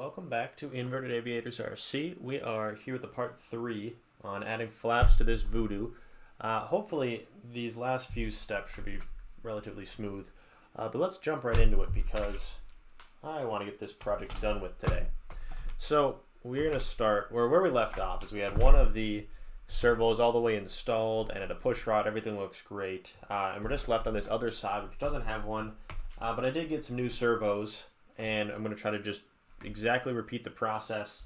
welcome back to Inverted Aviators RC. We are here with the part 3 on adding flaps to this Voodoo. Hopefully these last few steps should be relatively smooth, but let's jump right into it because I want to get this project done with today. So we're going to start where we left off. Is we had one of the servos all the way installed and at a push rod, everything looks great, and we're just left on this other side which doesn't have one, but I did get some new servos and I'm going to try to just exactly repeat the process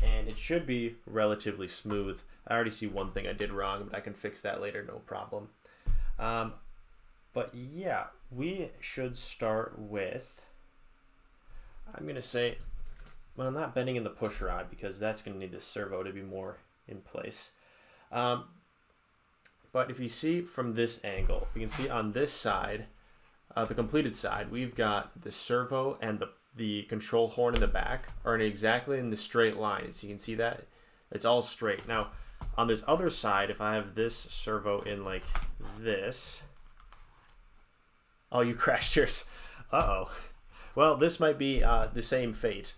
and it should be relatively smooth. I already see one thing I did wrong, but I can fix that later, no problem. But yeah, we should start with, I'm going to say, well, not bending in the push rod because that's going to need this servo to be more in place. But if you see from this angle, you can see on this side, the completed side, we've got the servo and the control horn in the back are exactly in the straight line. So you can see that it's all straight. Now on this other side, if I have this servo in like this, oh, you crashed yours. Uh-oh. Well, this might be the same fate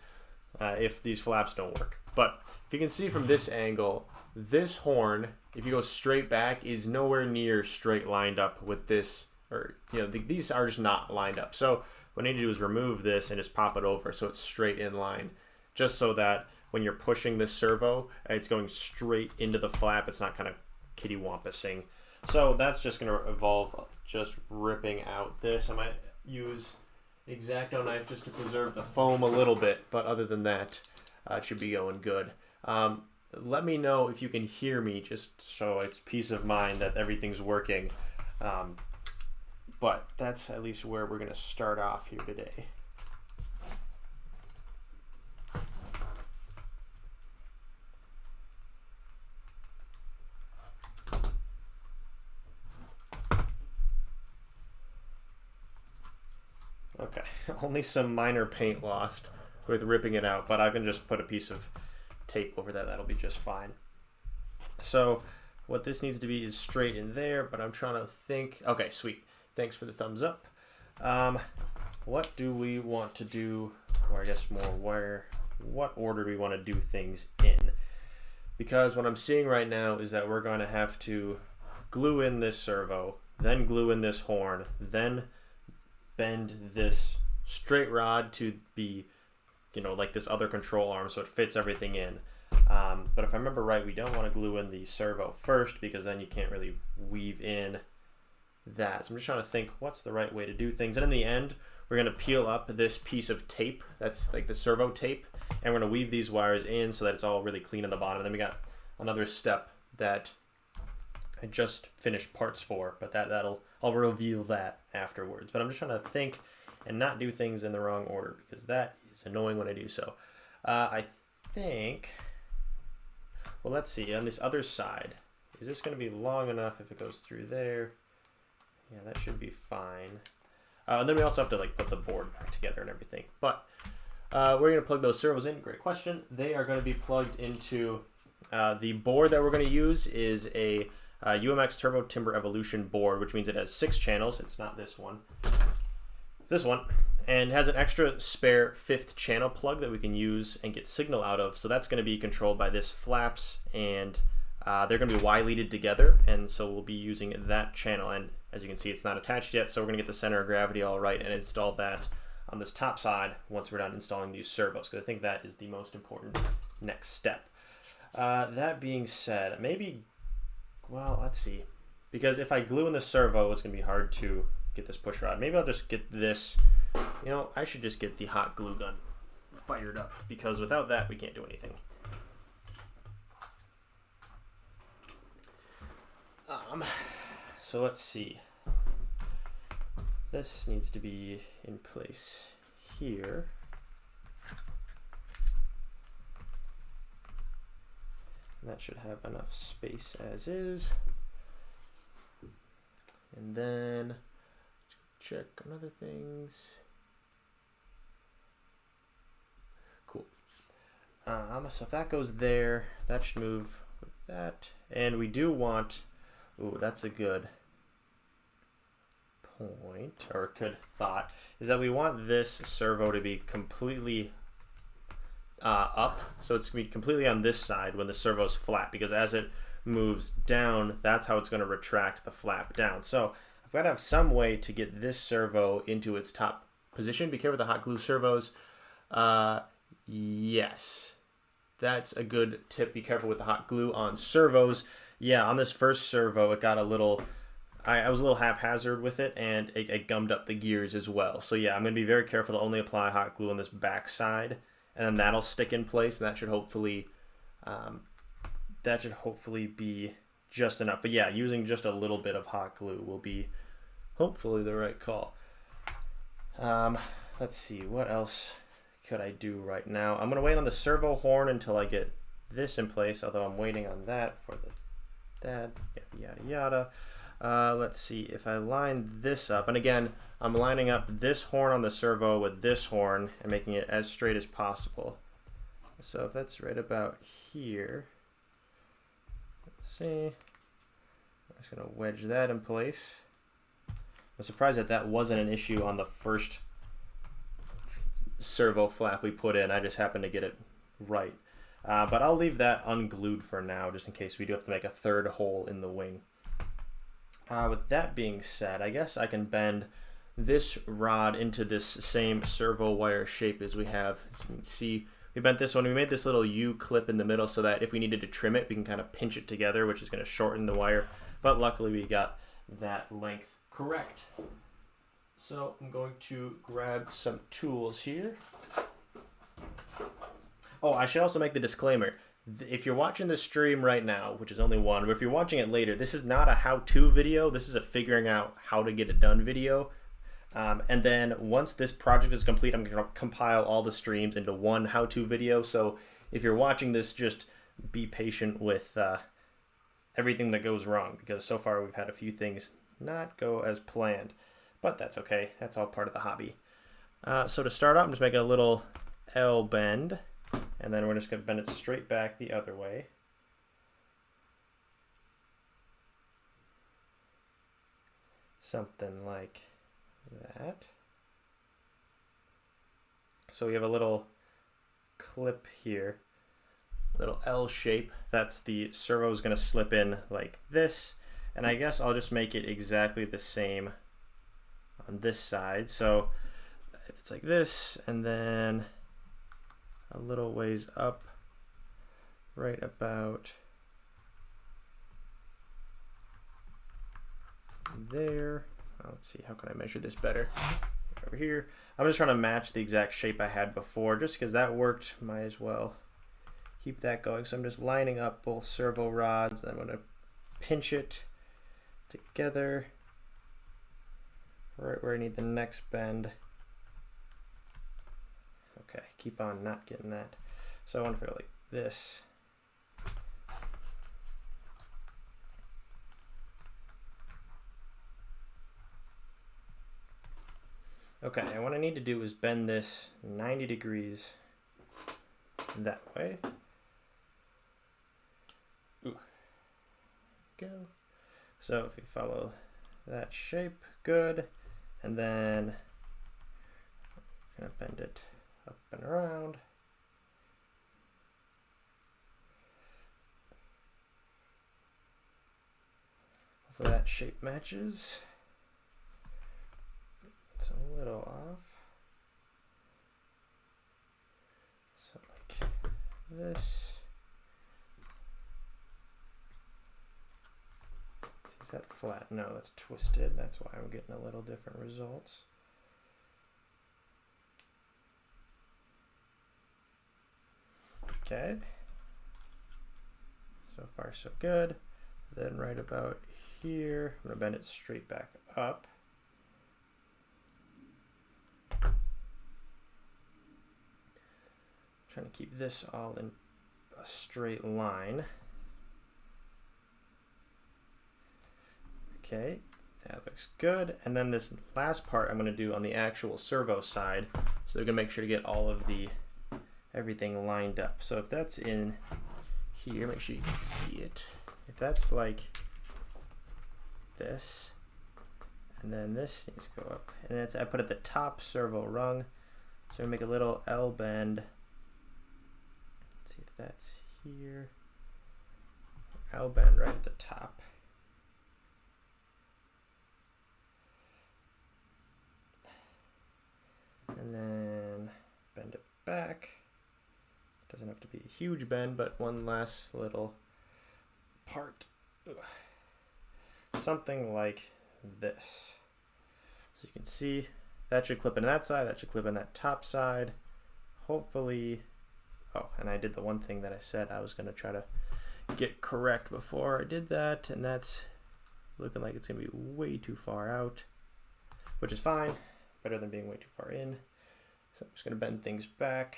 if these flaps don't work. But if you can see from this angle, this horn, if you go straight back, is nowhere near straight lined up with this, or these are just not lined up. So what I need to do is remove this and just pop it over so it's straight in line, just so that when you're pushing this servo, it's going straight into the flap. It's not kind of kitty-wampusing. So that's just going to involve just ripping out this. I might use the X-Acto knife just to preserve the foam a little bit, but other than that, it should be going good. Let me know if you can hear me, just so it's peace of mind that everything's working. But that's at least where we're going to start off here today. Okay, only some minor paint lost with ripping it out, but I can just put a piece of tape over that. That'll be just fine. So what this needs to be is straight in there, but I'm trying to think. Okay, sweet. Thanks for the thumbs up. What do we want to do, or I guess more what order do we want to do things in? Because what I'm seeing right now is that we're going to have to glue in this servo, then glue in this horn, then bend this straight rod to be, like this other control arm so it fits everything in. But if I remember right, we don't want to glue in the servo first because then you can't really weave in that. So I'm just trying to think what's the right way to do things. And in the end, we're going to peel up this piece of tape that's like the servo tape, and we're going to weave these wires in so that it's all really clean on the bottom. And then we got another step that I just finished parts for, but I'll reveal that afterwards. But I'm just trying to think and not do things in the wrong order because that is annoying when I do so. I think, well, let's see, on this other side, is this going to be long enough if it goes through there? Yeah, that should be fine. And then we also have to put the board back together and everything. But we're going to plug those servos in. Great question. They are going to be plugged into the board that we're going to use is a UMX Turbo Timber Evolution board, which means it has 6 channels. It's not this one. It's this one. And has an extra spare 5th channel plug that we can use and get signal out of. So that's going to be controlled by this flaps, and they're going to be Y-leaded together, and so we'll be using that channel. And as you can see, it's not attached yet, so we're going to get the center of gravity all right and install that on this top side once we're done installing these servos, because I think that is the most important next step. That being said, maybe, well, let's see, because if I glue in the servo, it's going to be hard to get this push rod. Maybe I'll just get this, I should just get the hot glue gun fired up, because without that, we can't do anything. So let's see. This needs to be in place here. And that should have enough space as is. And then check on other things. Cool. So if that goes there, that should move with that. And we do want, ooh, that's a good point, or a good thought, is that we want this servo to be completely up, so it's going to be completely on this side when the servo's flat, because as it moves down, that's how it's going to retract the flap down. So I've got to have some way to get this servo into its top position. Be careful with the hot glue servos. Yes, that's a good tip. Be careful with the hot glue on servos. Yeah, on this first servo, it got a little... I was a little haphazard with it, and it gummed up the gears as well. So yeah, I'm going to be very careful to only apply hot glue on this back side, and then that'll stick in place, and that should hopefully be just enough. But yeah, using just a little bit of hot glue will be hopefully the right call. Let's see, what else could I do right now? I'm going to wait on the servo horn until I get this in place, although I'm waiting on that for that, yada yada. Let's see, if I line this up, and again, I'm lining up this horn on the servo with this horn and making it as straight as possible. So if that's right about here, let's see, I'm just going to wedge that in place. I'm surprised that that wasn't an issue on the first servo flap we put in. I just happened to get it right. But I'll leave that unglued for now, just in case we do have to make a third hole in the wing. With that being said, I guess I can bend this rod into this same servo wire shape as we have. As you can see, we bent this one. We made this little U clip in the middle so that if we needed to trim it, we can kind of pinch it together, which is going to shorten the wire. But luckily, we got that length correct. So I'm going to grab some tools here. Oh, I should also make the disclaimer. If you're watching this stream right now, which is only one, but if you're watching it later, this is not a how-to video. This is a figuring out how to get it done video. And then once this project is complete, I'm going to compile all the streams into one how-to video. So if you're watching this, just be patient with everything that goes wrong, because so far we've had a few things not go as planned. But that's okay. That's all part of the hobby. So to start off, I'm just making a little L bend. And then we're just going to bend it straight back the other way. Something like that. So we have a little clip here, little L shape. That's the servo is going to slip in like this. And I guess I'll just make it exactly the same on this side. So if it's like this, and then a little ways up, right about there. Let's see, how can I measure this better? Over here. I'm just trying to match the exact shape I had before, just because that worked. Might as well keep that going. So I'm just lining up both servo rods, and I'm going to pinch it together right where I need the next bend. Okay, keep on not getting that. So I want to go like this. Okay, and what I need to do is bend this 90 degrees that way. Ooh. Go. So if you follow that shape, good. And then I'm going to bend it up and around. Hopefully that shape matches. It's a little off. So like this. Is that flat? No, that's twisted. That's why I'm getting a little different results. Okay, so far so good. Then right about here, I'm going to bend it straight back up. Trying to keep this all in a straight line. Okay, that looks good. And then this last part I'm going to do on the actual servo side. So we're going to make sure to get all of everything lined up. So if that's in here, make sure you can see it. If that's like this, and then this needs to go up, and I put at the top servo rung. So I make a little L bend that's here. I'll bend right at the top. And then bend it back. Doesn't have to be a huge bend, but one last little part. Something like this. So you can see that should clip in that side, that should clip in that top side. Hopefully, oh, and I did the one thing that I said I was going to try to get correct before I did that, and that's looking like it's going to be way too far out, which is fine, better than being way too far in. So I'm just going to bend things back.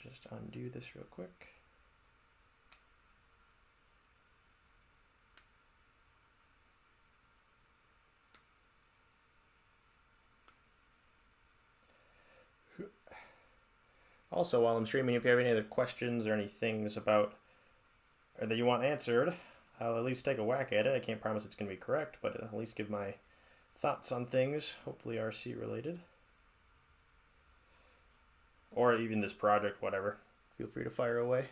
Just undo this real quick. Also, while I'm streaming, if you have any other questions or any things about or that you want answered, I'll at least take a whack at it. I can't promise it's going to be correct, but at least give my thoughts on things, hopefully RC related. Or even this project, whatever. Feel free to fire away.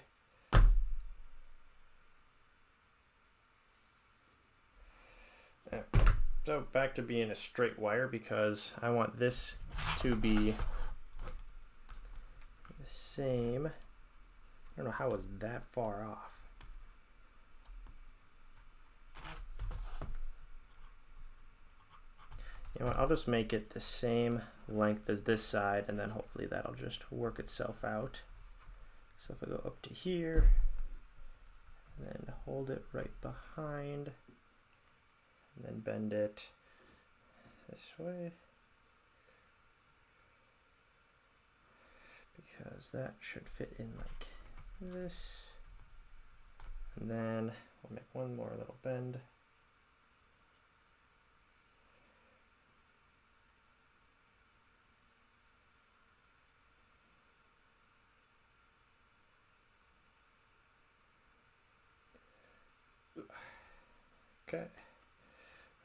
So back to being a straight wire, because I want this to be the same. I don't know how it's that far off. You know what, I'll just make it the same length as this side, and then hopefully that'll just work itself out. So if I go up to here, and then hold it right behind, and then bend it this way, because that should fit in like this. And then we'll make one more little bend. Okay,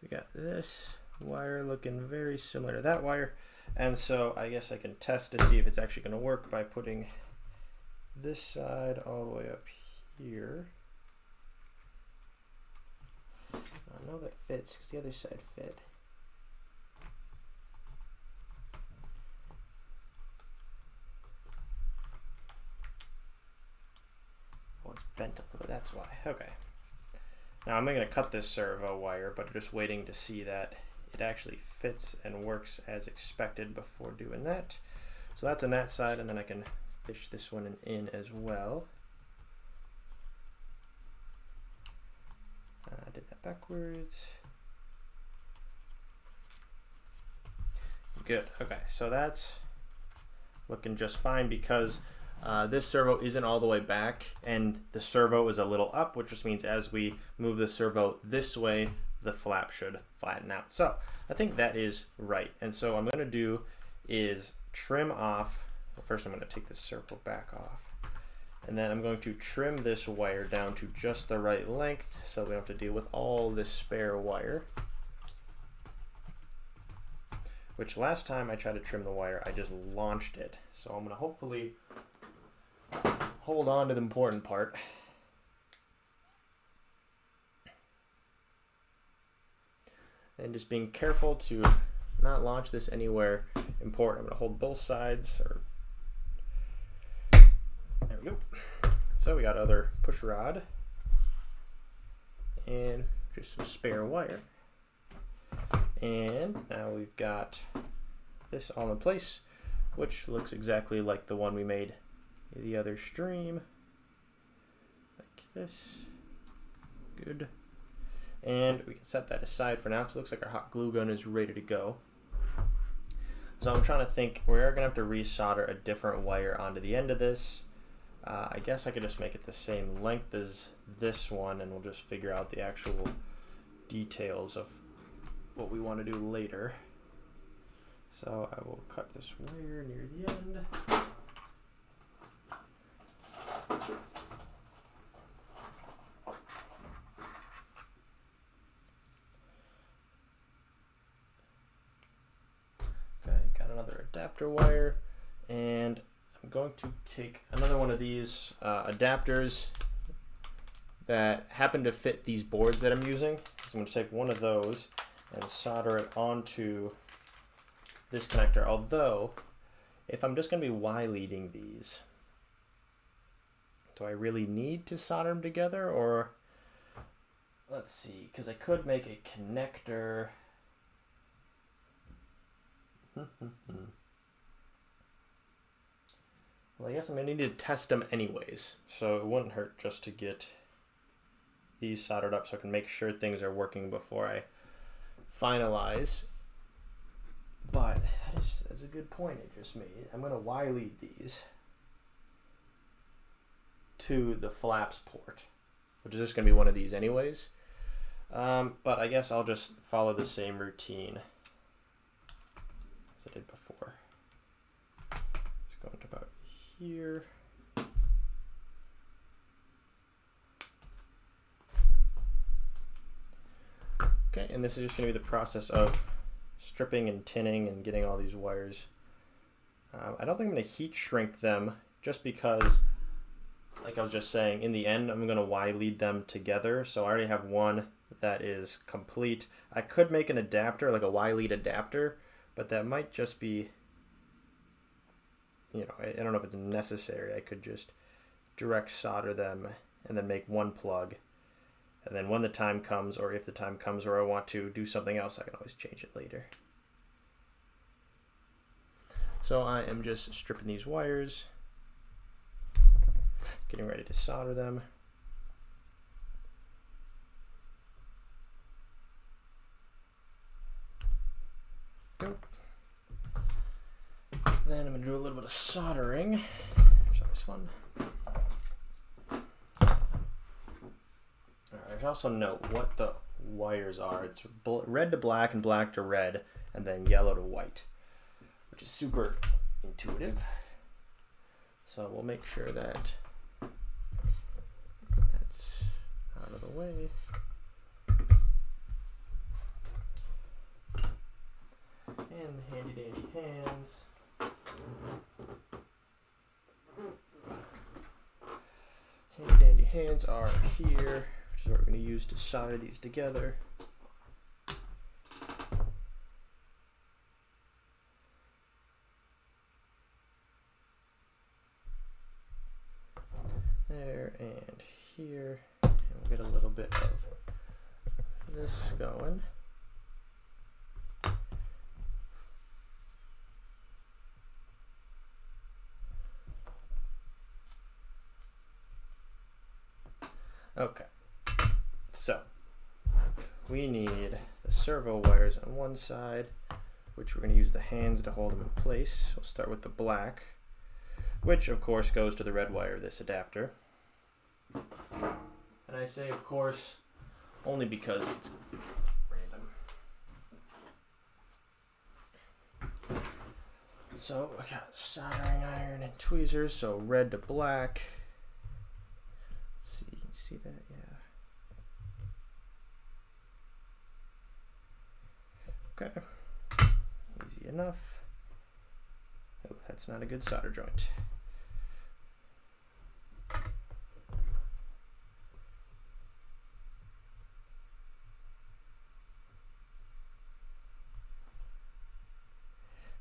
we got this wire looking very similar to that wire, and so I guess I can test to see if it's actually going to work by putting this side all the way up here. I know that fits because the other side fit. Oh, it's bent a little, that's why. Okay. Now I'm going to cut this servo wire, but just waiting to see that it actually fits and works as expected before doing that. So that's on that side, and then I can fish this one in as well. I did that backwards. Good. Okay, so that's looking just fine because this servo isn't all the way back, and the servo is a little up, which just means as we move the servo this way, the flap should flatten out. So I think that is right. And so what I'm going to do is trim off. Well, first I'm going to take this servo back off, and then I'm going to trim this wire down to just the right length so we don't have to deal with all this spare wire. Which last time I tried to trim the wire, I just launched it. So I'm going to hopefully hold on to the important part. And just being careful to not launch this anywhere important. I'm going to hold both sides. There we go. So we got other push rod and just some spare wire. And now we've got this all in place, which looks exactly like the one we made the other stream, like this. Good. And we can set that aside for now because it looks like our hot glue gun is ready to go. So I'm trying to think, we're going to have to resolder a different wire onto the end of this. I guess I could just make it the same length as this one, and we'll just figure out the actual details of what we want to do later. So I will cut this wire near the end. Okay, got another adapter wire, going to take another one of these adapters that happen to fit these boards that I'm using. So I'm going to take one of those and solder it onto this connector. Although, if I'm just going to be Y-leading these, do I really need to solder them together? Or, let's see, because I could make a connector. Well, I guess I'm going to need to test them anyways, so it wouldn't hurt just to get these soldered up so I can make sure things are working before I finalize. But that's a good point I just made. I'm going to Y-lead these to the flaps port, which is just going to be one of these anyways. But I guess I'll just follow the same routine as I did before. Just going to about here. Okay, and this is just going to be the process of stripping and tinning and getting all these wires. I don't think I'm going to heat shrink them just because, like I was just saying, in the end I'm going to Y-lead them together. So I already have one that is complete. I could make an adapter, like a Y-lead adapter, but that might just be, you know, I don't know if it's necessary. I could just direct solder them and then make one plug. And then when the time comes, or if the time comes where I want to do something else, I can always change it later. So I am just stripping these wires, getting ready to solder them. Go. Then I'm going to do a little bit of soldering, which is always fun. I also note what the wires are. It's red to black and black to red, and then yellow to white, which is super intuitive. So we'll make sure that that's out of the way. And the handy dandy hands. Handy dandy hands are here. So we're going to use to solder these together. There and here. And we'll get a little bit of this going. Okay. So, we need the servo wires on one side, which we're going to use the hands to hold them in place. We'll start with the black, which of course goes to the red wire of this adapter. And I say of course only because it's random. So I got soldering iron and tweezers, so red to black. Let's see, you see that? Yeah. Okay, easy enough. Oh, that's not a good solder joint.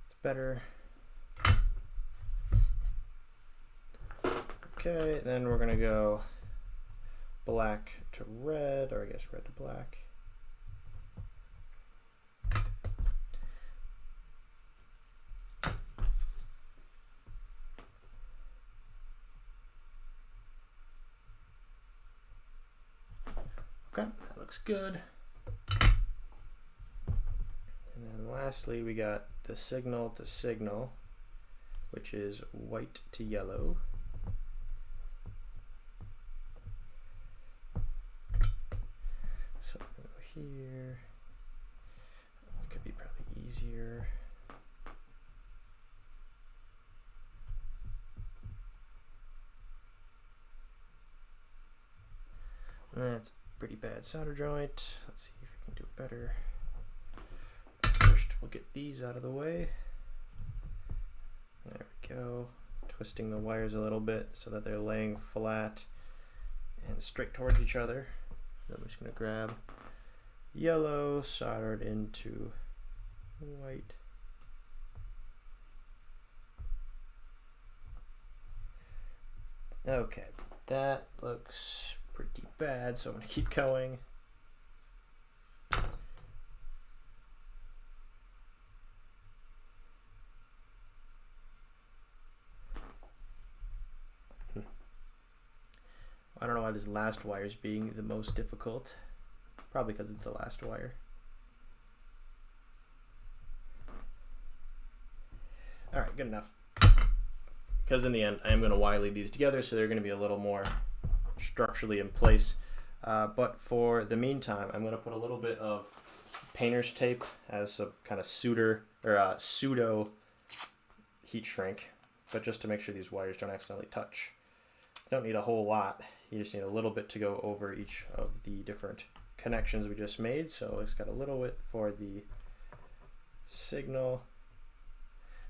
It's better. Okay, then we're gonna go black to red, or I guess red to black. Okay, that looks good. And then lastly, we got the signal to signal, which is white to yellow. So I'm gonna go here. This could be probably easier. That's a pretty bad solder joint. Let's see if we can do it better. First, we'll get these out of the way. There we go. twisting the wires a little bit so that they're laying flat and straight towards each other. Then I'm just going to grab yellow, solder it into white. Okay, that looks pretty bad, so I'm going to keep going. I don't know why this last wire is being the most difficult. Probably because it's the last wire. All right, good enough. Because in the end, I am going to wire lead these together, so they're going to be a little more structurally in place. But for the meantime, I'm going to put a little bit of painter's tape as a kind of pseudo heat shrink, but just to make sure these wires don't accidentally touch. You don't need a whole lot. You just need a little bit to go over each of the different connections we just made. So it's got a little bit for the signal.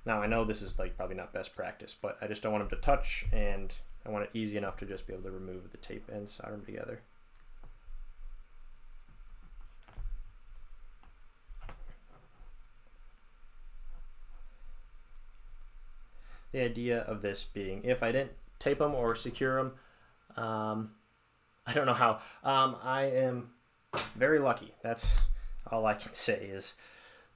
Now I know this is like probably not best practice, but I just don't want them to touch, and I want it easy enough to just be able to remove the tape and solder them together. The idea of this being, if I didn't tape them or secure them, I don't know how. I am very lucky. That's all I can say is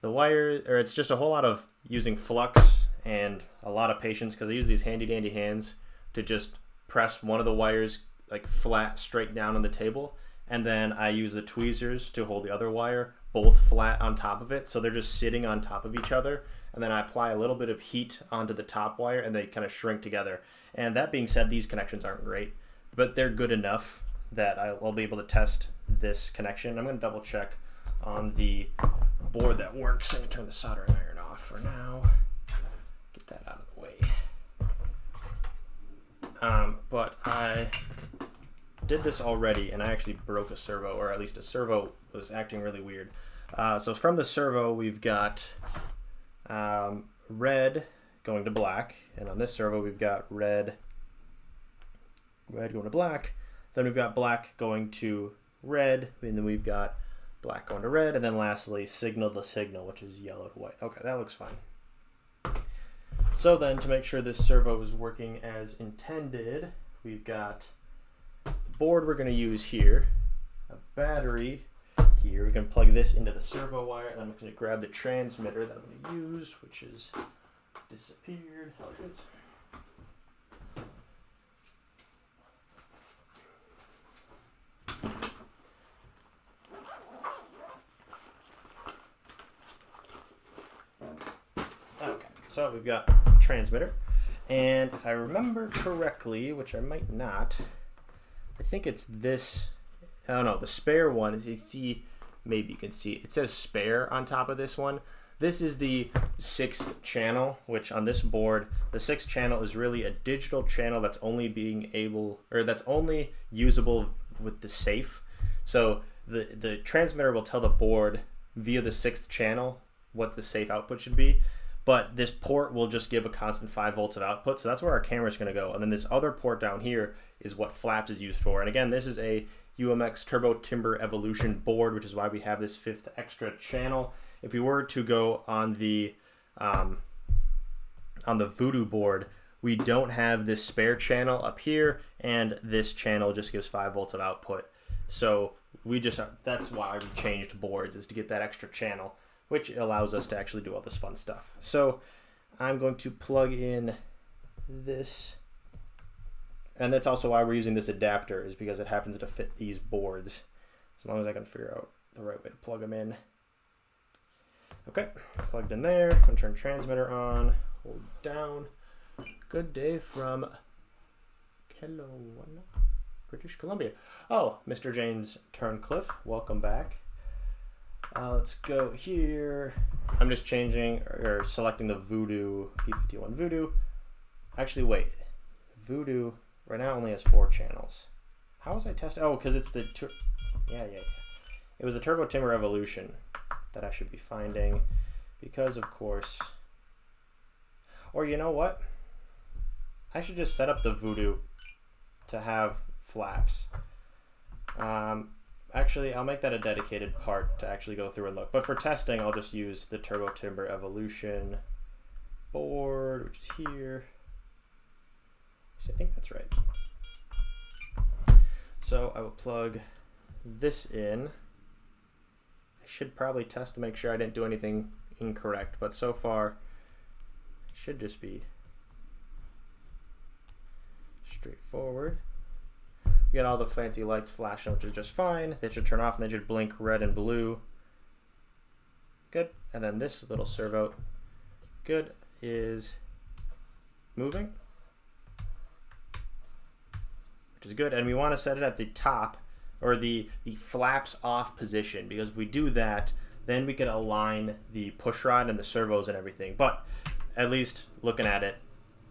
the wire, or it's just a whole lot of using flux and a lot of patience, because I use these handy dandy hands to just press one of the wires like flat straight down on the table, and then I use the tweezers to hold the other wire both flat on top of it, so they're just sitting on top of each other, and then I apply a little bit of heat onto the top wire and they kind of shrink together. And that being said, these connections aren't great, but they're good enough that I'll be able to test this connection. I'm going to double check on the board that works. I'm going to turn the soldering iron off for now. Get that out of the way. But I did this already, and I actually broke a servo, or at least a servo was acting really weird. So from the servo, we've got red going to black, and on this servo we've got red going to black, then we've got black going to red, and then we've got black going to red, and then lastly signal to signal, which is yellow to white. Okay, that looks fine. So then, to make sure this servo is working as intended, we've got the board we're going to use here, a battery here. We can plug this into the servo wire, and I'm going to grab the transmitter that I'm going to use, which is disappeared. How it is. Okay, so we've got a transmitter, and if I remember correctly, which I might not, I think it's this. Oh no, the spare one is, you see, maybe you can see it says spare on top of this one. This is the 6th channel, which on this board, the 6th channel is really a digital channel that's only that's only usable with the safe. So the transmitter will tell the board via the 6th channel what the safe output should be, but this port will just give a constant 5 volts of output. So that's where our camera is going to go. And then this other port down here is what flaps is used for. And again, this is a UMX Turbo Timber Evolution board, which is why we have this 5th extra channel. If we were to go on the Voodoo board, we don't have this spare channel up here, and this channel just gives 5 volts of output. So that's why we changed boards, is to get that extra channel, which allows us to actually do all this fun stuff. So I'm going to plug in this, and that's also why we're using this adapter, is because it happens to fit these boards, as long as I can figure out the right way to plug them in. Okay, plugged in there. I'm gonna turn transmitter on, hold down. Good day from Kelowna, British Columbia. Oh, Mr. James Turncliffe, welcome back. Let's go here. I'm just changing or selecting the Voodoo, P51 Voodoo. Actually, wait, Voodoo right now only has 4 channels. How was I testing? Oh, because it's the, yeah. It was the Turbo Timber Evolution that I should be finding, because of course, or you know what? I should just set up the Voodoo to have flaps. Actually, I'll make that a dedicated part to actually go through and look. But for testing, I'll just use the Turbo Timber Evolution board, which is here. I think that's right. So I will plug this in. I should probably test to make sure I didn't do anything incorrect, but so far it should just be straightforward. You get all the fancy lights flashing, which is just fine. They should turn off and they should blink red and blue. Good. And then this little servo, good, is moving, which is good. And we want to set it at the top, or the flaps off position, because if we do that, then we can align the push rod and the servos and everything. But at least looking at it,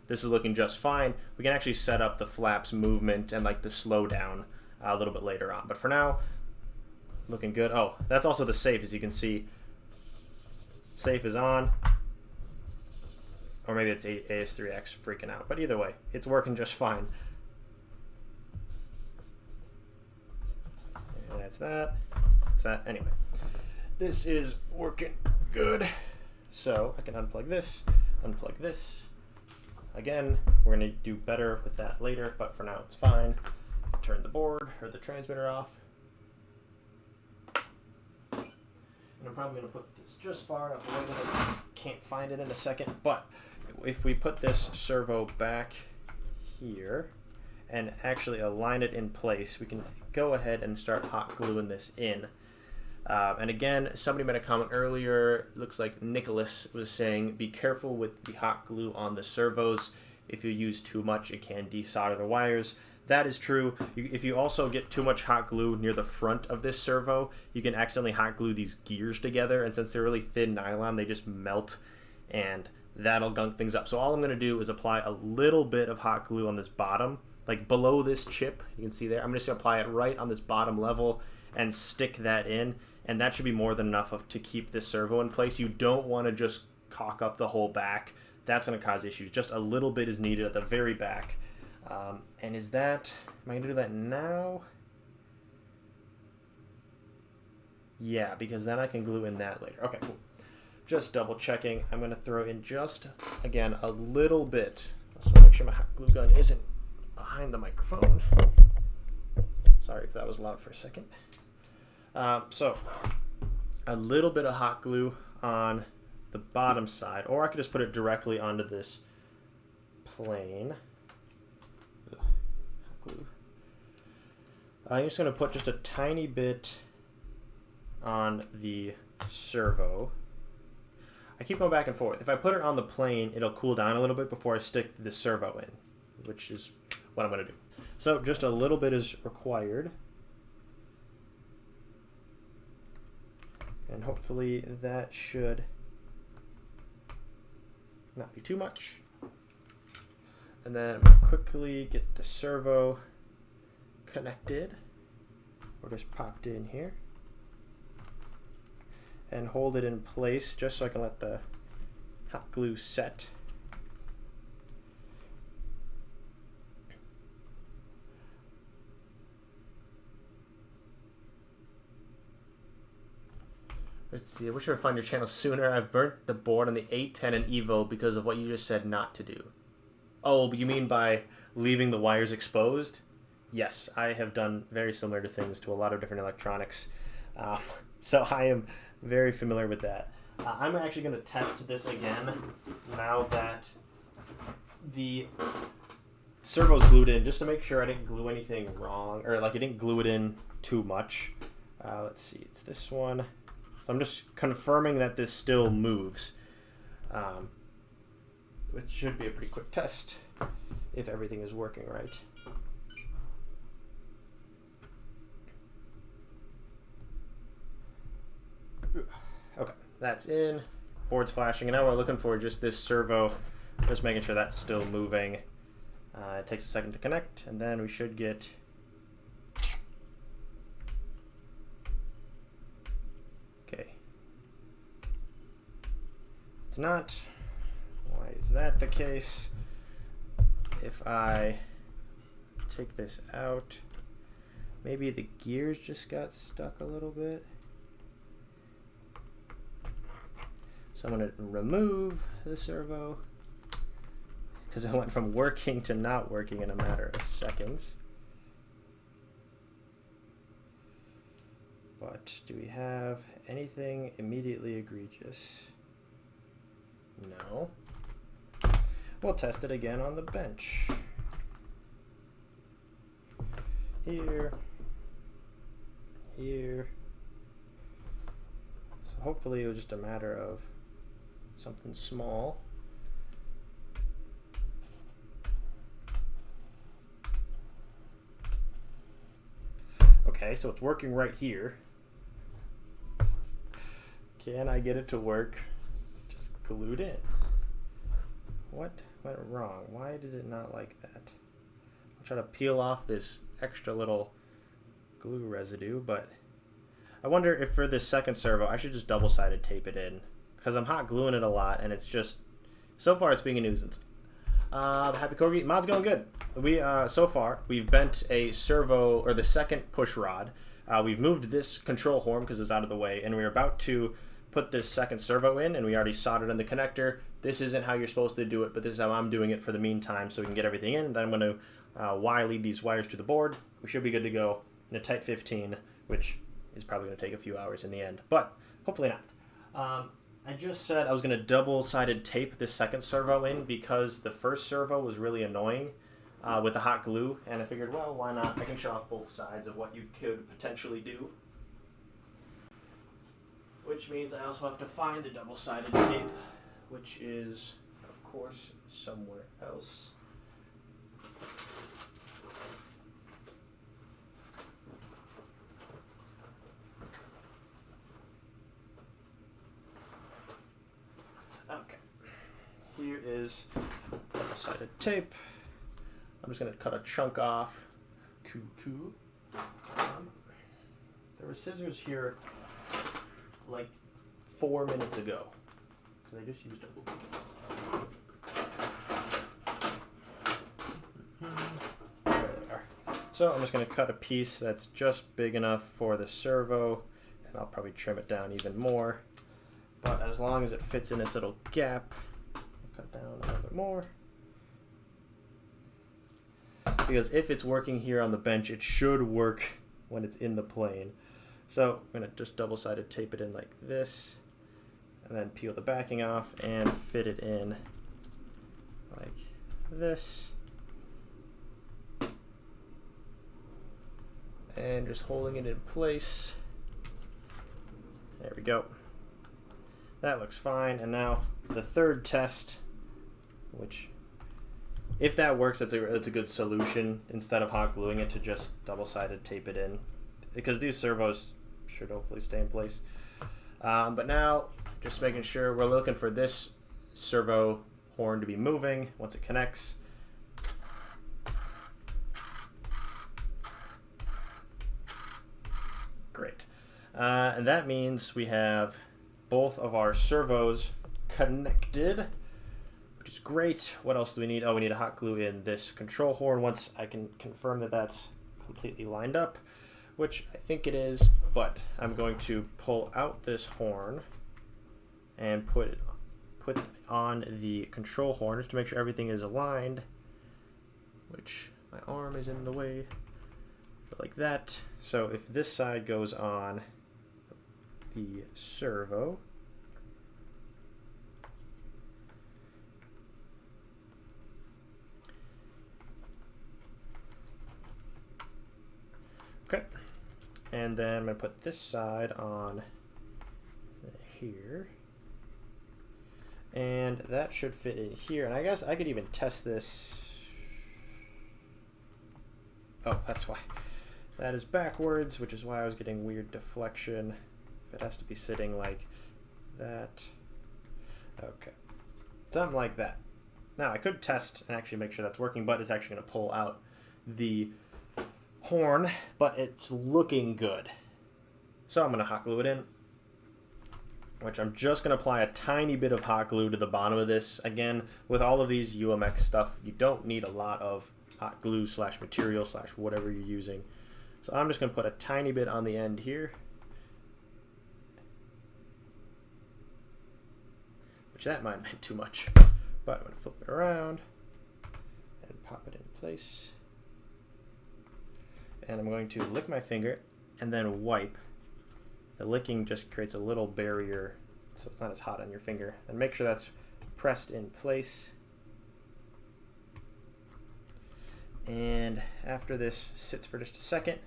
this is looking just fine. We can actually set up the flaps movement and like the slowdown a little bit later on. But for now, looking good. Oh, that's also the safe, as you can see. Safe is on. Or maybe it's AS3X freaking out. But either way, it's working just fine. And that's that. That's that. Anyway, this is working good. So I can unplug this, unplug this. Again, we're going to do better with that later, but for now it's fine. Turn the board or the transmitter off. And I'm probably going to put this just far enough away that I can't find it in a second. But if we put this servo back here and actually align it in place, we can go ahead and start hot gluing this in. And again, somebody made a comment earlier, looks like Nicholas was saying, be careful with the hot glue on the servos. If you use too much, it can desolder the wires. That is true. If you also get too much hot glue near the front of this servo, you can accidentally hot glue these gears together, and since they're really thin nylon, they just melt, and that'll gunk things up. So all I'm going to do is apply a little bit of hot glue on this bottom, like below this chip, you can see there. I'm just going to apply it right on this bottom level and stick that in. And that should be more than enough to keep this servo in place. You don't want to just caulk up the whole back. That's going to cause issues. Just a little bit is needed at the very back. And is that, am I going to do that now? Yeah, because then I can glue in that later. Okay, cool. Just double checking. I'm going to throw in just, again, a little bit. So make sure my hot glue gun isn't behind the microphone. Sorry if that was loud for a second. So a little bit of hot glue on the bottom side, or I could just put it directly onto this plane. Ugh, hot glue. I'm just going to put just a tiny bit on the servo. I keep going back and forth. If I put it on the plane, it'll cool down a little bit before I stick the servo in, which is what I'm going to do. So just a little bit is required. And hopefully that should not be too much. And then I'm going to quickly get the servo connected, or just popped in here, and hold it in place just so I can let the hot glue set. Let's see, I wish I would find your channel sooner. I've burnt the board on the 810 and Evo because of what you just said not to do. Oh, you mean by leaving the wires exposed? Yes, I have done very similar to things to a lot of different electronics. So I am very familiar with that. I'm actually going to test this again now that the servo's glued in, just to make sure I didn't glue anything wrong, or like I didn't glue it in too much. Let's see, it's this one. So I'm just confirming that this still moves, which should be a pretty quick test if everything is working right. Okay, that's in. Board's flashing, and now we're looking for just this servo, just making sure that's still moving. It takes a second to connect, and then we should get It's not. Why is that the case? if I take this out, maybe the gears just got stuck a little bit. So I'm going to remove the servo because it went from working to not working in a matter of seconds. But do we have anything immediately egregious? No. We'll test it again on the bench. Here. Here. So hopefully it was just a matter of something small. Okay, so it's working right here. Can I get it to work? Just glued in. What went wrong? Why did it not like that? I'll try to peel off this extra little glue residue, but I wonder if for this second servo I should just double-sided tape it in, because I'm hot gluing it a lot and it's just, so far it's being a nuisance. Happy Corgi, mod's going good. We so far we've bent a servo, or the second push rod. We've moved this control horn because it was out of the way, and we're about to put this second servo in, and we already soldered in the connector. This isn't how you're supposed to do it, but this is how I'm doing it for the meantime, so we can get everything in. Then I'm going to lead these wires to the board. We should be good to go in a tight 15, which is probably going to take a few hours in the end, but hopefully not. I just said I was going to double-sided tape this second servo in because the first servo was really annoying with the hot glue, and I figured, well, why not? I can show off both sides of what you could potentially do. Which means I also have to find the double-sided tape, which is, of course, somewhere else. Okay, here is double-sided tape. I'm just going to cut a chunk off. There were scissors here like 4 minutes ago, because I just used them. There they are. So I'm just going to cut a piece that's just big enough for the servo, and I'll probably trim it down even more. But as long as it fits in this little gap, I'll cut down a little bit more. Because if it's working here on the bench, it should work when it's in the plane. So I'm going to just double-sided tape it in like this, and then peel the backing off and fit it in like this. And just holding it in place. There we go. That looks fine. And now the third test, which, if that works, that's a good solution instead of hot gluing it, to just double-sided tape it in, because these servos should hopefully stay in place. But now, just making sure we're looking for this servo horn to be moving once it connects. Great. And that means we have both of our servos connected, which is great. What else do we need? Oh, we need a hot glue in this control horn once I can confirm that that's completely lined up, which I think it is, but I'm going to pull out this horn and put on the control horn just to make sure everything is aligned, which my arm is in the way, like that. So if this side goes on the servo, okay, and then I'm going to put this side on here, and that should fit in here. And I guess I could even test this. Oh, that's why. That is backwards, which is why I was getting weird deflection. If it has to be sitting like that. Okay, something like that. Now I could test and actually make sure that's working, but it's actually going to pull out the horn, but it's looking good. So I'm going to hot glue it in. which I'm just going to apply a tiny bit of hot glue to the bottom of this. Again, with all of these UMX stuff, you don't need a lot of hot glue slash material slash whatever you're using. So I'm just going to put a tiny bit on the end here, which that might have been too much, but I'm going to flip it around and pop it in place. And I'm going to lick my finger and then wipe. The licking just creates a little barrier so it's not as hot on your finger. And make sure that's pressed in place. And after this sits for just a second,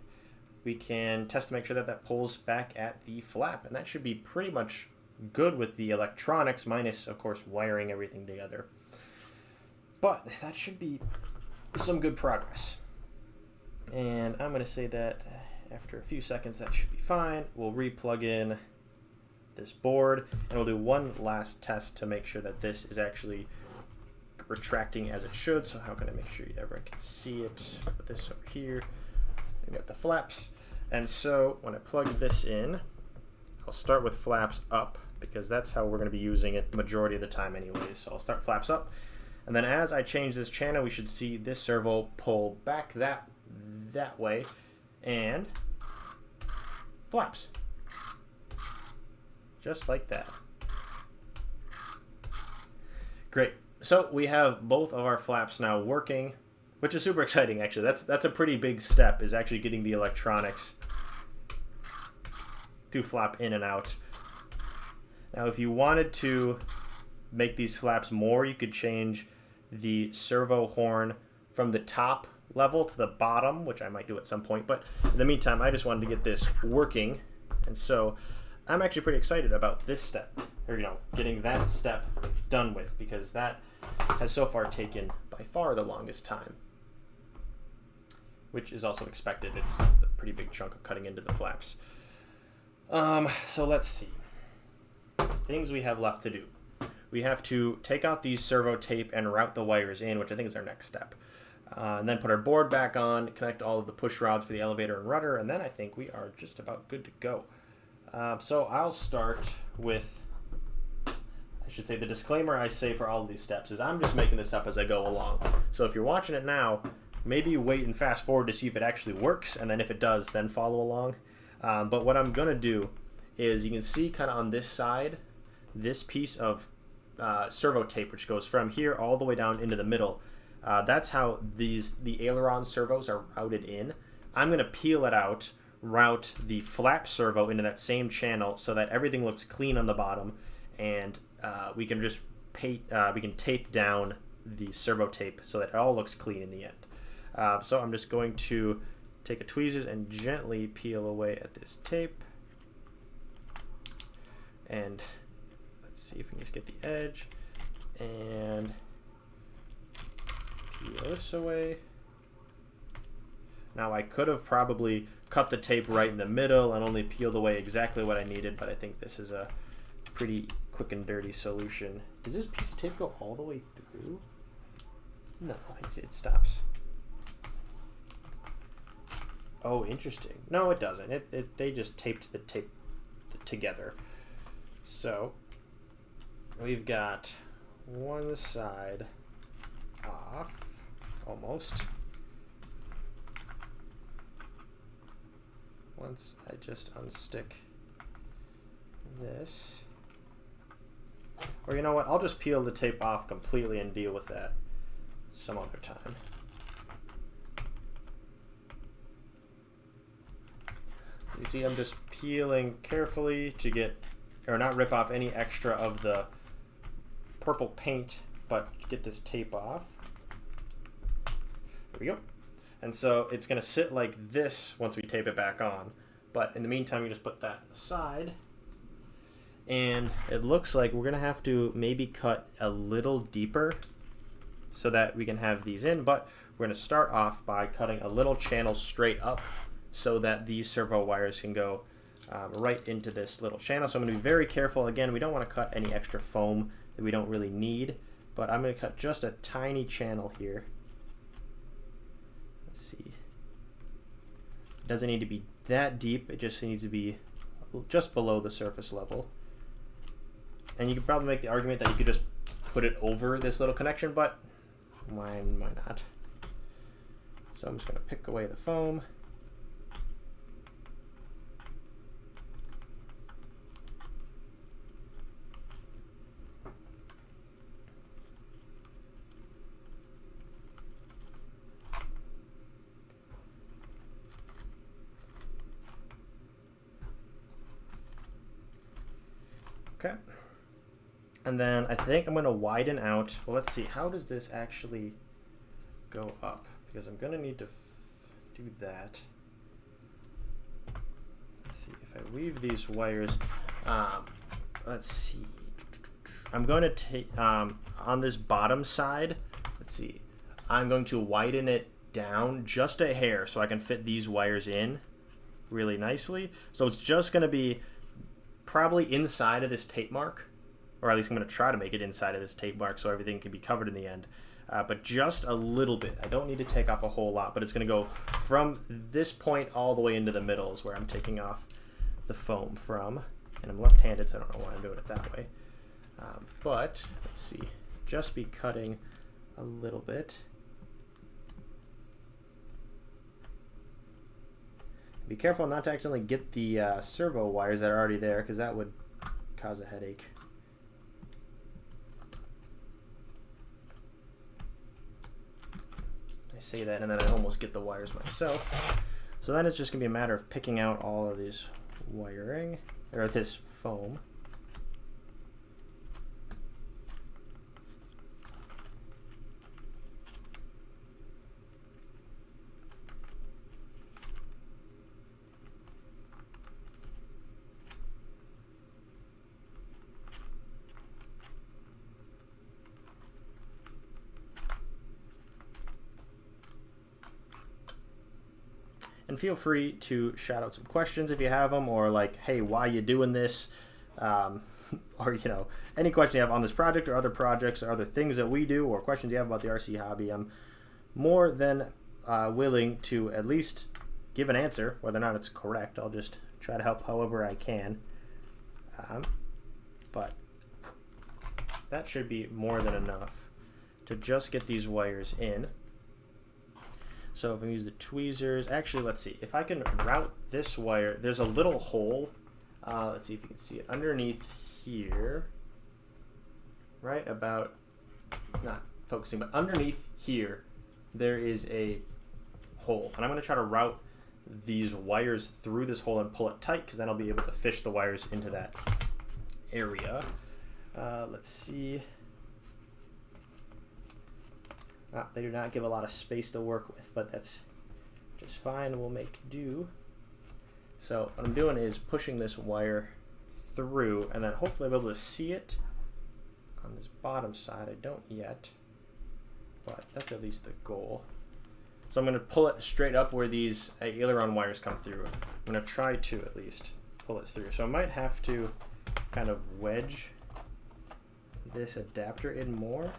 we can test to make sure that that pulls back at the flap. And that should be pretty much good with the electronics, minus, of course, wiring everything together. But that should be some good progress. And I'm going to say that after a few seconds, that should be fine. We'll re-plug in this board, and we'll do one last test to make sure that this is actually retracting as it should. So how can I make sure everyone can see it? Put this over here. We got the flaps. And so when I plug this in, I'll start with flaps up because that's how we're going to be using it the majority of the time anyways. So I'll start flaps up. And then as I change this channel, we should see this servo pull back that way and flaps. Just like that. Great. So we have both of our flaps now working, which is super exciting actually. That's a pretty big step, is actually getting the electronics to flap in and out. Now if you wanted to make these flaps more, you could change the servo horn from the top level to the bottom, which I might do at some point, but in the meantime I just wanted to get this working, and so I'm actually pretty excited about this step, or getting that step done with, because that has so far taken by far the longest time, which is also expected. It's a pretty big chunk of cutting into the flaps. So let's see. Things we have left to do. We have to take out these servo tape and route the wires in, which I think is our next step. And then put our board back on, connect all of the push rods for the elevator and rudder, and then I think we are just about good to go. So I'll start with, I should say, the disclaimer I say for all of these steps is I'm just making this up as I go along. So if you're watching it now, maybe wait and fast forward to see if it actually works, and then if it does, then follow along. But what I'm going to do is, you can see kind of on this side, this piece of servo tape, which goes from here all the way down into the middle. That's how the aileron servos are routed in. I'm going to peel it out, route the flap servo into that same channel so that everything looks clean on the bottom, and we can just tape down the servo tape so that it all looks clean in the end. So I'm just going to take a tweezers and gently peel away at this tape, and let's see if we can just get the edge and peel this away. Now I could have probably cut the tape right in the middle and only peeled away exactly what I needed, but I think this is a pretty quick and dirty solution. Does this piece of tape go all the way through? No, it stops. Oh, interesting. No, it doesn't. They just taped the tape together. So we've got one side off, almost. Once I just unstick this, or you know what, I'll just peel the tape off completely and deal with that some other time. You see, I'm just peeling carefully to get, or not rip off any extra of the purple paint, but get this tape off. There we go. And so it's going to sit like this once we tape it back on. But in the meantime, you just put that aside. And it looks like we're going to have to maybe cut a little deeper so that we can have these in. But we're going to start off by cutting a little channel straight up so that these servo wires can go right into this little channel. So I'm going to be very careful. Again, we don't want to cut any extra foam that we don't really need. But I'm going to cut just a tiny channel here. Let's see. It doesn't need to be that deep. It just needs to be just below the surface level. And you could probably make the argument that you could just put it over this little connection, but why not? So I'm just going to pick away the foam. Okay. And then I think I'm going to widen out. Well, let's see. How does this actually go up? Because I'm going to need to do that. Let's see. If I weave these wires, let's see. I'm going to take, on this bottom side, let's see. I'm going to widen it down just a hair so I can fit these wires in really nicely. So it's just going to be probably inside of this tape mark, or at least I'm going to try to make it inside of this tape mark so everything can be covered in the end, but just a little bit. I don't need to take off a whole lot, but it's going to go from this point all the way into the middle is where I'm taking off the foam from, and I'm left-handed, so I don't know why I'm doing it that way, but let's see, just be cutting a little bit. Be careful not to accidentally get the servo wires that are already there, because that would cause a headache. I say that and then I almost get the wires myself. So then it's just going to be a matter of picking out all of these wiring, or this foam. And feel free to shout out some questions if you have them, or like, hey, why you doing this? Or, you know, any question you have on this project or other projects or other things that we do, or questions you have about the RC hobby. I'm more than willing to at least give an answer. Whether or not it's correct, I'll just try to help however I can. But that should be more than enough to just get these wires in. So if I use the tweezers, actually, let's see. If I can route this wire, there's a little hole. Let's see if you can see it underneath here. Right about, it's not focusing, but underneath here, there is a hole. And I'm going to try to route these wires through this hole and pull it tight, because then I'll be able to fish the wires into that area. Let's see. They do not give a lot of space to work with, but that's just fine. We'll make do. So what I'm doing is pushing this wire through, and then hopefully I'll be able to see it on this bottom side. I don't yet, but that's at least the goal. So I'm going to pull it straight up where these aileron wires come through. I'm going to try to at least pull it through. So I might have to kind of wedge this adapter in more.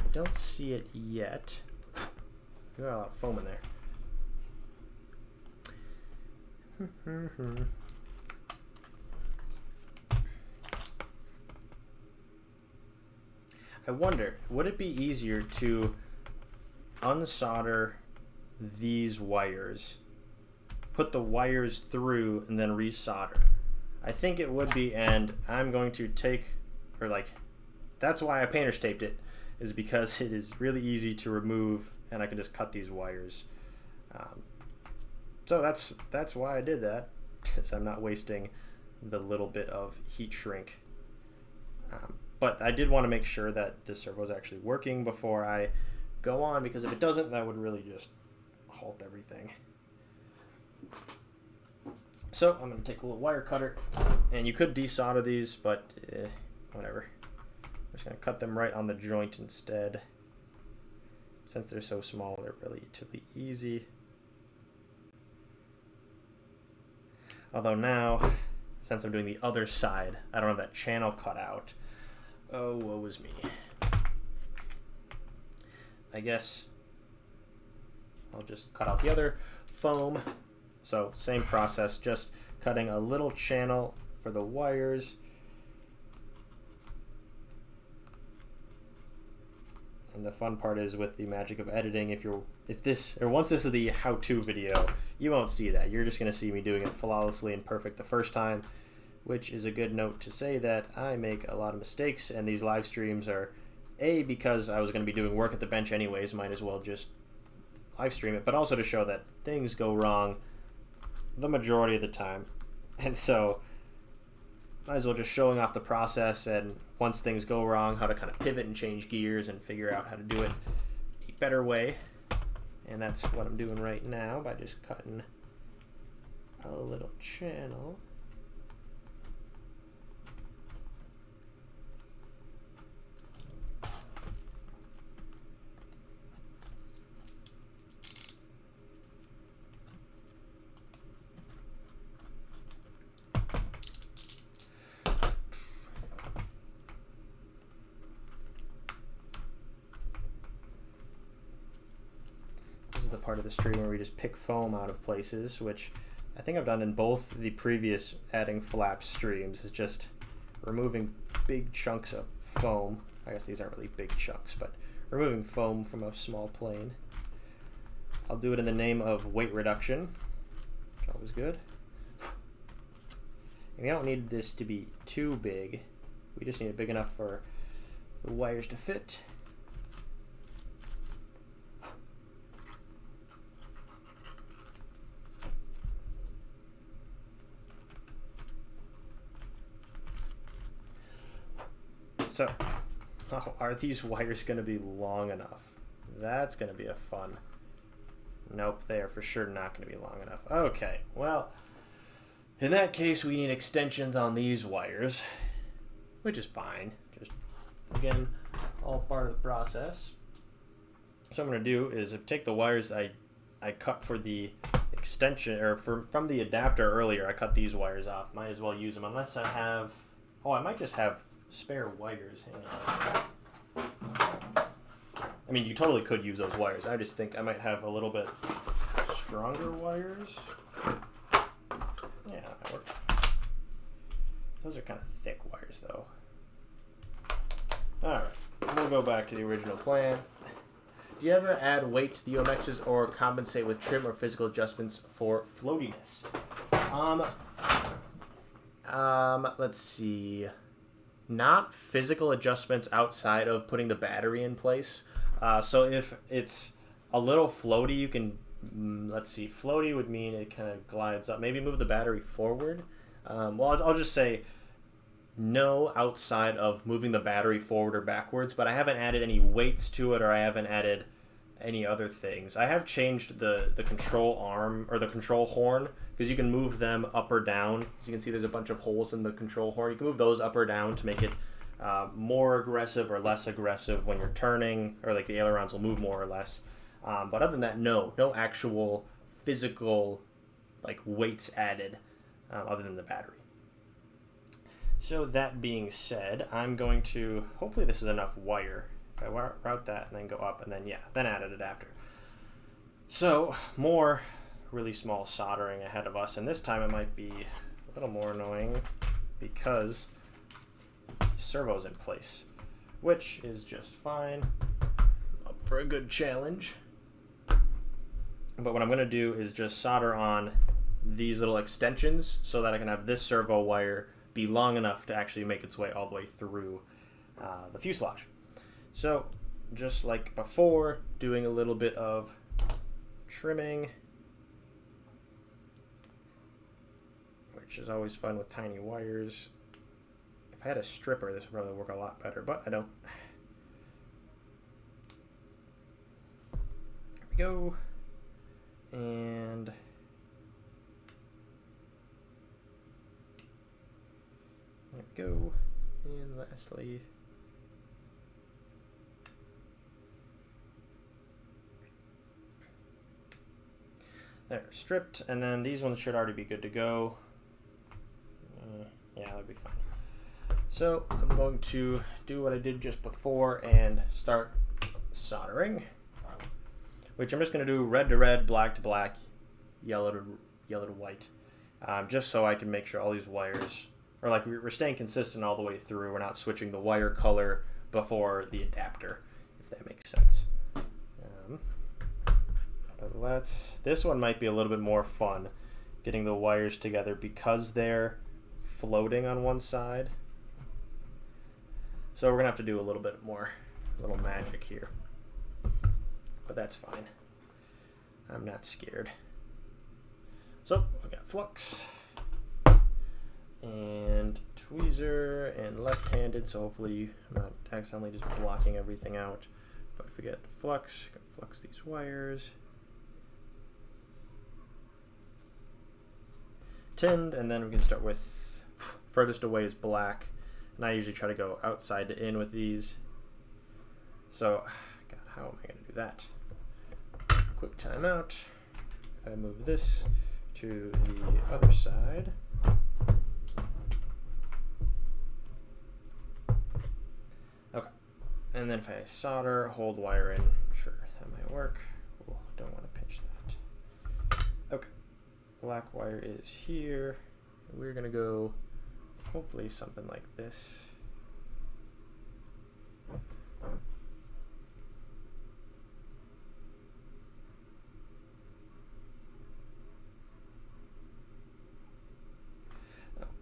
I don't see it yet. You got a lot of foam in there. I wonder, would it be easier to unsolder these wires, put the wires through, and then resolder? I think it would be, and I'm going to take, or like, that's why I painter's taped it, is because it is really easy to remove, and I can just cut these wires. So that's why I did that, because I'm not wasting the little bit of heat shrink. But I did want to make sure that this servo is actually working before I go on, because if it doesn't, that would really just halt everything. So I'm going to take a little wire cutter, and you could desolder these, but whatever. I'm just going to cut them right on the joint instead. Since they're so small, they're relatively easy. Although now, since I'm doing the other side, I don't have that channel cut out. Oh, woe is me. I guess I'll just cut out the other foam. So same process, just cutting a little channel for the wires. And the fun part is with the magic of editing, once this is the how-to video, you won't see that. You're just going to see me doing it flawlessly and perfect the first time, which is a good note to say that I make a lot of mistakes, and these live streams are, because I was going to be doing work at the bench anyways, might as well just live stream it, but also to show that things go wrong the majority of the time. And so might as well just showing off the process, and once things go wrong, how to kind of pivot and change gears and figure out how to do it a better way. And that's what I'm doing right now by just cutting a little channel. The part of the stream where we just pick foam out of places, which I think I've done in both the previous adding flaps streams, is just removing big chunks of foam. I guess these aren't really big chunks, but removing foam from a small plane. I'll do it in the name of weight reduction, which always good. And we don't need this to be too big. We just need it big enough for the wires to fit. So, are these wires going to be long enough? That's going to be a fun. Nope, they are for sure not going to be long enough. Okay, well, in that case, we need extensions on these wires, which is fine. Just, again, all part of the process. So what I'm going to do is take the wires I cut for the extension, or from the adapter earlier. I cut these wires off. Might as well use them unless I have... Oh, I might just have spare wires. Hang on. I mean, you totally could use those wires. I just think I might have a little bit stronger wires. Yeah, that works. Those are kind of thick wires, though. All right, we'll go back to the original plan. Do you ever add weight to the UMXs or compensate with trim or physical adjustments for floatiness? Let's see. Not physical adjustments outside of putting the battery in place. So if it's a little floaty, you can, let's see, floaty would mean it kind of glides up. Maybe move the battery forward. Well, I'll just say no outside of moving the battery forward or backwards, but I haven't added any weights to it, or I haven't added any other things. I have changed the control arm, or the control horn, because you can move them up or down. As you can see, there's a bunch of holes in the control horn. You can move those up or down to make it more aggressive or less aggressive when you're turning, or like the ailerons will move more or less. But other than that, no actual physical like weights added other than the battery. So that being said, I'm going to, hopefully this is enough wire. If I route that and then go up and then, yeah, then add an adapter. So more really small soldering ahead of us, and this time it might be a little more annoying because the servo's in place, which is just fine. Up for a good challenge. But what I'm going to do is just solder on these little extensions so that I can have this servo wire be long enough to actually make its way all the way through the fuselage. So just like before, doing a little bit of trimming, which is always fun with tiny wires. If I had a stripper, this would probably work a lot better, but I don't. There we go. And there we go. And lastly, there, stripped, and then these ones should already be good to go. So I'm going to do what I did just before and start soldering, which I'm just going to do red to red, black to black, yellow to white, just so I can make sure all these wires are like we're staying consistent all the way through. We're not switching the wire color before the adapter, if that makes sense. But this one might be a little bit more fun, getting the wires together because they're floating on one side. So we're gonna have to do a little bit more, little magic here, but that's fine. I'm not scared. So we got flux and tweezer and left-handed, so hopefully I'm not accidentally just blocking everything out. But if we get flux, flux these wires. Tinned, and then we can start with furthest away is black, and I usually try to go outside to in with these. So, God, how am I going to do that? Quick timeout. If I move this to the other side. Okay, and then if I solder, hold wire in, sure, that might work. Ooh, don't want to pinch that. Okay. Black wire is here. We're gonna go hopefully something like this.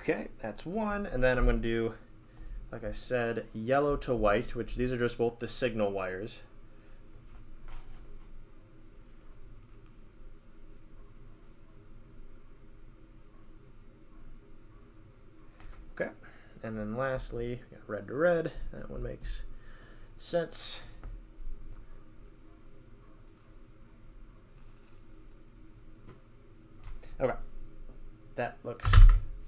Okay, that's one, and then I'm gonna do, like I said, yellow to white, which these are just both the signal wires. Okay, and then lastly, we got red to red. That one makes sense. Okay, that looks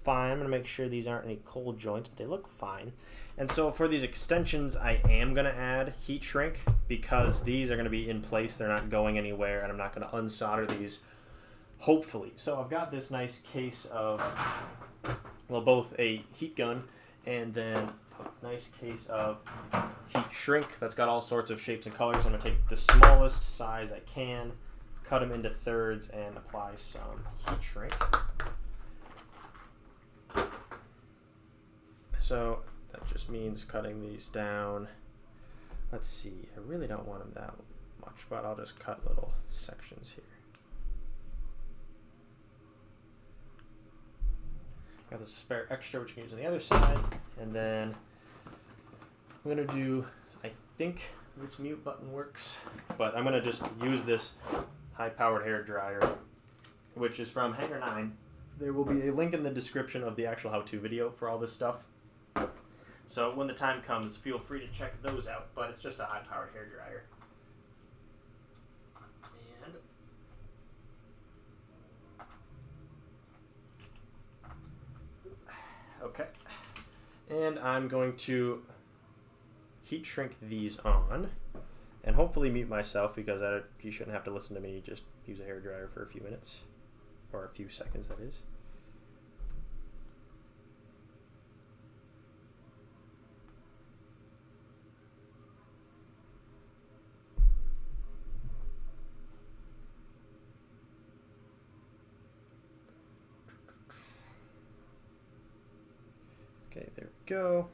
fine. I'm gonna make sure these aren't any cold joints, but they look fine. And so for these extensions, I am gonna add heat shrink because these are gonna be in place. They're not going anywhere, and I'm not gonna unsolder these, hopefully. So I've got this nice case of, well, both a heat gun and then a nice case of heat shrink that's got all sorts of shapes and colors. So I'm going to take the smallest size I can, cut them into thirds, and apply some heat shrink. So that just means cutting these down. Let's see, I really don't want them that much, but I'll just cut little sections here. Got this spare extra, which you can use on the other side, and then I'm gonna do, I think this mute button works, but I'm gonna just use this high-powered hair dryer, which is from Hanger 9. There will be a link in the description of the actual how-to video for all this stuff. So when the time comes, feel free to check those out, but it's just a high-powered hair dryer. Okay, and I'm going to heat shrink these on and hopefully mute myself because you shouldn't have to listen to me just use a hairdryer for a few minutes, or a few seconds, that is. Okay, there we go.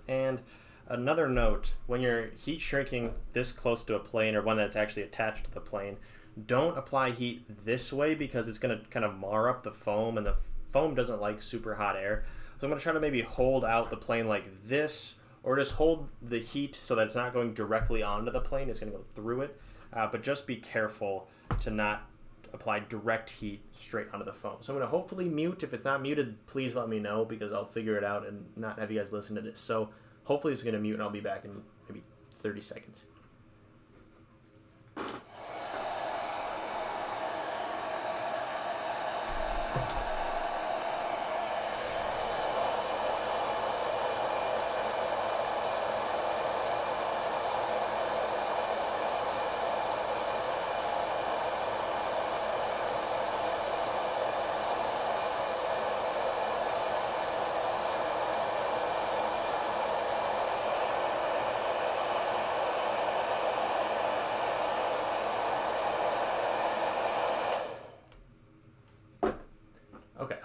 And another note, when you're heat shrinking this close to a plane or one that's actually attached to the plane, don't apply heat this way because it's going to kind of mar up the foam, and the foam doesn't like super hot air. So I'm going to try to maybe hold out the plane like this, or just hold the heat so that it's not going directly onto the plane, it's going to go through it. But just be careful to not apply direct heat straight onto the foam. So I'm going to hopefully mute. If it's not muted, please let me know because I'll figure it out and not have you guys listen to this. So hopefully it's going to mute, and I'll be back in maybe 30 seconds.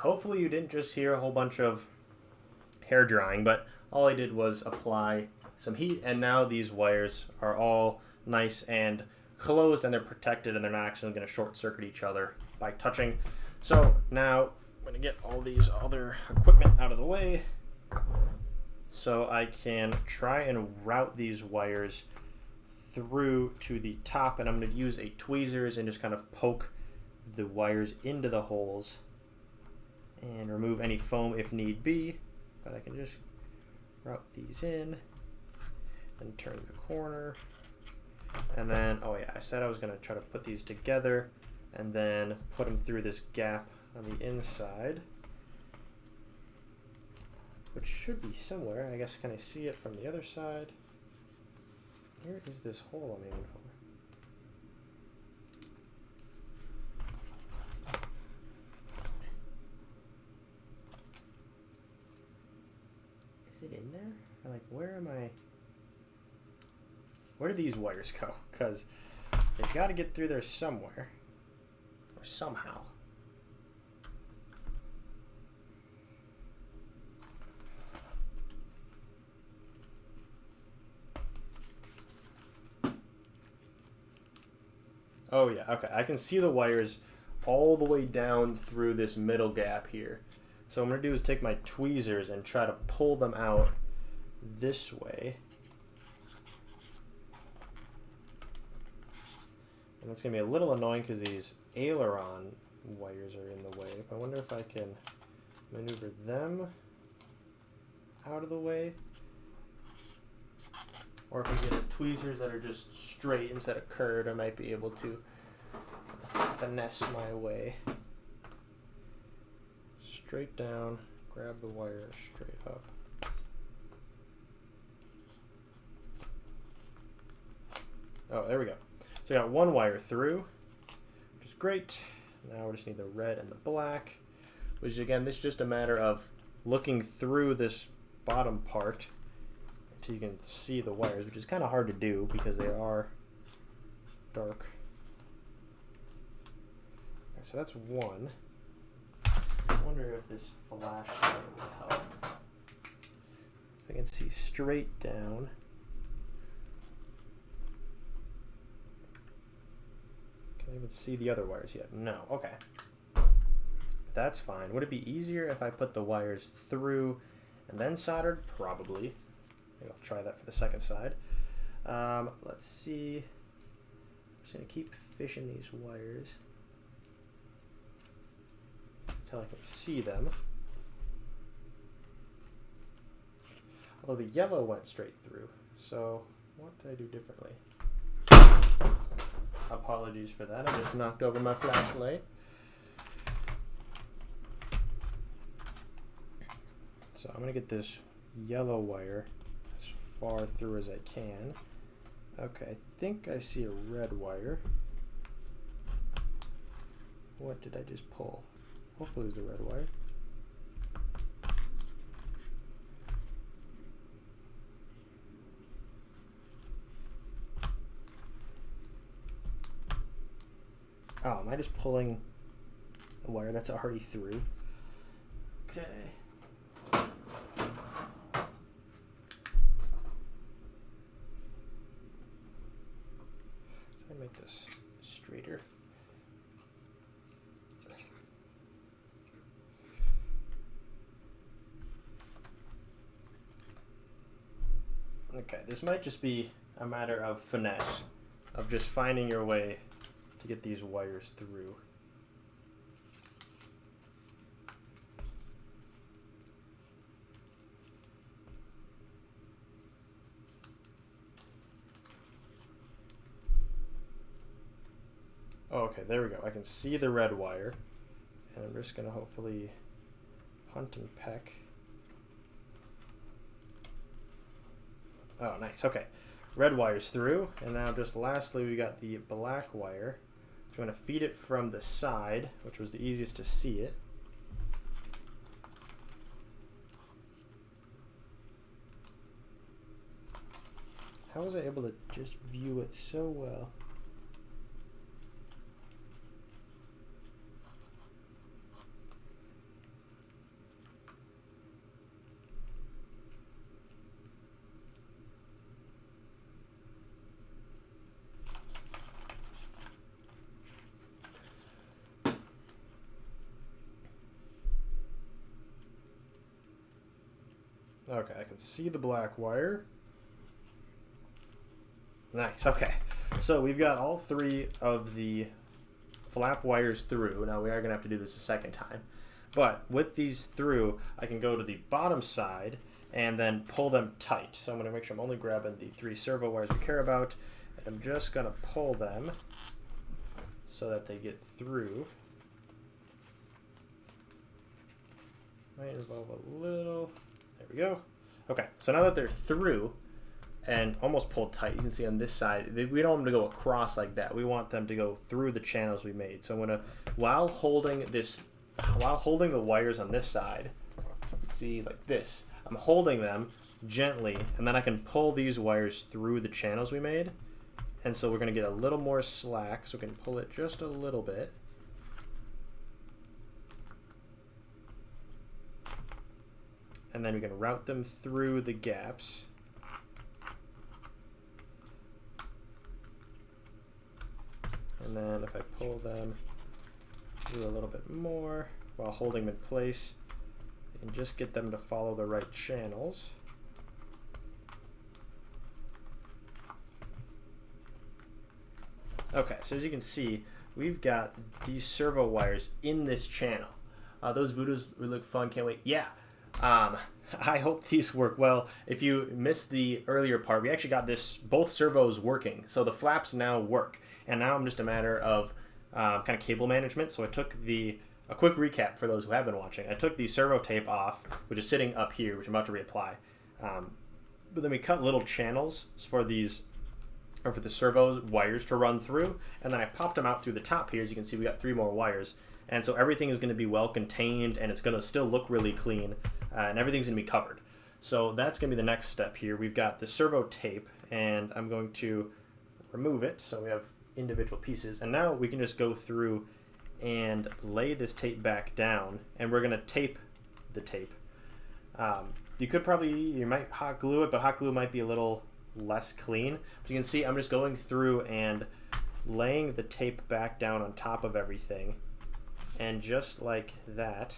hopefully you didn't just hear a whole bunch of hair drying, but all I did was apply some heat, and now these wires are all nice and closed, and they're protected, and they're not actually going to short circuit each other by touching. So now I'm going to get all these other equipment out of the way so I can try and route these wires through to the top, and I'm going to use a tweezers and just kind of poke the wires into the holes and remove any foam if need be, but I can just route these in and turn the corner. And then, oh yeah, I said I was going to try to put these together and then put them through this gap on the inside, which should be somewhere. I guess, can I see it from the other side? Where is this hole I'm aiming for? Is it in there? Or like, where am I? Where do these wires go? Because they've got to get through there somewhere. Or somehow. Oh yeah, okay. I can see the wires all the way down through this middle gap here. So what I'm going to do is take my tweezers and try to pull them out this way. And that's going to be a little annoying because these aileron wires are in the way. But I wonder if I can maneuver them out of the way. Or if we get tweezers that are just straight instead of curved, I might be able to finesse my way. Straight down, grab the wire straight up. Oh, there we go. So I got one wire through, which is great. Now we just need the red and the black, which again, this is just a matter of looking through this bottom part until you can see the wires, which is kind of hard to do because they are dark. Okay, so that's one. I wonder if this flashlight will help. If I can see straight down. Can I even see the other wires yet? No. Okay. That's fine. Would it be easier if I put the wires through and then soldered? Probably. Maybe I'll try that for the second side. Let's see. I'm just going to keep fishing these wires until I can see them. Although the yellow went straight through. So what did I do differently? Apologies for that. I just knocked over my flashlight. So I'm going to get this yellow wire as far through as I can. Okay, I think I see a red wire. What did I just pull? Hopefully it was the red wire. Oh, am I just pulling a wire that's already through? Okay. Try to make this straighter. Okay, this might just be a matter of finesse, of just finding your way to get these wires through. Oh, okay, there we go. I can see the red wire, and I'm just going to hopefully hunt and peck. Oh, nice. Okay, red wire's through, and now just lastly we got the black wire. So I'm going to feed it from the side, which was the easiest to see it. How was I able to just view it so well? Okay, I can see the black wire. Nice, okay. So we've got all 3 of the flap wires through. Now we are gonna have to do this a second time. But with these through, I can go to the bottom side and then pull them tight. So I'm gonna make sure I'm only grabbing the 3 servo wires we care about. And I'm just gonna pull them so that they get through. Might involve a little, there we go. Okay, so now that they're through and almost pulled tight, you can see on this side, we don't want them to go across like that. We want them to go through the channels we made. So I'm gonna, while holding the wires on this side, so you can see like this, I'm holding them gently, and then I can pull these wires through the channels we made. And so we're gonna get a little more slack, so we can pull it just a little bit. And then we can route them through the gaps. And then if I pull them through a little bit more while holding them in place, and just get them to follow the right channels. Okay, so as you can see, we've got these servo wires in this channel. Those Voodoos really look fun, can't wait. Yeah, I hope these work well. If you missed the earlier part, we actually got both servos working. So the flaps now work. And now I'm just a matter of kind of cable management. So I took a quick recap for those who have been watching. I took the servo tape off, which is sitting up here, which I'm about to reapply. But then we cut little channels for the servo wires to run through. And then I popped them out through the top here. As you can see, we got 3 more wires. And so everything is going to be well contained, and it's going to still look really clean, and everything's going to be covered. So that's going to be the next step here. We've got the servo tape, and I'm going to remove it so we have individual pieces. And now we can just go through and lay this tape back down, and we're going to tape the tape. You might hot glue it, but hot glue might be a little less clean. But you can see I'm just going through and laying the tape back down on top of everything. And just like that,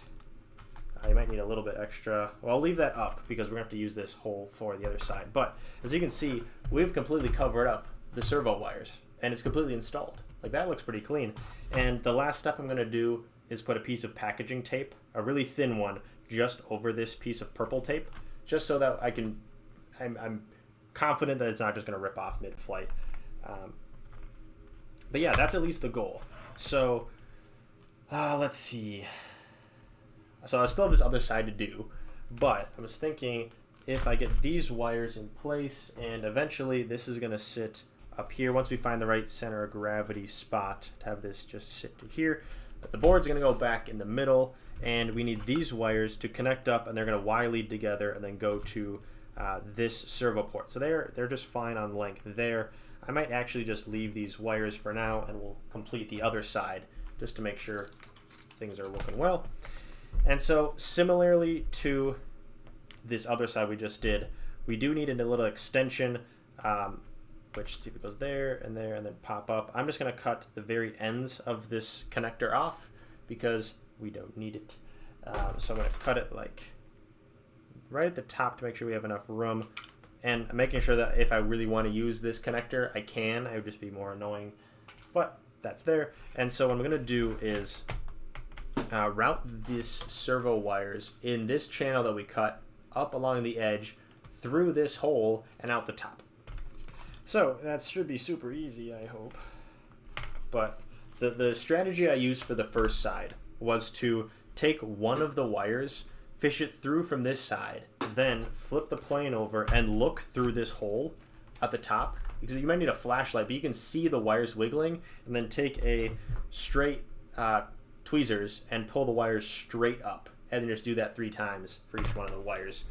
you might need a little bit extra. Well, I'll leave that up because we're going to have to use this hole for the other side. But as you can see, we've completely covered up the servo wires, and it's completely installed. Like, that looks pretty clean. And the last step I'm going to do is put a piece of packaging tape, a really thin one, just over this piece of purple tape, just so that I'm confident that it's not just going to rip off mid-flight. But yeah, that's at least the goal. So let's see. So I still have this other side to do, but I was thinking if I get these wires in place, and eventually this is going to sit up here once we find the right center of gravity spot to have this just sit to here. But the board's going to go back in the middle, and we need these wires to connect up, and they're going to Y lead together and then go to this servo port. So they're just fine on length there. I might actually just leave these wires for now, and we'll complete the other side just to make sure things are working well. And so similarly to this other side we just did, we do need a little extension, which, see if it goes there and then pop up. I'm just going to cut the very ends of this connector off because we don't need it. So I'm going to cut it like right at the top to make sure we have enough room, and I'm making sure that if I really want to use this connector, I can. It would just be more annoying, but that's there. And so what I'm going to do is route this servo wires in this channel that we cut up along the edge through this hole and out the top. So that should be super easy, I hope. But the strategy I used for the first side was to take one of the wires, fish it through from this side, then flip the plane over and look through this hole at the top, because you might need a flashlight, but you can see the wires wiggling, and then take a straight tweezers and pull the wires straight up, and then just do that 3 times for each one of the wires.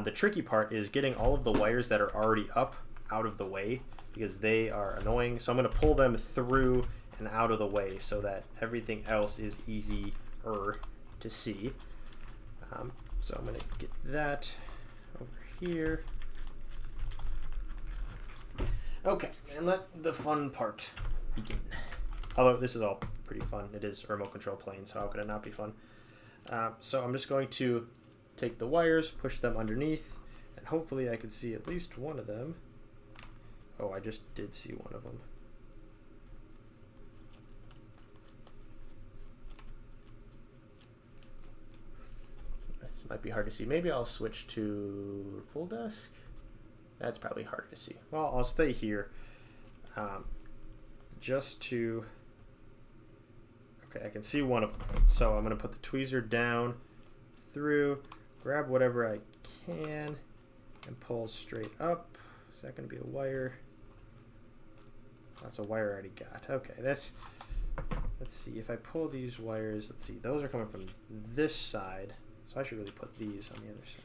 The tricky part is getting all of the wires that are already up out of the way, because they are annoying. So I'm going to pull them through and out of the way so that everything else is easier to see. So I'm going to get that over here. Okay, and let the fun part begin. Although this is all pretty fun. It is a remote control plane, so how could it not be fun? So I'm just going to take the wires, push them underneath, And hopefully I could see at least one of them. Oh, I just did see one of them. This might be hard to see. Maybe I'll switch to full desk. That's probably hard to see. Well, I'll stay here just to... Okay, I can see one of them. So I'm going to put the tweezer down, through, grab whatever I can, and pull straight up. Is that going to be a wire? That's a wire I already got. Okay, let's see. If I pull these wires, let's see. Those are coming from this side. So I should really put these on the other side.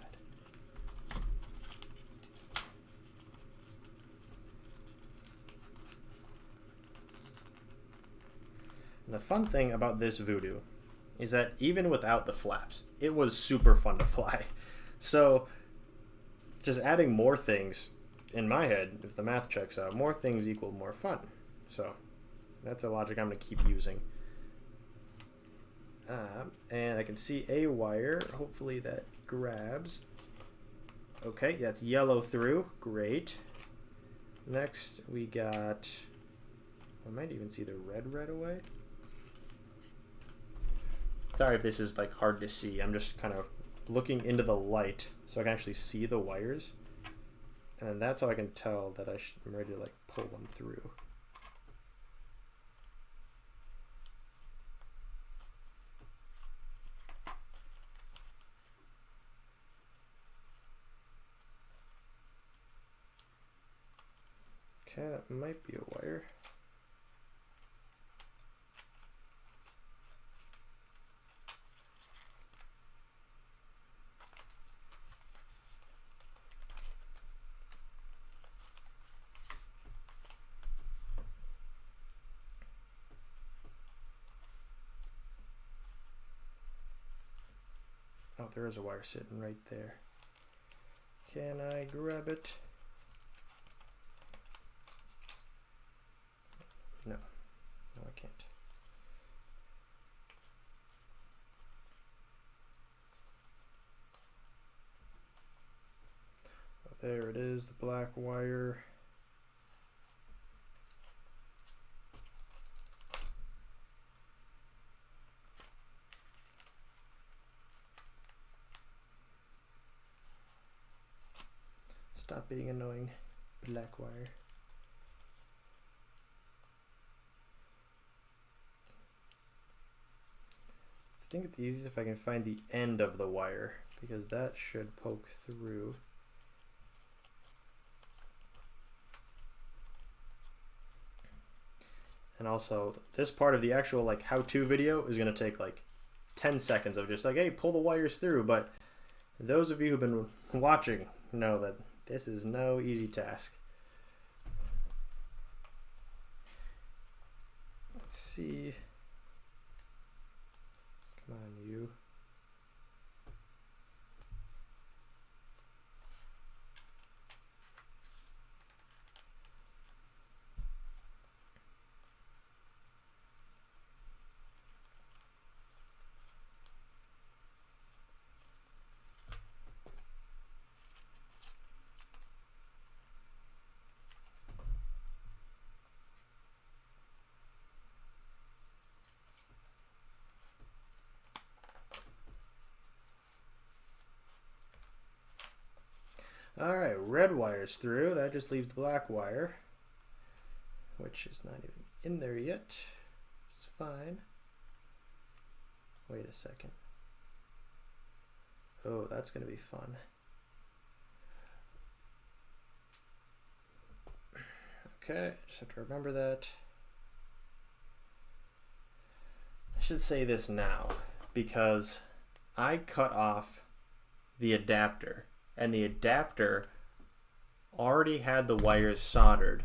And the fun thing about this Voodoo is that even without the flaps, it was super fun to fly. So just adding more things, in my head, if the math checks out, more things equal more fun. So that's a logic I'm going to keep using. And I can see a wire. Hopefully that grabs. Okay, that's yellow through. Great. Next we got... I might even see the red right away. Sorry if this is like hard to see. I'm just kind of looking into the light so I can actually see the wires. And that's how I can tell that I'm ready to like pull one through. Okay, that might be a wire. Oh, there is a wire sitting right there. Can I grab it? No. No, I can't. Oh, there it is, the black wire. Stop being annoying, black wire. I think it's easiest if I can find the end of the wire, because that should poke through. And also, this part of the actual like how-to video is going to take like 10 seconds of just like, hey, pull the wires through. But those of you who've been watching know that this is no easy task. Let's see. Come on, you. Alright, red wire's through. That just leaves the black wire, which is not even in there yet. It's fine. Wait a second. Oh, that's going to be fun. Okay, just have to remember that. I should say this now, because I cut off the adapter. And the adapter already had the wires soldered,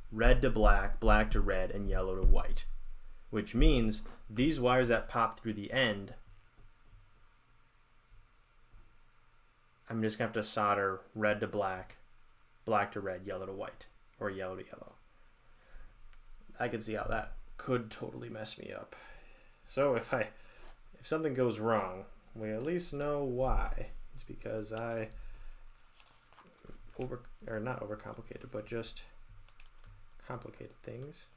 red to black, black to red, and yellow to white. Which means these wires that pop through the end, I'm just going to have to solder red to black, black to red, yellow to white, or yellow to yellow. I can see how that could totally mess me up. So if something goes wrong, we at least know why. It's because I not overcomplicated, but just complicated things.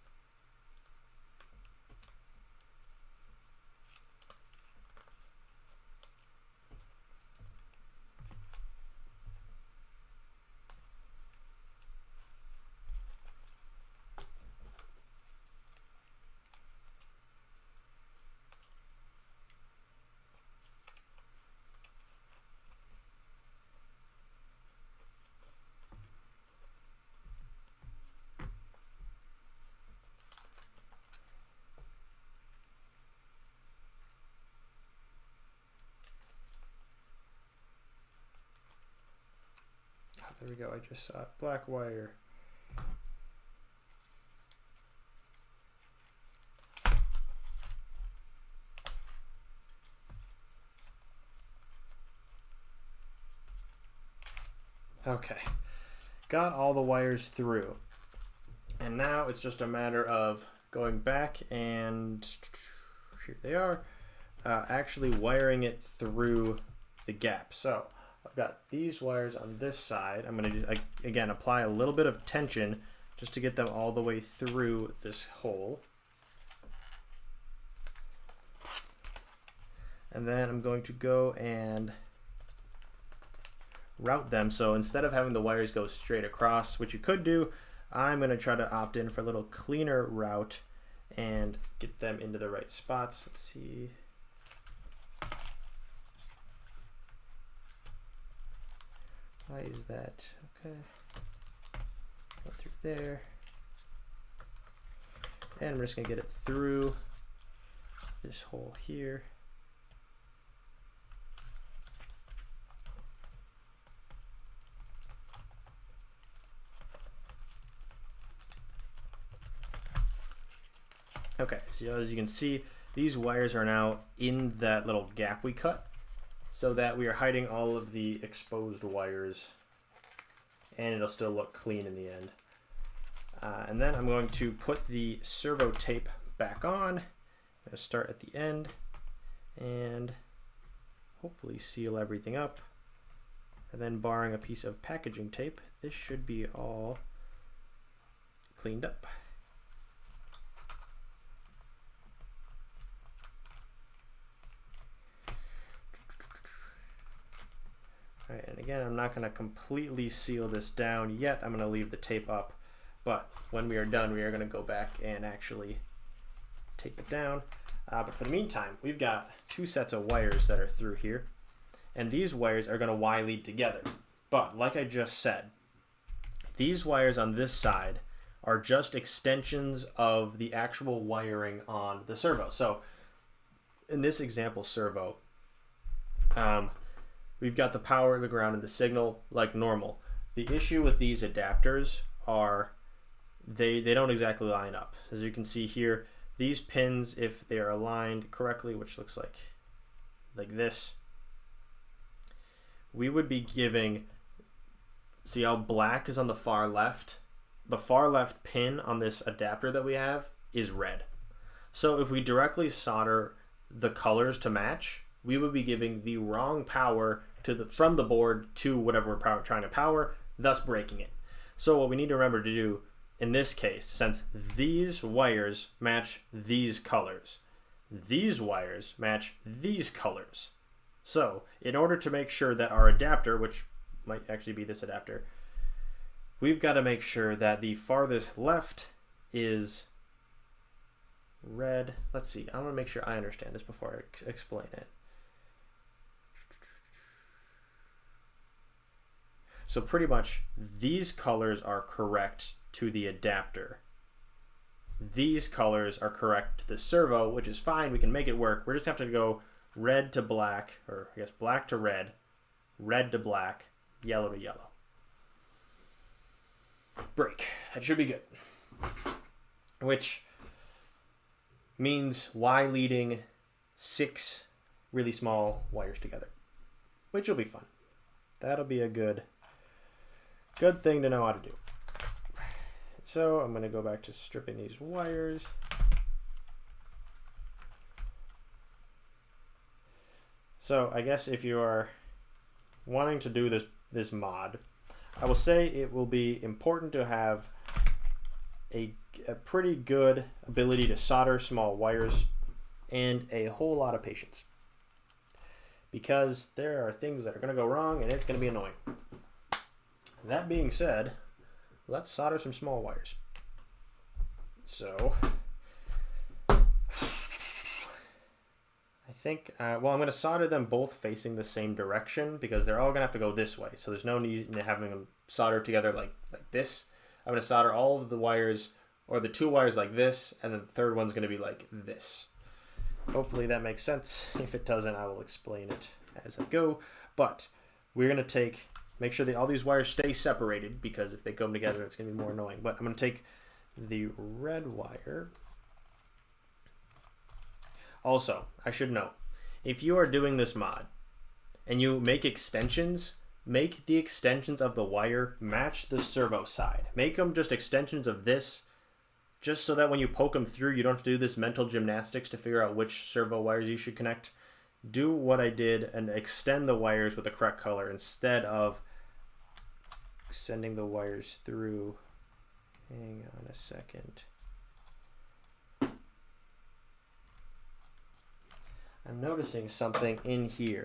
There we go, I just saw it. Black wire. Okay, got all the wires through. And now it's just a matter of going back and, here they are, actually wiring it through the gap. So I've got these wires on this side. I'm going to, again, apply a little bit of tension just to get them all the way through this hole. And then I'm going to go and route them. So instead of having the wires go straight across, which you could do, I'm going to try to opt in for a little cleaner route and get them into the right spots. Let's see. Why is that? Okay. Go through there. And we're just going to get it through this hole here. Okay, so as you can see, these wires are now in that little gap we cut, so that we are hiding all of the exposed wires, and it'll still look clean in the end. And then I'm going to put the servo tape back on. I'm going to start at the end and hopefully seal everything up. And then barring a piece of packaging tape, this should be all cleaned up. All right, and again, I'm not going to completely seal this down yet. I'm going to leave the tape up, but when we are done, we are going to go back and actually tape it down. But for the meantime, we've got two sets of wires that are through here, and these wires are going to Y-lead together. But like I just said, these wires on this side are just extensions of the actual wiring on the servo. So in this example servo, we've got the power, the ground, and the signal like normal. The issue with these adapters are they don't exactly line up. As you can see here, these pins, if they are aligned correctly, which looks like this, we would be giving, see how black is on the far left? The far left pin on this adapter that we have is red. So if we directly solder the colors to match, we would be giving the wrong power from the board to whatever we're trying to power, thus breaking it. So what we need to remember to do in this case, since these wires match these colors, these wires match these colors. So in order to make sure that our adapter, which might actually be this adapter, we've got to make sure that the farthest left is red. Let's see, I want to make sure I understand this before I explain it. So pretty much these colors are correct to the adapter. These colors are correct to the servo, which is fine. We can make it work. We're just have to go red to black, or I guess black to red to black, yellow to yellow. Break. That should be good. Which means Y leading 6 really small wires together, which will be fun. That'll be a good thing to know how to do. So I'm going to go back to stripping these wires. So I guess if you are wanting to do this mod, I will say it will be important to have a pretty good ability to solder small wires and a whole lot of patience, because there are things that are going to go wrong and it's going to be annoying. That being said, let's solder some small wires. So I think, well, I'm going to solder them both facing the same direction because they're all going to have to go this way. So there's no need in having them soldered together like this. I'm going to solder all of the wires, or the 2 wires, like this, and then the third one's going to be like this. Hopefully that makes sense. If it doesn't, I will explain it as I go. But we're going to make sure that all these wires stay separated, because if they come together, it's going to be more annoying. But I'm going to take the red wire. Also, I should note, if you are doing this mod and you make extensions, make the extensions of the wire match the servo side. Make them just extensions of this, just so that when you poke them through, you don't have to do this mental gymnastics to figure out which servo wires you should connect. Do what I did and extend the wires with the correct color instead of extending the wires through. Hang on a second. I'm noticing something in here,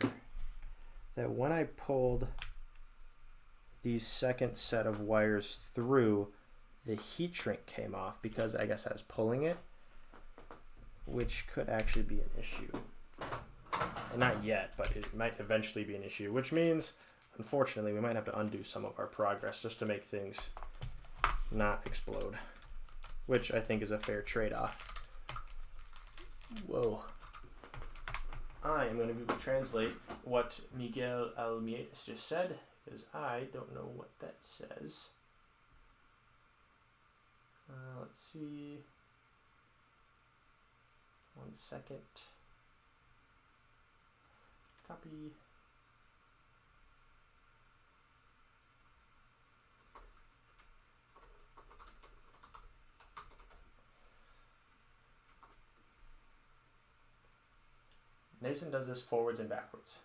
that when I pulled these second set of wires through, the heat shrink came off because I guess I was pulling it, which could actually be an issue. Not yet, but it might eventually be an issue, which means, unfortunately, we might have to undo some of our progress just to make things not explode, which I think is a fair trade-off. Whoa. I am going to Google Translate what Miguel Almiez just said, because I don't know what that says. Let's see. 1 second. Copy. Nason does this forwards and backwards.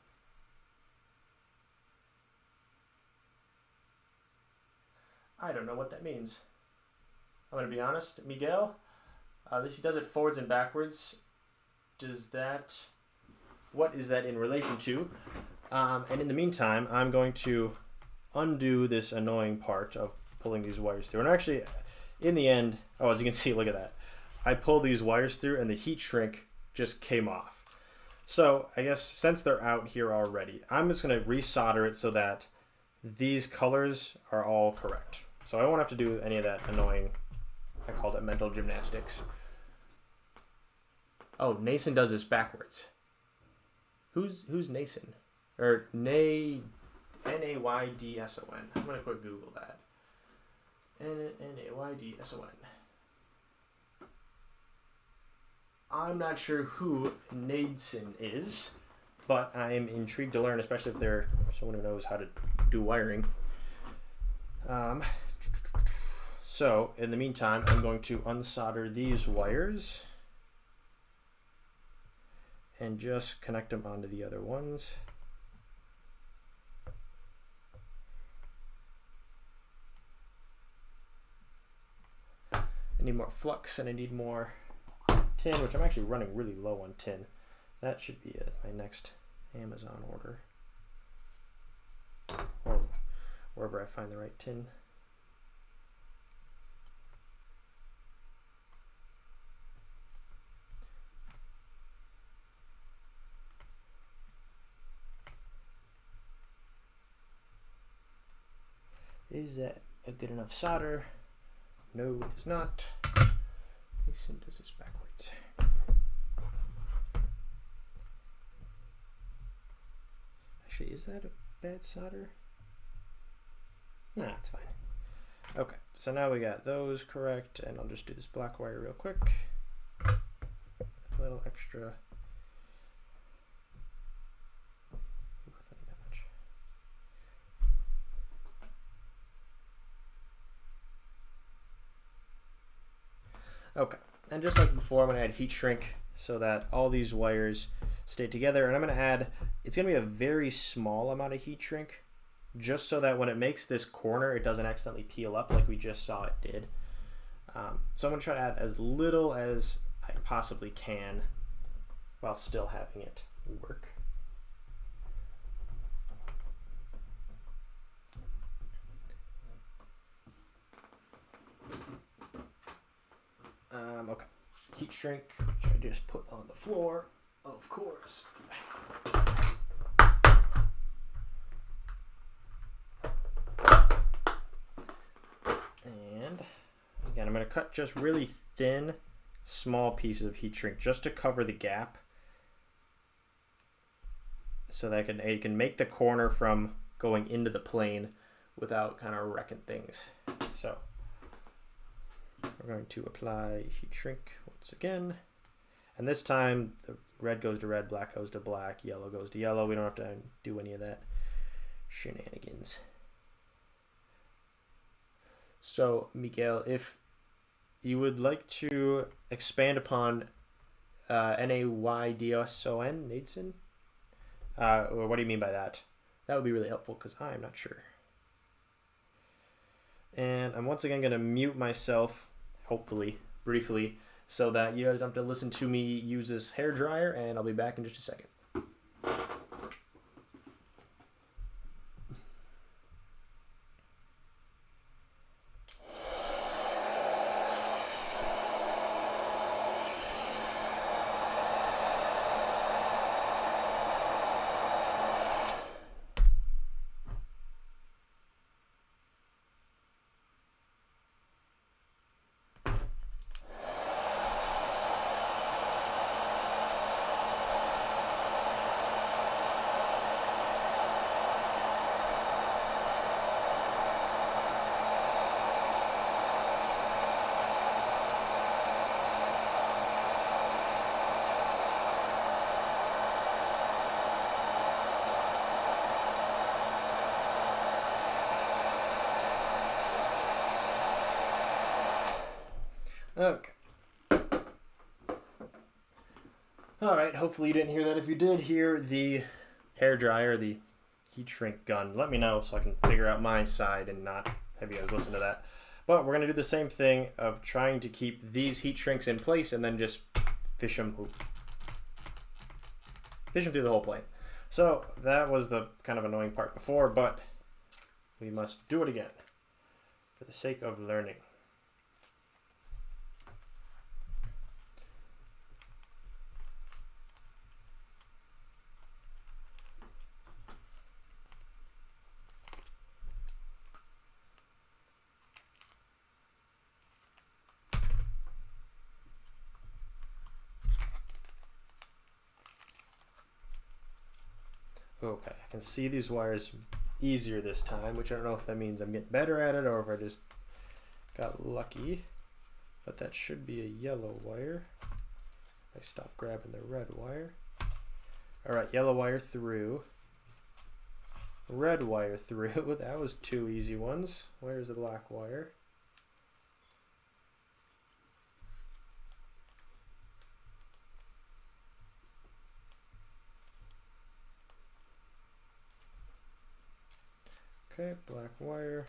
I don't know what that means. I'm going to be honest. Miguel, he does it forwards and backwards. What is that in relation to? And in the meantime, I'm going to undo this annoying part of pulling these wires through. And actually, in the end, oh, as you can see, look at that. I pulled these wires through and the heat shrink just came off. So I guess since they're out here already, I'm just going to resolder it so that these colors are all correct. So I won't have to do any of that annoying, I called it mental gymnastics. Oh, Nason does this backwards. Who's Nason? Or Naydyson. I'm going to quick Google that. Naydyson. I'm not sure who Nason is, but I'm intrigued to learn, especially if they're someone who knows how to do wiring. So, in the meantime, I'm going to unsolder these wires and just connect them onto the other ones. I need more flux and I need more tin, which I'm actually running really low on tin. That should be my next Amazon order, or wherever I find the right tin. Is that a good enough solder? No, it is not. Mason does this backwards. Actually, is that a bad solder? Nah, it's fine. Okay, so now we got those correct, and I'll just do this black wire real quick. A little extra. Okay, and just like before, I'm going to add heat shrink so that all these wires stay together. And I'm going to add, it's going to be a very small amount of heat shrink just so that when it makes this corner, it doesn't accidentally peel up like we just saw it did. So I'm going to try to add as little as I possibly can while still having it work. Okay, heat shrink, which I just put on the floor, of course. And again, I'm going to cut just really thin, small pieces of heat shrink just to cover the gap, so that it can make the corner from going into the plane without kind of wrecking things. So we're going to apply heat shrink once again, and this time the red goes to red, black goes to black, yellow goes to yellow. We don't have to do any of that shenanigans. So Miguel, if you would like to expand upon Nayson, Nadeson, or what do you mean by that? That would be really helpful because I'm not sure. And I'm once again going to mute myself, hopefully, briefly, so that you guys don't have to listen to me use this hairdryer, and I'll be back in just a second. Okay. All right, hopefully you didn't hear that. If you did hear the hairdryer, the heat shrink gun, let me know so I can figure out my side and not have you guys listen to that. But we're going to do the same thing of trying to keep these heat shrinks in place and then just fish them through the whole plane. So that was the kind of annoying part before, but we must do it again for the sake of learning. Okay, I can see these wires easier this time, which I don't know if that means I'm getting better at it or if I just got lucky. But that should be a yellow wire. I stop grabbing the red wire. All right, yellow wire through. Red wire through. That was two easy ones. Where's the black wire? Okay, black wire.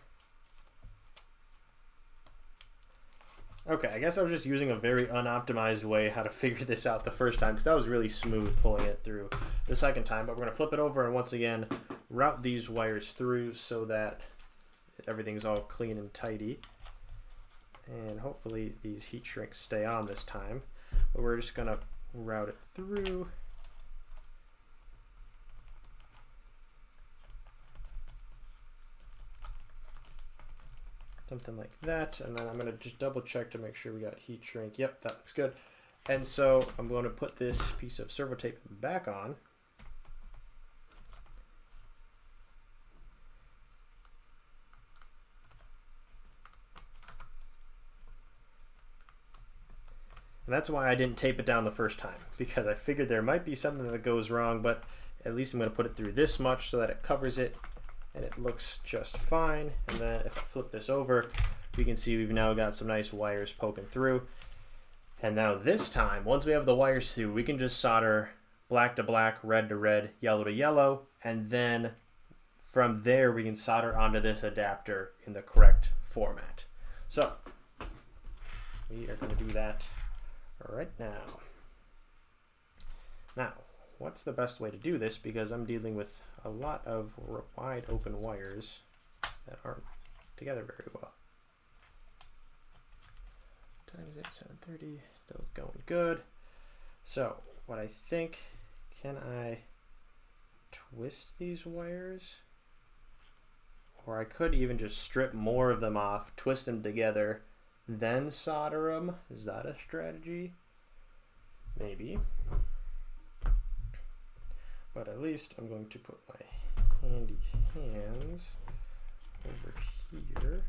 Okay, I guess I was just using a very unoptimized way how to figure this out the first time because that was really smooth pulling it through the second time. But we're going to flip it over and once again route these wires through so that everything's all clean and tidy. And hopefully these heat shrinks stay on this time. But we're just going to route it through. Something like that, and then I'm going to just double check to make sure we got heat shrink. Yep, that looks good. And so I'm going to put this piece of servo tape back on. And that's why I didn't tape it down the first time, because I figured there might be something that goes wrong, but at least I'm going to put it through this much so that it covers it. And it looks just fine. And then if I flip this over, we can see we've now got some nice wires poking through. And now this time, once we have the wires through, we can just solder black to black, red to red, yellow to yellow, and then from there we can solder onto this adapter in the correct format. So we are going to do that right now. Now, what's the best way to do this? Because I'm dealing with a lot of wide open wires that aren't together very well. Times at 730, those going good. So what I think, can I twist these wires? Or I could even just strip more of them off, twist them together, then solder them. Is that a strategy? Maybe. But at least I'm going to put my handy hands over here.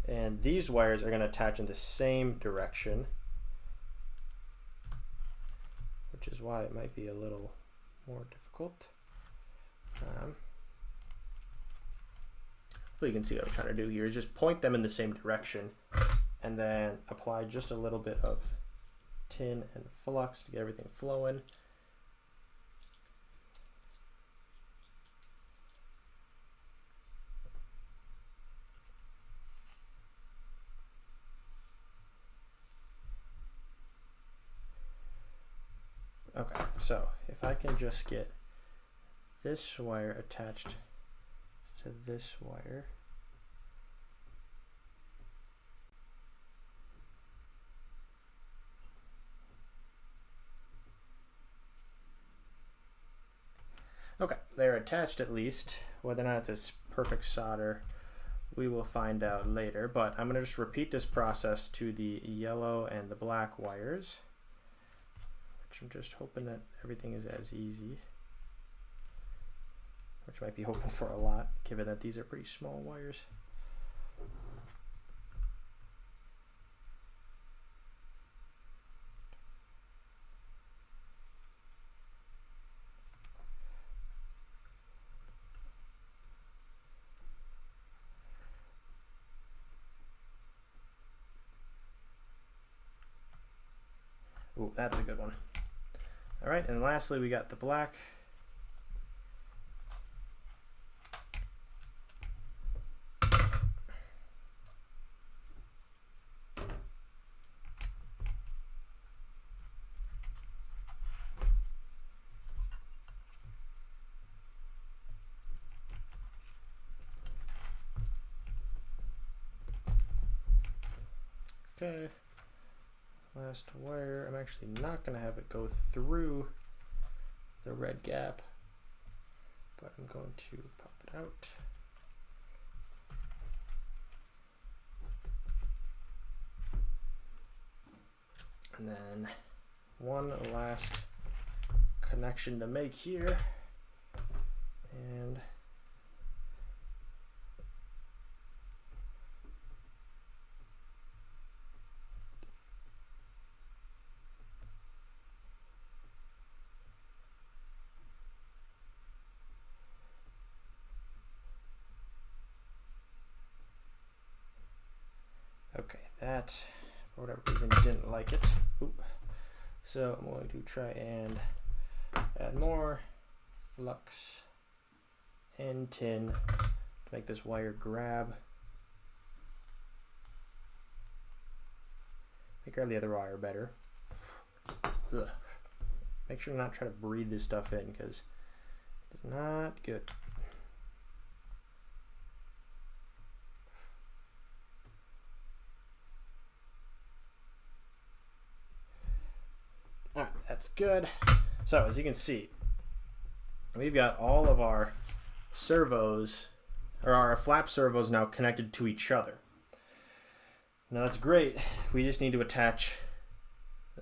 And these wires are going to attach in the same direction, which is why it might be a little more difficult. What you can see what I'm trying to do here is just point them in the same direction and then apply just a little bit of tin and flux to get everything flowing. Okay, so if I can just get this wire attached to this wire. Okay, they're attached at least. Whether or not it's a perfect solder, we will find out later, but I'm going to just repeat this process to the yellow and the black wires, which I'm just hoping that everything is as easy, which might be hoping for a lot, given that these are pretty small wires. Ooh, that's a good one. All right, and lastly, we got the black. Okay. Last wire, I'm actually not going to have it go through the red gap, but I'm going to pop it out. And then one last connection to make here. And okay, that, for whatever reason, didn't like it. Oop. So I'm going to try and add more flux and tin to make this wire grab. Grab the other wire better. Ugh. Make sure to not try to breathe this stuff in, because it's not good. All right, that's good. So as you can see, we've got all of our servos, or our flap servos, now connected to each other. Now that's great. We just need to attach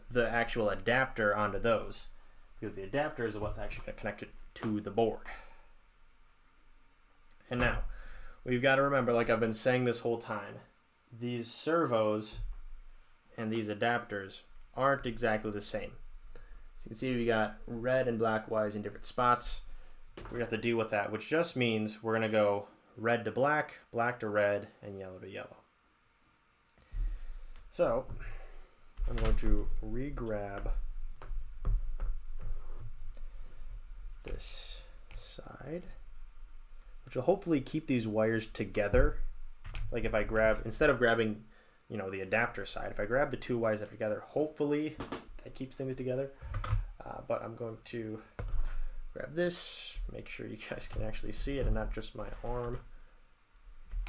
the actual adapter onto those, because the adapter is what's actually connected to the board. And now, we've got to remember, like I've been saying this whole time, these servos and these adapters aren't exactly the same. So you can see we got red and black wires in different spots. We have to deal with that, which just means we're going to go red to black, black to red, and yellow to yellow. So I'm going to re-grab this side, which will hopefully keep these wires together. Like if I grab, instead of grabbing, you know, the adapter side, if I grab the two wires that are together, hopefully that keeps things together. But I'm going to grab this, make sure you guys can actually see it and not just my arm,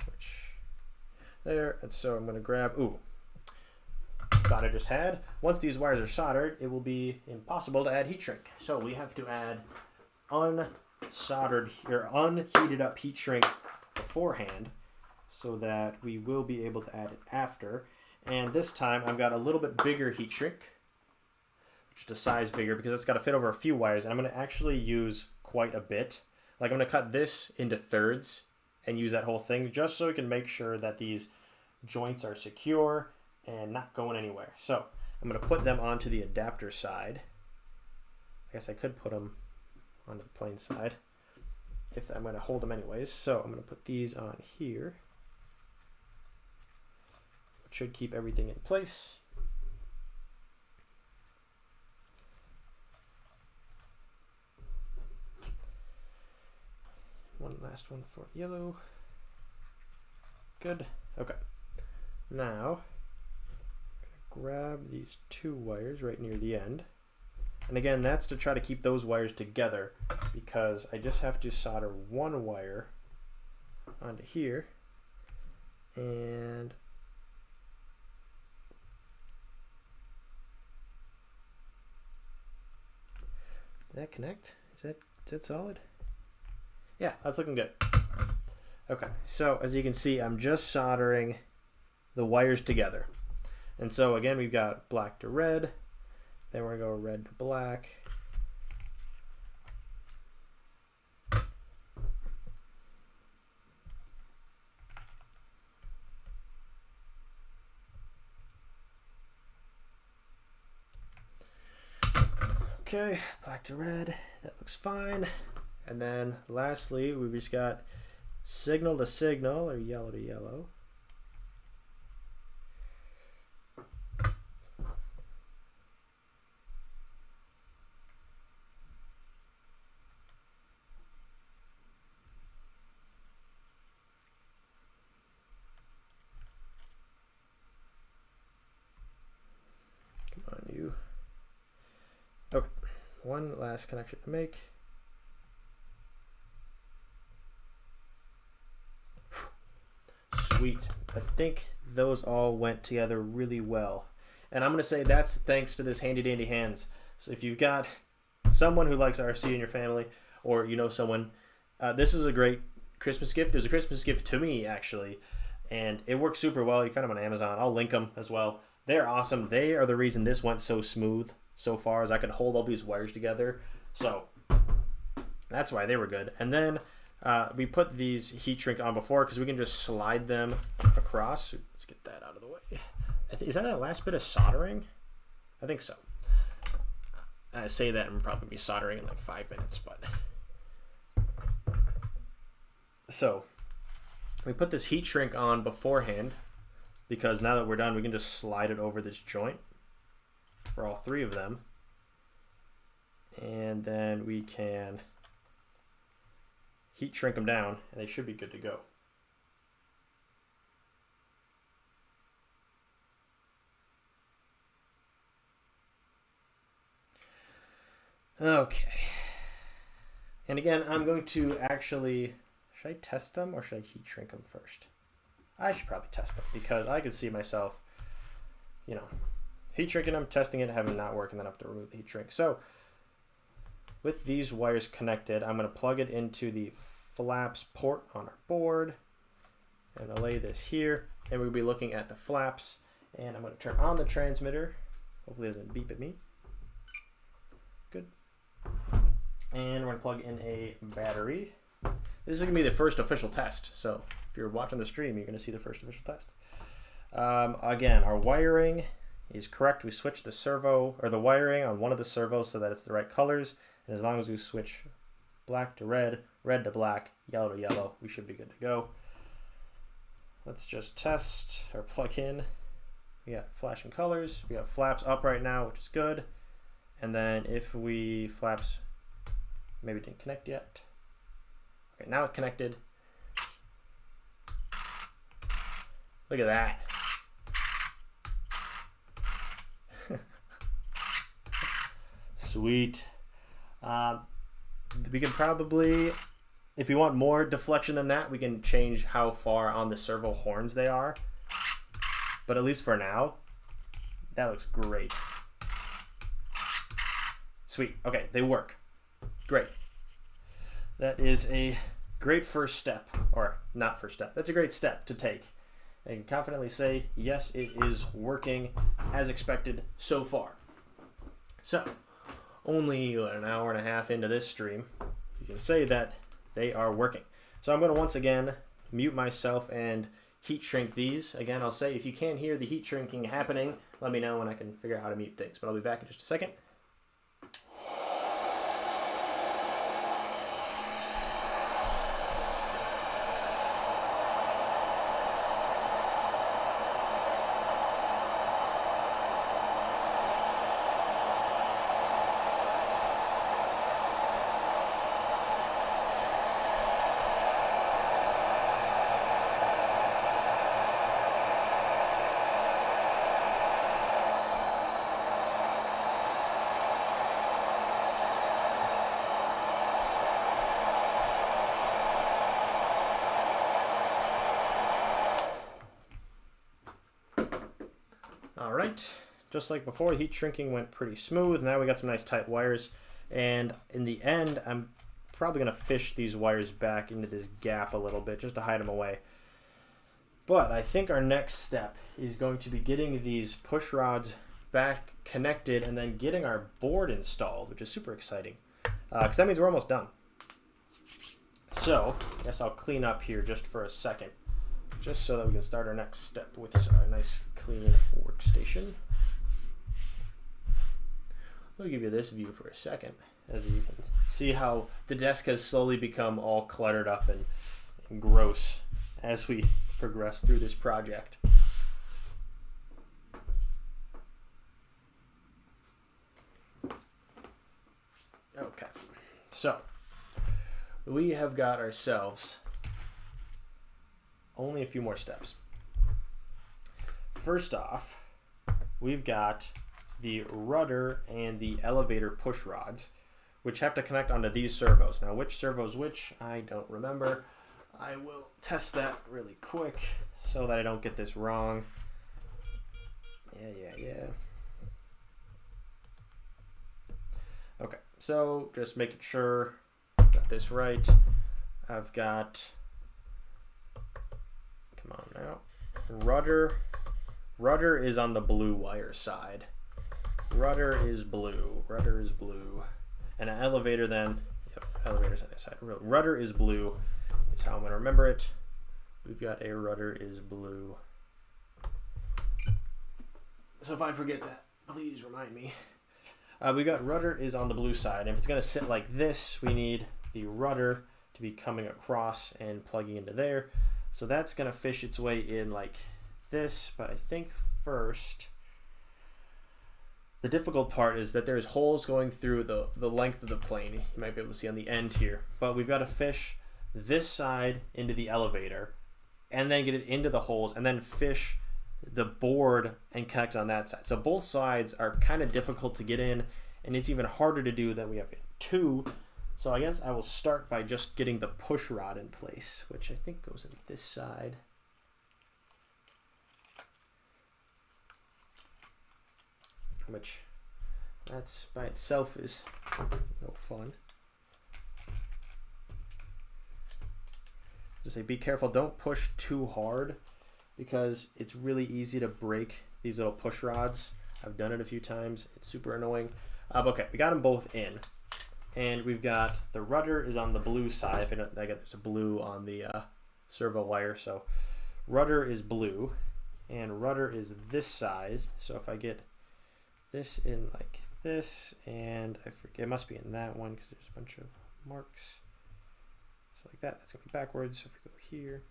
which there. And so I'm going to grab, thought I just had. Once these wires are soldered, it will be impossible to add heat shrink. So we have to add unsoldered or unheated up heat shrink beforehand, so that we will be able to add it after. And this time I've got a little bit bigger heat shrink, just a size bigger, because it's got to fit over a few wires, and I'm going to actually use quite a bit. Like I'm going to cut this into thirds and use that whole thing just so we can make sure that these joints are secure and not going anywhere. So I'm going to put them onto the adapter side. I guess I could put them onto the plain side if I'm going to hold them anyways. So I'm going to put these on here, which should keep everything in place. One last one for yellow. Good. Okay. Now, I'm going to grab these two wires right near the end. And again, that's to try to keep those wires together, because I just have to solder one wire onto here. And did that connect? Is that solid? Yeah, that's looking good. Okay, so as you can see, I'm just soldering the wires together. And so again, we've got black to red, then we're gonna go red to black. Okay, black to red, that looks fine. And then lastly, we've just got signal to signal, or yellow to yellow. Come on, you. Okay, one last connection to make. Sweet. I think those all went together really well. And I'm going to say that's thanks to this handy dandy hands. So if you've got someone who likes RC in your family, or you know someone, this is a great Christmas gift. It was a Christmas gift to me, actually. And it works super well. You can find them on Amazon. I'll link them as well. They're awesome. They are the reason this went so smooth so far, as I could hold all these wires together. So that's why they were good. And then we put these heat shrink on before because we can just slide them across. Let's get that out of the way. Is that our last bit of soldering? I think so. I say that and we'll probably be soldering in like 5 minutes, but. So we put this heat shrink on beforehand because now that we're done, we can just slide it over this joint for all three of them. And then we can heat shrink them down and they should be good to go. Okay. And again, I'm going to actually, should I test them or should I heat shrink them first? I should probably test them because I could see myself, you know, heat shrinking them, testing it, having it not work, and then I have to remove the heat shrink. So with these wires connected, I'm going to plug it into the flaps port on our board. And I'll lay this here, and we'll be looking at the flaps. And I'm going to turn on the transmitter. Hopefully it doesn't beep at me. Good. And we're going to plug in a battery. This is going to be the first official test. So if you're watching the stream, you're going to see the first official test. Again, our wiring is correct. We switched the servo, or the wiring on one of the servos so that it's the right colors. And as long as we switch black to red, red to black, yellow to yellow, we should be good to go. Let's just test or plug in. We got flashing colors. We have flaps up right now, which is good. And then if we flaps maybe didn't connect yet. Okay, now it's connected. Look at that. Sweet. We can probably, if you want more deflection than that, we can change how far on the servo horns they are. But at least for now, that looks great. Sweet. Okay, they work. Great. That is a great first step, or not first step. That's a great step to take. I can confidently say, yes, it is working as expected so far. So, only an hour and a half into this stream, you can say that they are working. So I'm going to once again mute myself and heat shrink these. Again, I'll say if you can't hear the heat shrinking happening, let me know and I can figure out how to mute things. But I'll be back in just a second. All right, just like before, heat shrinking went pretty smooth. Now we got some nice tight wires. And in the end, I'm probably gonna fish these wires back into this gap a little bit just to hide them away. But I think our next step is going to be getting these push rods back connected and then getting our board installed, which is super exciting. Because that means we're almost done. So, I guess I'll clean up here just for a second, just so that we can start our next step with a nice clean workstation. I'll give you this view for a second, as you can see how the desk has slowly become all cluttered up and gross as we progress through this project. Okay, so we have got ourselves only a few more steps. First off, we've got the rudder and the elevator push rods, which have to connect onto these servos. Now, which servo's which, I don't remember. I will test that really quick so that I don't get this wrong. Yeah. Okay, so just making sure I got this right. I've got, come on now, rudder is on the blue wire side. Rudder is blue. And an elevator then, yep, elevator's on the side. Rudder is blue is how I'm going to remember it. We've got a rudder is blue. So if I forget that, please remind me. We got rudder is on the blue side. And if it's going to sit like this, we need the rudder to be coming across and plugging into there. So that's going to fish its way in like this. But I think first, the difficult part is that there's holes going through the length of the plane. You might be able to see on the end here. But we've got to fish this side into the elevator and then get it into the holes and then fish the board and connect on that side. So both sides are kind of difficult to get in, and it's even harder to do than we have two. So I guess I will start by just getting the push rod in place, which I think goes in this side. Which that's by itself is no fun. Just say be careful, don't push too hard because it's really easy to break these little push rods. I've done it a few times. It's super annoying. Okay, we got them both in. And we've got the rudder is on the blue side. If I don't, there's a blue on the servo wire. So rudder is blue and rudder is this side. So if I get this in like this, and I forget, it must be in that one because there's a bunch of marks. So like that, that's gonna be backwards. So if we go here,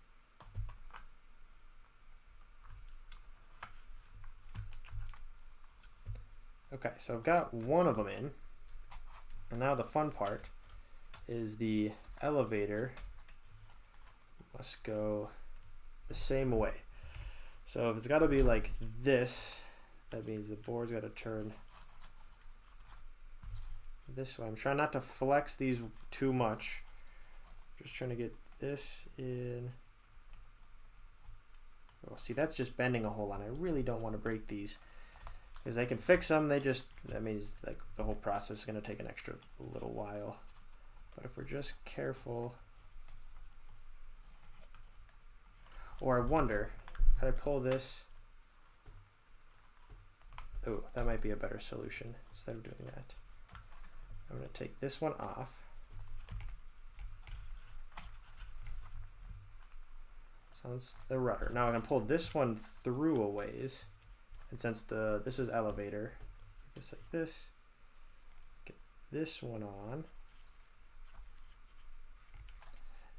okay, so I've got one of them in, and now the fun part is the elevator must go the same way. So if it's got to be like this, that means the board's got to turn this way. I'm trying not to flex these too much. Just trying to get this in. Oh, see, that's just bending a whole lot. I really don't want to break these because I can fix them. That means like the whole process is going to take an extra little while. But if we're just careful, or I wonder, can I pull this? Oh, that might be a better solution instead of doing that. I'm going to take this one off. So that's the rudder. Now I can pull this one through a ways. And since this is elevator, just like this, get this one on.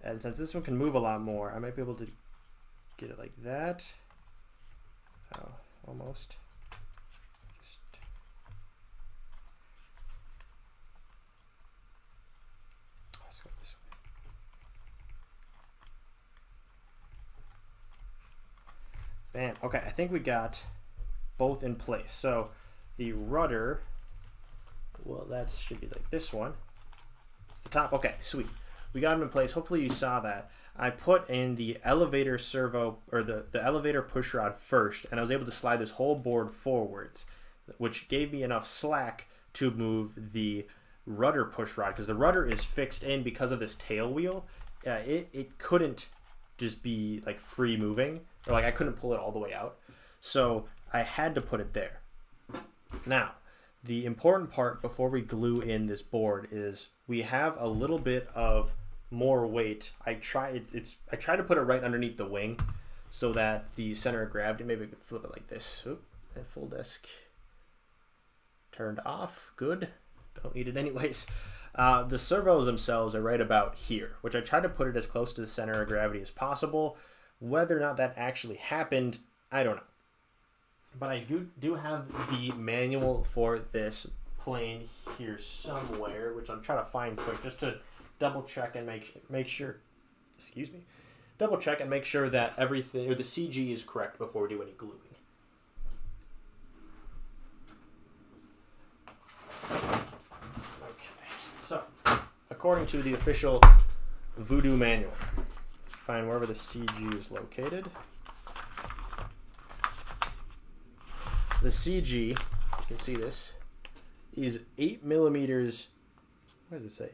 And since this one can move a lot more, I might be able to get it like that. Oh, almost. Just let's go this way. Bam. Okay, I think we got both in place. So the rudder, well, that should be like this one. It's the top. Okay, sweet. We got them in place. Hopefully you saw that. I put in the elevator servo, or the elevator push rod first, and I was able to slide this whole board forwards, which gave me enough slack to move the rudder push rod, because the rudder is fixed in because of this tail wheel. It couldn't just be like free moving, or like I couldn't pull it all the way out. So I had to put it there. Now, the important part before we glue in this board is we have a little bit of more weight. I try to put it right underneath the wing so that the center of gravity, maybe I could flip it like this. Oop, that full desk turned off. Good. Don't need it anyways. The servos themselves are right about here, which I tried to put it as close to the center of gravity as possible. Whether or not that actually happened, I don't know. But I do have the manual for this plane here somewhere, which I'm trying to find quick just to double check and make sure, excuse me, double check and make sure that everything, or the CG is correct before we do any gluing. Okay, so according to the official Voodoo manual, find wherever the CG is located. The CG, you can see this, is 8 millimeters, what does it say?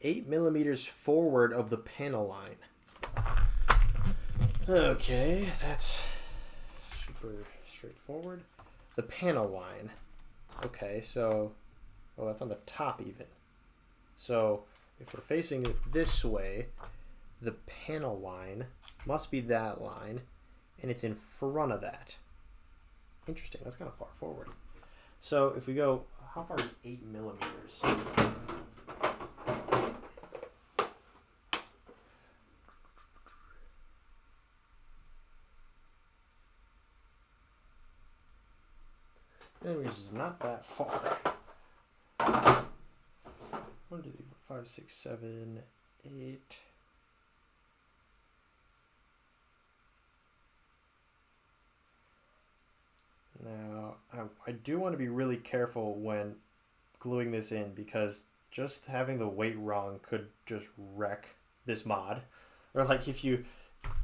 8 millimeters forward of the panel line. Okay, that's super straightforward. The panel line. Okay, so, oh, that's on the top even. So if we're facing it this way, the panel line must be that line, and it's in front of that. Interesting, that's kind of far forward. So if we go, how far is 8 millimeters? Anyways, it's not that far. 1, 2, 3, 4, 5, 6, 7, 8. Now, I do want to be really careful when gluing this in, because just having the weight wrong could just wreck this mod. Or like if you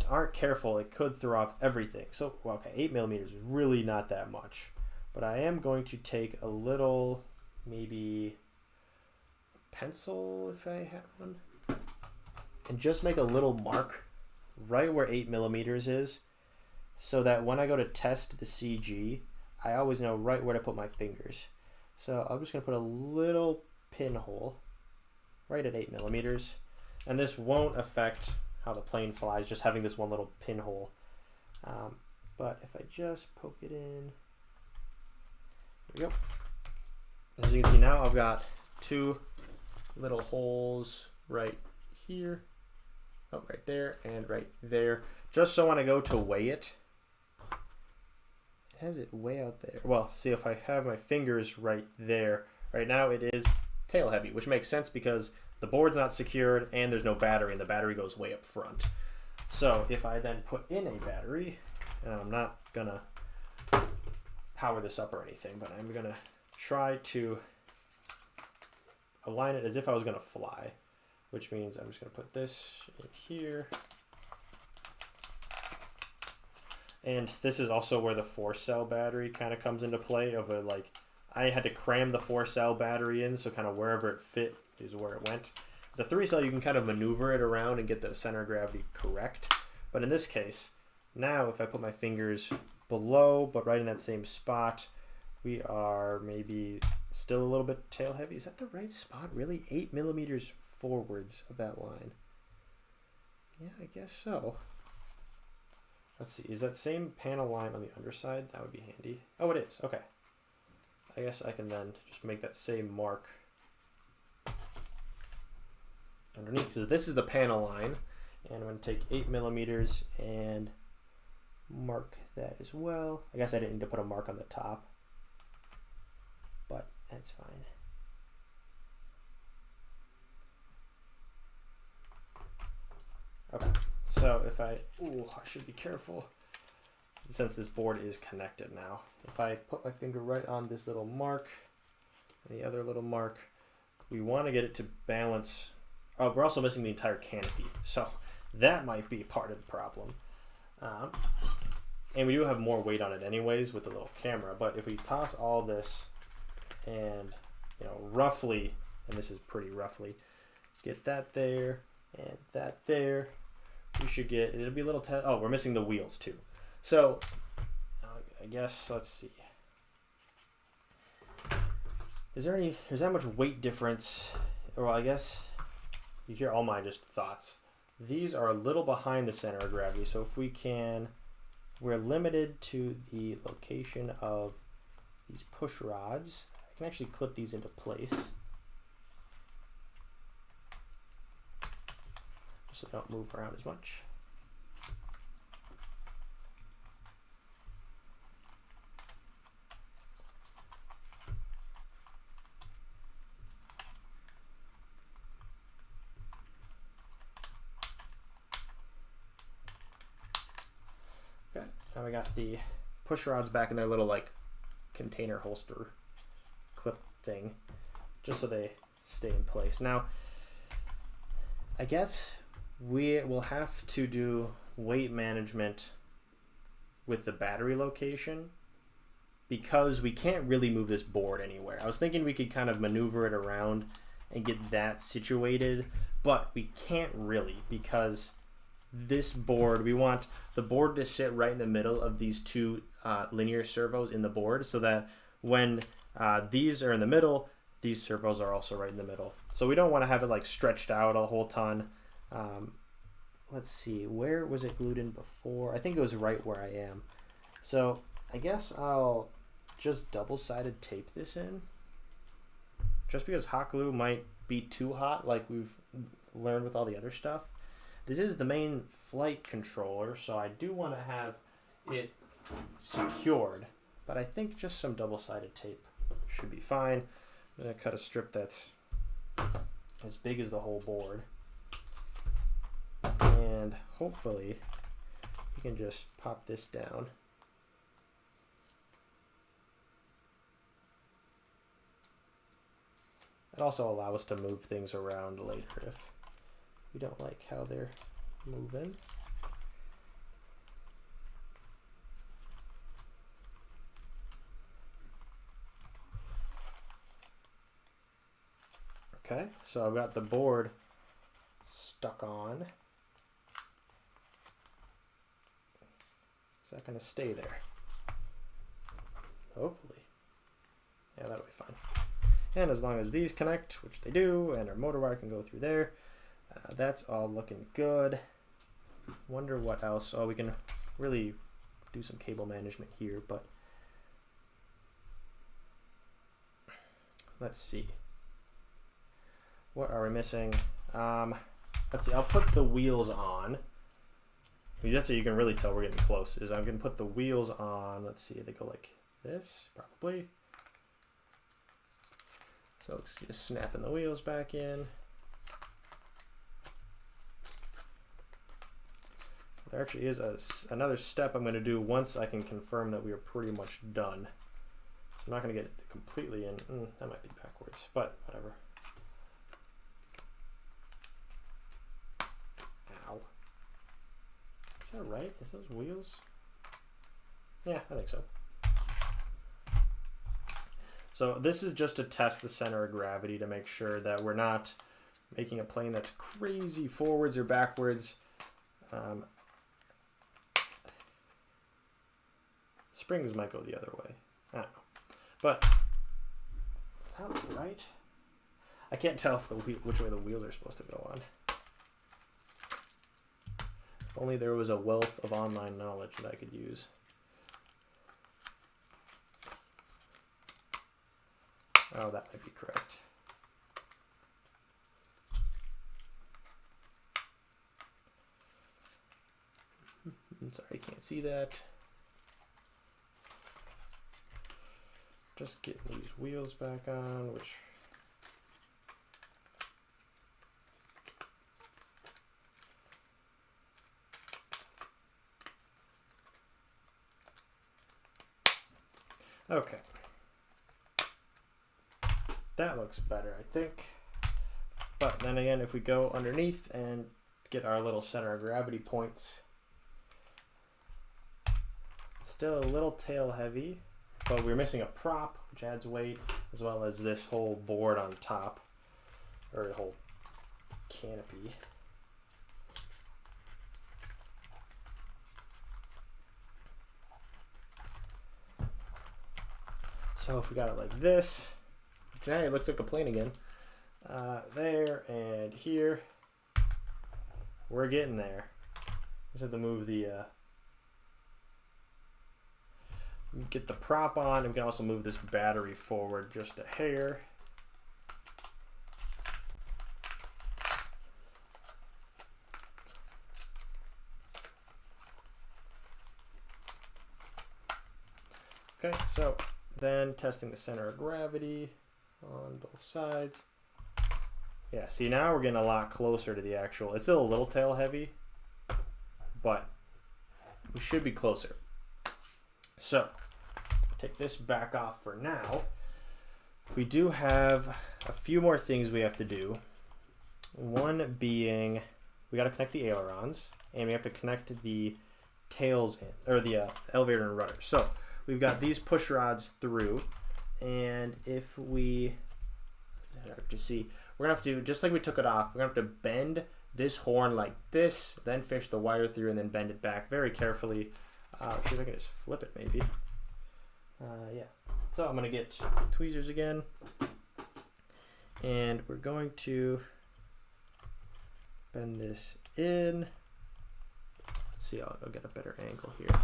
aren't careful, it could throw off everything. So, well, okay, 8 millimeters is really not that much. But I am going to take a little, maybe pencil if I have one, and just make a little mark right where 8 millimeters is, so that when I go to test the CG, I always know right where to put my fingers. So I'm just going to put a little pinhole right at 8 millimeters, and this won't affect how the plane flies, just having this one little pinhole. But if I just poke it in, there we go. As you can see now, I've got 2 little holes right here, oh, right there, and right there. Just so when I go to weigh it, it has it way out there. Well, see, if I have my fingers right there, right now it is tail heavy, which makes sense because the board's not secured and there's no battery, and the battery goes way up front. So if I then put in a battery, and I'm not gonna power this up or anything, but I'm gonna try to align it as if I was gonna fly, which means I'm just gonna put this in here. And this is also where the 4-cell battery kind of comes into play of a, like, I had to cram the 4-cell battery in, so kind of wherever it fit is where it went. The 3-cell, you can kind of maneuver it around and get the center of gravity correct. But in this case, now if I put my fingers below, but right in that same spot, we are maybe still a little bit tail heavy. Is that the right spot? Really? 8 millimeters forwards of that line. Yeah, I guess so. Let's see, is that same panel line on the underside? That would be handy. Oh, it is, okay. I guess I can then just make that same mark underneath. So this is the panel line, and I'm gonna take 8 millimeters and mark that as well. I guess I didn't need to put a mark on the top, but that's fine. Okay. So if I should be careful since this board is connected now. If I put my finger right on this little mark and the other little mark, we want to get it to balance. Oh, we're also missing the entire canopy, so that might be part of the problem. And we do have more weight on it anyways with the little camera, but if we toss all this and, you know, roughly, and this is pretty roughly, get that there and that there, we should get, it'll be a little, oh, we're missing the wheels too. So I guess, let's see. Is that much weight difference? Well, I guess you hear all my just thoughts. These are a little behind the center of gravity. So if we can, we're limited to the location of these push rods. I can actually clip these into place, so they don't move around as much. Okay, now we got the push rods back in their little like container holster clip thing, just so they stay in place. Now, I guess we will have to do weight management with the battery location because we can't really move this board anywhere. I was thinking we could kind of maneuver it around and get that situated, but we can't really because this board, we want the board to sit right in the middle of these two linear servos in the board so that when these are in the middle, these servos are also right in the middle. So we don't want to have it like stretched out a whole ton. Let's see, where was it glued in before? I think it was right where I am. So I guess I'll just double-sided tape this in. Just because hot glue might be too hot like we've learned with all the other stuff. This is the main flight controller, so I do want to have it secured, but I think just some double-sided tape should be fine. I'm going to cut a strip that's as big as the whole board. And hopefully you can just pop this down. It also allows us to move things around later if we don't like how they're moving. Okay, so I've got the board stuck on. Is that going to stay there? Hopefully. Yeah, that'll be fine. And as long as these connect, which they do, and our motor wire can go through there, that's all looking good. Wonder what else. Oh, we can really do some cable management here, but let's see. What are we missing? Let's see, I'll put the wheels on. That's how you can really tell we're getting close, is I'm going to put the wheels on. Let's see, they go like this, probably. So it's just snapping the wheels back in. there actually is another step I'm going to do once I can confirm that we are pretty much done. So I'm not going to get it completely in. That might be backwards, but whatever. Ow. Is that right? Is those wheels? Yeah, I think so. So this is just to test the center of gravity to make sure that we're not making a plane that's crazy forwards or backwards. Springs might go the other way. I don't know. But is that right? I can't tell if which way the wheels are supposed to go on. If only there was a wealth of online knowledge that I could use. Oh, that might be correct. I'm sorry, I can't see that. Just getting these wheels back on, which okay. That looks better, I think. But then again, if we go underneath and get our little center of gravity points, still a little tail heavy, but we're missing a prop, which adds weight, as well as this whole board on top, or the whole canopy. So if we got it like this, okay, it looks like a plane again. There and here, we're getting there. Just have to move the get the prop on, and we can also move this battery forward just a hair. Okay, so then testing the center of gravity on both sides. Yeah, see, now we're getting a lot closer to the actual. It's still a little tail heavy, but we should be closer. So take this back off for now. We do have a few more things we have to do. One being we got to connect the ailerons, and we have to connect the tails in, or the elevator and rudder. So we've got these push rods through, and if we to see, we're gonna have to, just like we took it off, we're gonna have to bend this horn like this, then fish the wire through, and then bend it back very carefully. Let's see if I can just flip it maybe. Yeah. So I'm gonna get tweezers again, and we're going to bend this in. Let's see, I'll get a better angle here.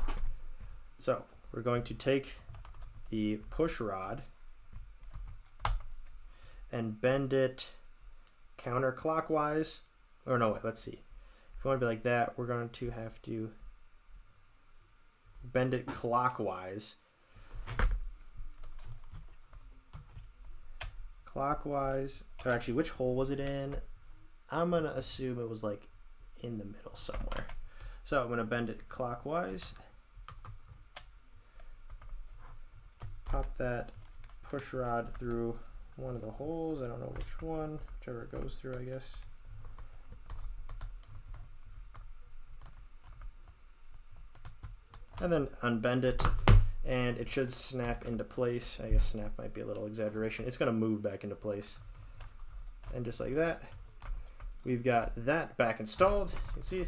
So we're going to take the push rod and bend it counterclockwise. Or no, wait, let's see. If we want to be like that, we're going to have to bend it clockwise. Clockwise, or actually, which hole was it in? I'm gonna assume it was like in the middle somewhere. So I'm gonna bend it clockwise. Pop that push rod through one of the holes. I don't know which one, whichever it goes through, I guess. And then unbend it, and it should snap into place. I guess snap might be a little exaggeration. It's gonna move back into place. And just like that, we've got that back installed, as you can see.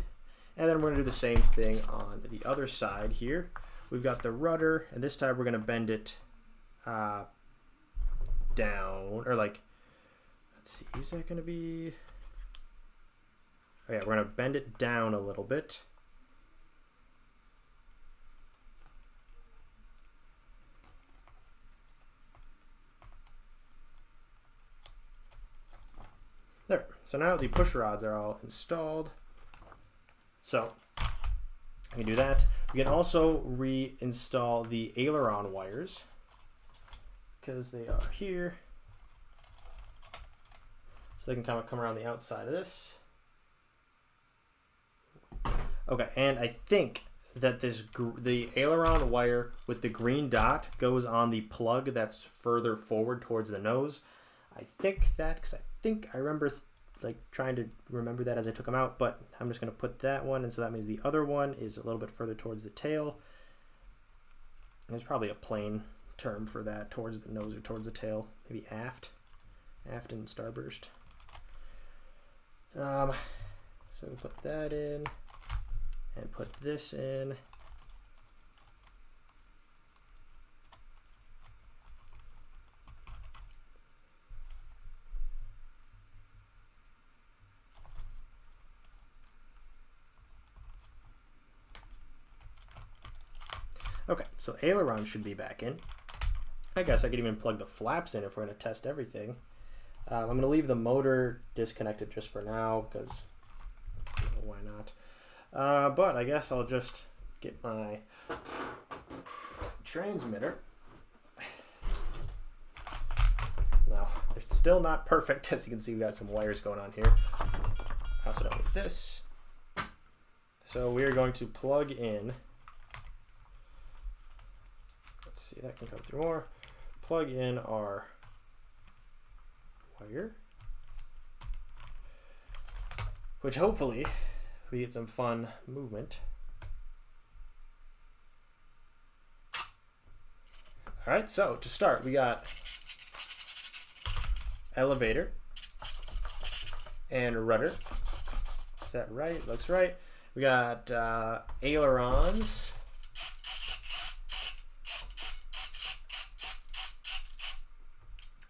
And then we're gonna do the same thing on the other side here. We've got the rudder, and this time we're gonna bend it down, or like, let's see, is that gonna be, oh yeah, we're gonna bend it down a little bit. There, so now the push rods are all installed. So we can do that. We can also reinstall the aileron wires because they are here. So they can kind of come around the outside of this. Okay, and I think that the aileron wire with the green dot goes on the plug that's further forward towards the nose. I think that, because I think I remember like trying to remember that as I took them out, but I'm just going to put that one, and so that means the other one is a little bit further towards the tail. There's probably a plain term for that, towards the nose or towards the tail, maybe aft and starburst. So we put that in and put this in. Okay, so aileron should be back in. I guess I could even plug the flaps in if we're going to test everything. I'm going to leave the motor disconnected just for now because why not? But I guess I'll just get my transmitter. Now, it's still not perfect. As you can see, we've got some wires going on here. I also don't need this. So we are going to plug in. Let's see, that can come through more. Plug in our wire, which hopefully we get some fun movement. All right, so to start, we got elevator and rudder. Is that right? Looks right. We got ailerons.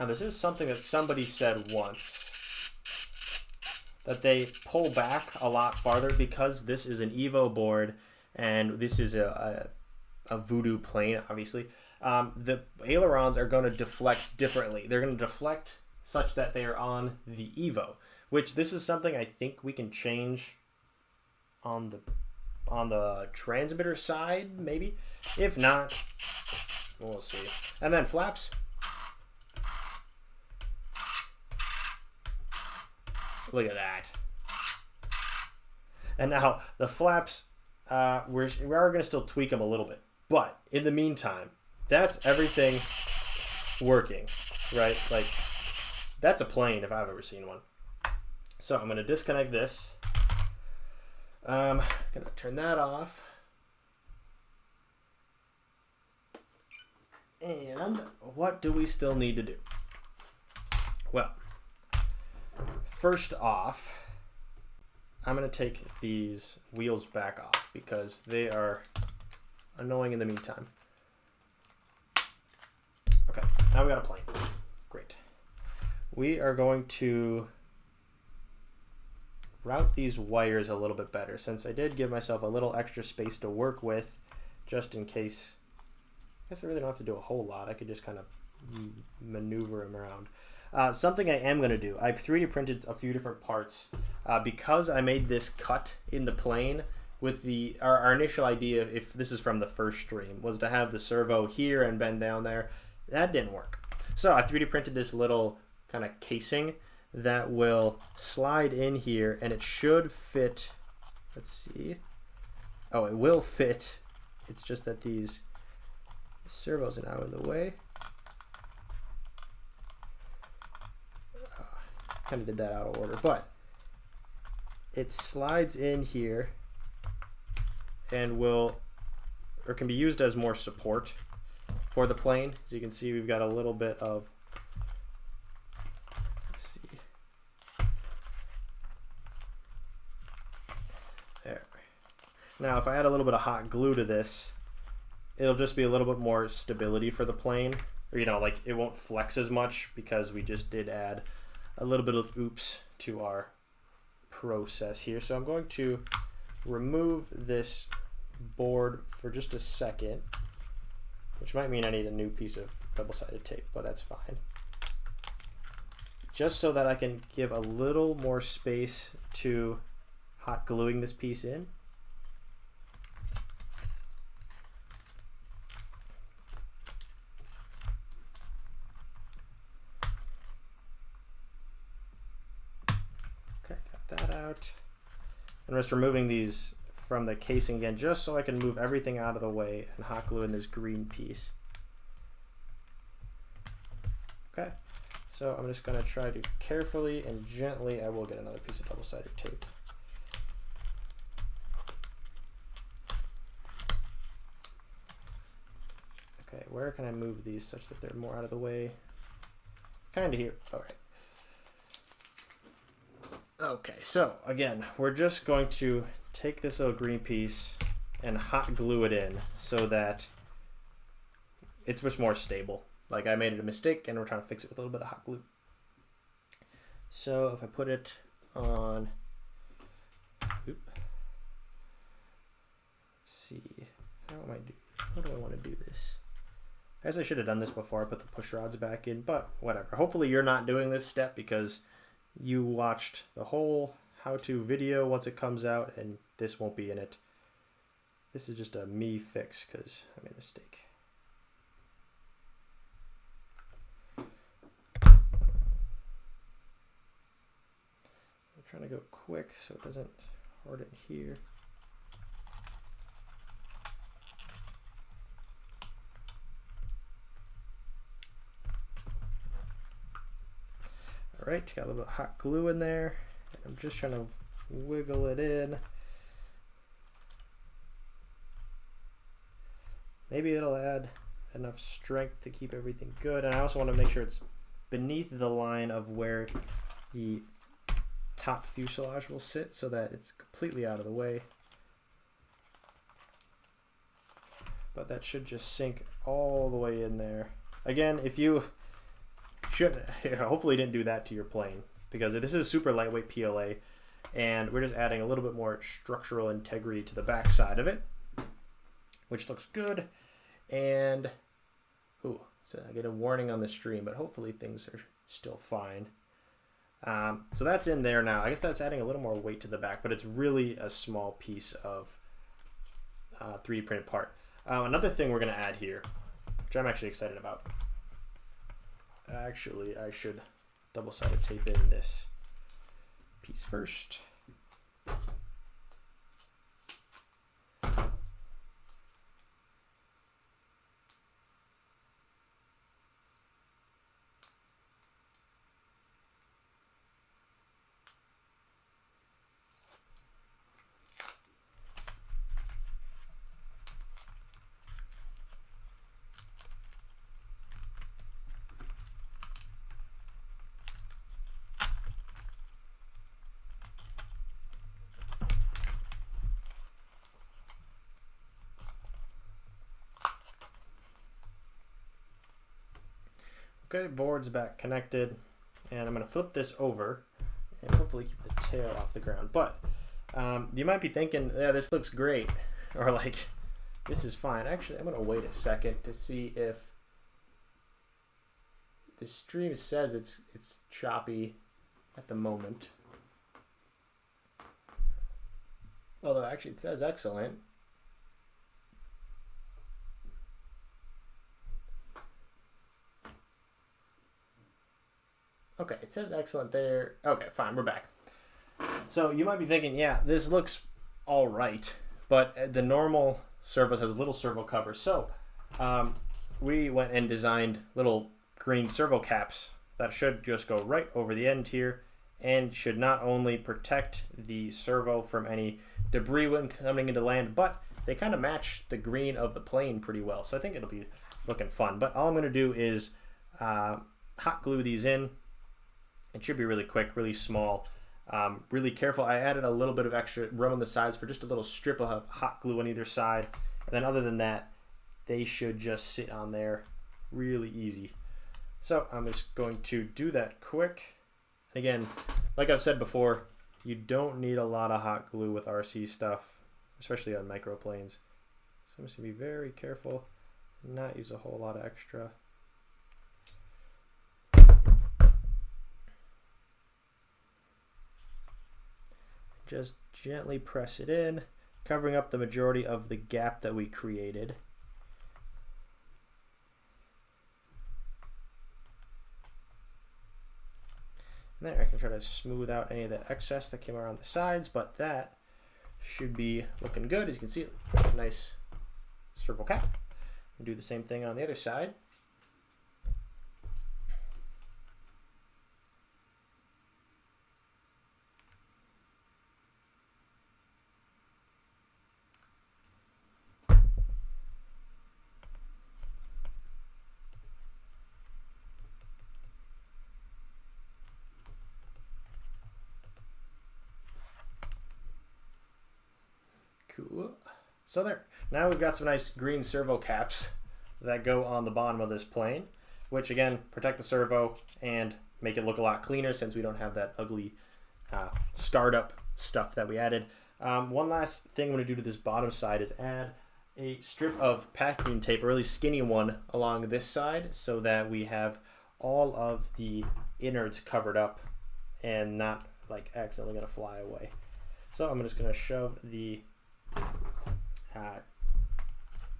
Now this is something that somebody said once, that they pull back a lot farther because this is an Evo board and this is a Voodoo plane, obviously. The ailerons are going to deflect differently. They're going to deflect such that they are on the Evo, which this is something I think we can change on the transmitter side, maybe. If not, we'll see. And then flaps. Look at that. And now the flaps, we are going to still tweak them a little bit. But in the meantime, that's everything working, right? Like, that's a plane if I've ever seen one. So I'm going to disconnect this. I'm going to turn that off. And what do we still need to do? Well, first off, I'm going to take these wheels back off because they are annoying in the meantime. Okay, now we got a plane. Great. We are going to route these wires a little bit better since I did give myself a little extra space to work with just in case. I guess I really don't have to do a whole lot. I could just kind of maneuver them around. Something I am going to do, I 3D printed a few different parts because I made this cut in the plane with our initial idea, if this is from the first stream, was to have the servo here and bend down there. That didn't work. So I 3D printed this little kind of casing that will slide in here and it should fit. Let's see. Oh, it will fit. It's just that these servos are now in the way. Kind of did that out of order, but it slides in here and can be used as more support for the plane. As you can see, we've got a little bit of, let's see, there. Now if I add a little bit of hot glue to this, it'll just be a little bit more stability for the plane, or like it won't flex as much because we just did add a little bit of oops to our process here. So I'm going to remove this board for just a second, which might mean I need a new piece of double-sided tape, but that's fine. Just so that I can give a little more space to hot gluing this piece in. Okay, got that out. I'm just removing these from the casing again, just so I can move everything out of the way and hot glue in this green piece. Okay, so I'm just gonna try to carefully and gently, I will get another piece of double-sided tape. Okay, where can I move these such that they're more out of the way? Kind of here, all right. Okay, so again, we're just going to take this little green piece and hot glue it in so that it's much more stable. Like I made a mistake and we're trying to fix it with a little bit of hot glue. So if I put it on, let's see, how do I want to do this? I guess I should have done this before I put the push rods back in, but whatever. Hopefully you're not doing this step because you watched the whole how-to video once it comes out, and this won't be in it. This is just a me fix because I made a mistake. I'm trying to go quick so it doesn't harden here. All right, got a little bit of hot glue in there. I'm just trying to wiggle it in. Maybe it'll add enough strength to keep everything good. And I also want to make sure it's beneath the line of where the top fuselage will sit so that it's completely out of the way. But that should just sink all the way in there. Again, if you hopefully didn't do that to your plane, because this is super lightweight PLA and we're just adding a little bit more structural integrity to the back side of it, which looks good. And ooh, so I get a warning on the stream, but hopefully things are still fine. So that's in there now. I guess that's adding a little more weight to the back, but it's really a small piece of 3D printed part. Another thing we're going to add here, which I'm actually excited about. Actually, I should double-sided tape in this piece first. Okay, board's back connected, and I'm going to flip this over and hopefully keep the tail off the ground. But you might be thinking, yeah, this looks great, or like, this is fine. Actually, I'm going to wait a second to see if the stream says it's choppy at the moment. Although actually it says excellent. Okay, it says excellent there. Okay, fine, we're back. So you might be thinking, yeah, this looks all right, but the normal Servos has little servo covers. So we went and designed little green servo caps that should just go right over the end here and should not only protect the servo from any debris when coming into land, but they kind of match the green of the plane pretty well. So I think it'll be looking fun. But all I'm going to do is hot glue these in. It should be really quick, really small, really careful. I added a little bit of extra room on the sides for just a little strip of hot glue on either side. And then other than that, they should just sit on there really easy. So I'm just going to do that quick. Again, like I've said before, you don't need a lot of hot glue with RC stuff, especially on microplanes. So I'm just going to be very careful, not use a whole lot of extra. Just gently press it in, covering up the majority of the gap that we created. And there, I can try to smooth out any of the excess that came around the sides, but that should be looking good. As you can see, nice servo cap. And do the same thing on the other side. Cool. So there. Now we've got some nice green servo caps that go on the bottom of this plane, which again protect the servo and make it look a lot cleaner since we don't have that ugly startup stuff that we added. One last thing I'm going to do to this bottom side is add a strip of packing tape, a really skinny one, along this side so that we have all of the innards covered up and not like accidentally going to fly away. So I'm just going to shove the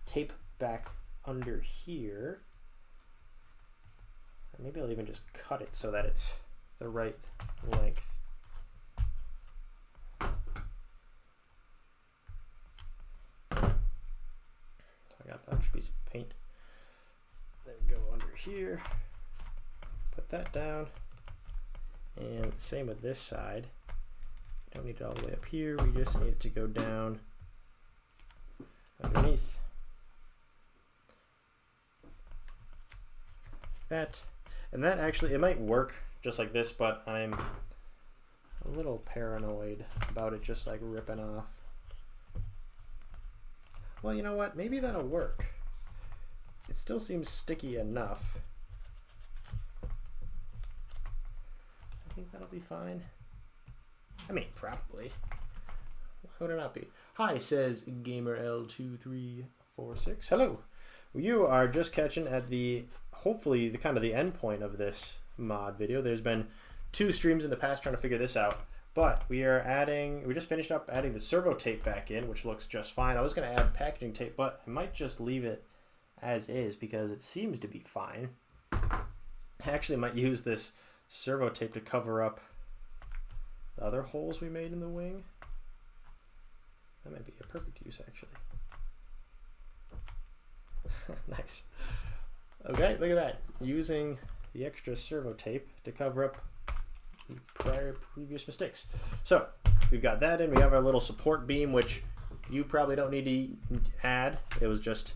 tape back under here. Maybe I'll even just cut it so that it's the right length. So I got an extra piece of paint. Then go under here, put that down, and same with this side. Don't need it all the way up here, we just need it to go down underneath that. And that actually, it might work just like this, but I'm a little paranoid about it just like ripping off. Well, you know what, maybe that'll work. It still seems sticky enough. I think that'll be fine. I mean, probably. Why would it not be? Hi, says GamerL2346. Hello. You are just catching at the, hopefully, the kind of the end point of this mod video. There's been 2 streams in the past trying to figure this out, but we just finished up adding the servo tape back in, which looks just fine. I was going to add packaging tape, but I might just leave it as is because it seems to be fine. I actually might use this servo tape to cover up the other holes we made in the wing. That might be a perfect use, actually. Nice. Okay, look at that. Using the extra servo tape to cover up previous mistakes. So we've got that in. We have our little support beam, which you probably don't need to add. It was just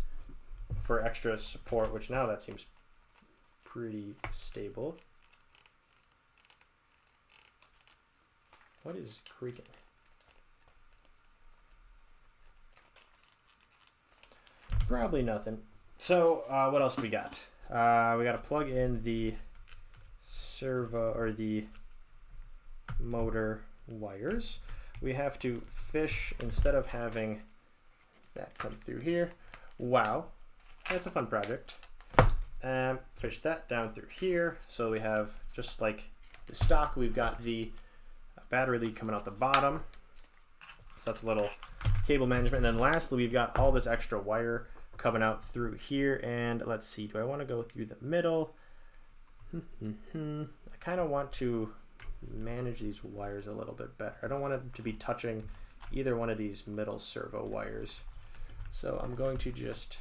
for extra support, which now that seems pretty stable. What is creaking? Probably nothing. So what else do we got? We got to plug in the servo or the motor wires. We have to fish instead of having that come through here. Wow, that's a fun project. Fish that down through here. So we have, just like the stock, we've got the battery lead coming out the bottom. So that's a little cable management. And then lastly, we've got all this extra wire coming out through here. And let's see, do I want to go through the middle? I kind of want to manage these wires a little bit better. I don't want it to be touching either one of these middle servo wires. So I'm going to just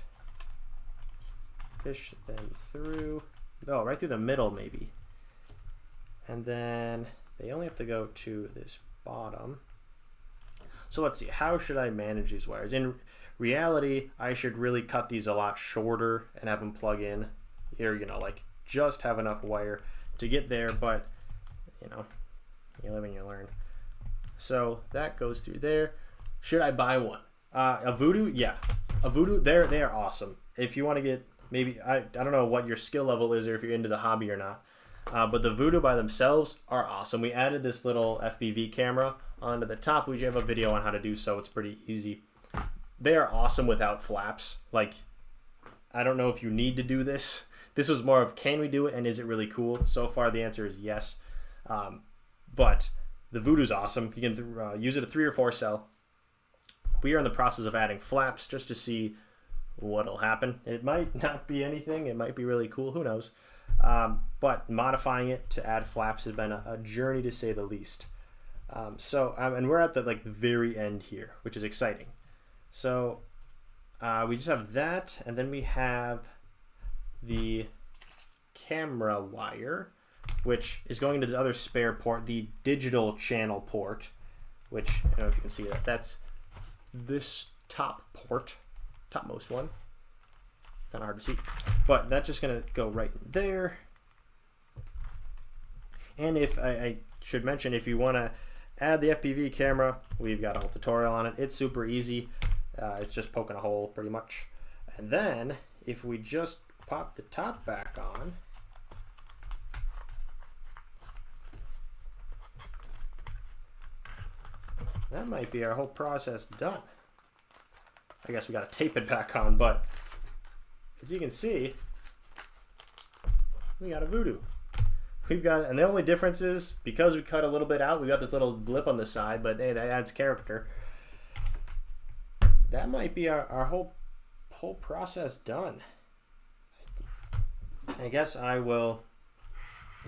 fish them through, oh, right through the middle maybe. And then they only have to go to this bottom. So let's see, how should I manage these wires? In reality, I should really cut these a lot shorter and have them plug in here, you know, like just have enough wire to get there, but you know, you live and you learn. So that goes through there. Should I buy one? A Voodoo? Yeah, a Voodoo, they are awesome. If you want to get, maybe, I don't know what your skill level is or if you're into the hobby or not, but the Voodoo by themselves are awesome. We added this little FPV camera onto the top. We have a video on how to do so. It's pretty easy. They are awesome without flaps. Like, I don't know if you need to do this. This was more of, can we do it and is it really cool? So far the answer is yes. But the Voodoo's awesome. You can use it a 3 or 4 cell. We are in the process of adding flaps just to see what'll happen. It might not be anything. It might be really cool. Who knows? But modifying it to add flaps has been a journey to say the least. And we're at the like very end here, which is exciting. So we just have that, and then we have the camera wire, which is going to the other spare port, the digital channel port, which I don't know if you can see that. That's this top port, topmost one. Kind of hard to see, but that's just gonna go right in there. And if I should mention, if you want to add the FPV camera, we've got a whole tutorial on it. It's super easy. It's just poking a hole pretty much. And then if we just pop the top back on, that might be our whole process done. I guess we got to tape it back on, but as you can see, we got a Voodoo. We've got, and the only difference is because we cut a little bit out, we got this little blip on the side, but hey, that adds character. That might be our whole process done. I guess I will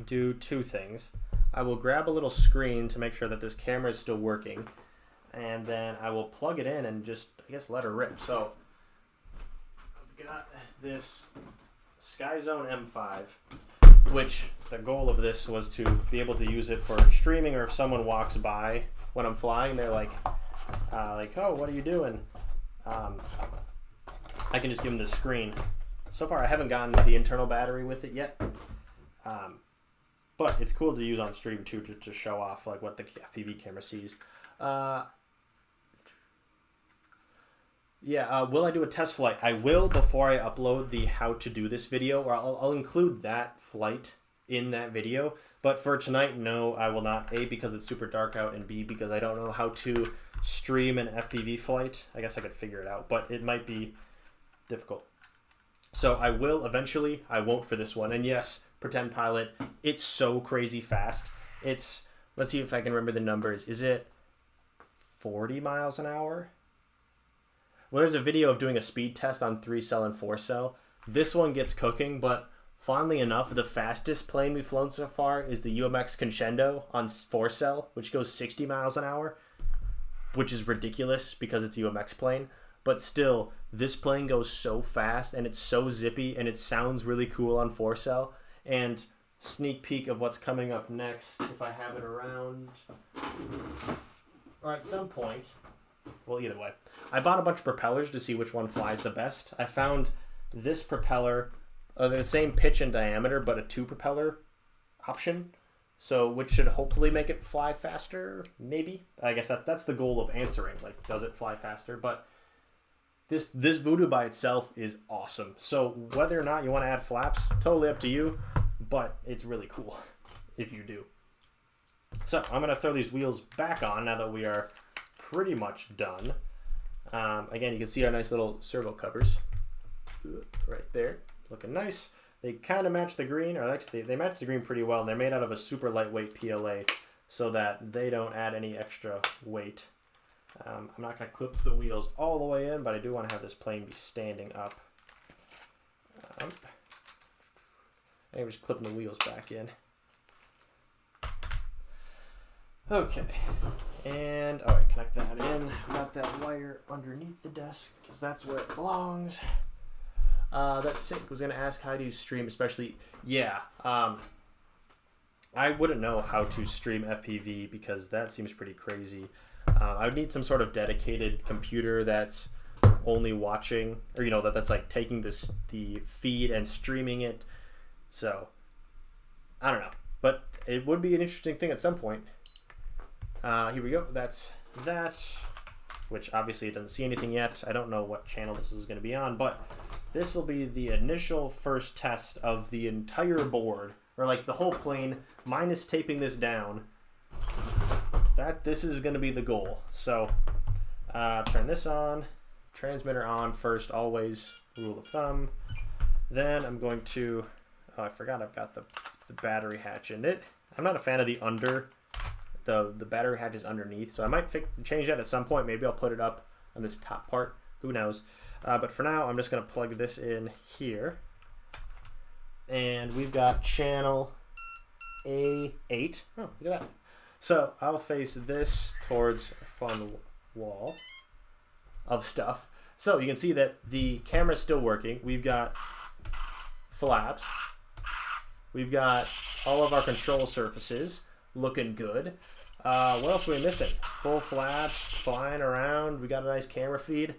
do two things. I will grab a little screen to make sure that this camera is still working, and then I will plug it in and just, I guess, let her rip. So I've got this SkyZone M5, which the goal of this was to be able to use it for streaming, or if someone walks by when I'm flying, they're like, oh, what are you doing? I can just give them the screen. So far, I haven't gotten the internal battery with it yet, but it's cool to use on stream too, to show off like what the FPV camera sees. Will I do a test flight? I will before I upload the how to do this video, or I'll include that flight in that video. But for tonight, no, I will not. A, because it's super dark out, and B, because I don't know how to stream an FPV flight. I guess I could figure it out, but it might be difficult. So I will eventually. I won't for this one. And yes, Pretend Pilot, it's so crazy fast. It's, let's see if I can remember the numbers. Is it 40 miles an hour? Well, there's a video of doing a speed test on 3-cell and 4-cell. This one gets cooking, but fondly enough, the fastest plane we've flown so far is the UMX Crescendo on 4-cell, which goes 60 miles an hour, which is ridiculous because it's a UMX plane. But still, this plane goes so fast, and it's so zippy, and it sounds really cool on 4-cell. And sneak peek of what's coming up next, if I have it around, or at some point. Well, either way. I bought a bunch of propellers to see which one flies the best. I found this propeller, the same pitch and diameter, but a 2-propeller option. So, which should hopefully make it fly faster, maybe. I guess that's the goal of answering, like, does it fly faster? But this Voodoo by itself is awesome. So, whether or not you want to add flaps, totally up to you, but it's really cool if you do. So, I'm going to throw these wheels back on now that we are pretty much done. Again, you can see our nice little servo covers right there, looking nice. They kind of match the green, or actually they match the green pretty well, and they're made out of a super lightweight PLA so that they don't add any extra weight. I'm not going to clip the wheels all the way in, but I do want to have this plane be standing up. I'm just clipping the wheels back in. Okay, and all right, connect that in. Got that wire underneath the desk because that's where it belongs. That's it. I was gonna ask, how do you stream, especially, I wouldn't know how to stream FPV because that seems pretty crazy. I would need some sort of dedicated computer that's only watching, or that's like taking the feed and streaming it. So I don't know, but it would be an interesting thing at some point. Here we go. That's that, which obviously it doesn't see anything yet. I don't know what channel this is going to be on, but this will be the initial first test of the entire board, or like the whole plane, minus taping this down. This is going to be the goal. So turn this on, transmitter on first, always, rule of thumb. Then I'm going to, I forgot I've got the battery hatch in it. I'm not a fan of the the battery hatch is underneath, so I might change that at some point. Maybe I'll put it up on this top part. Who knows? But for now, I'm just going to plug this in here. And we've got channel A8. Oh, look at that. So I'll face this towards a fun wall of stuff. So you can see that the camera's still working. We've got flaps. We've got all of our control surfaces looking good. What else are we missing? Full flaps, flying around. We got a nice camera feed.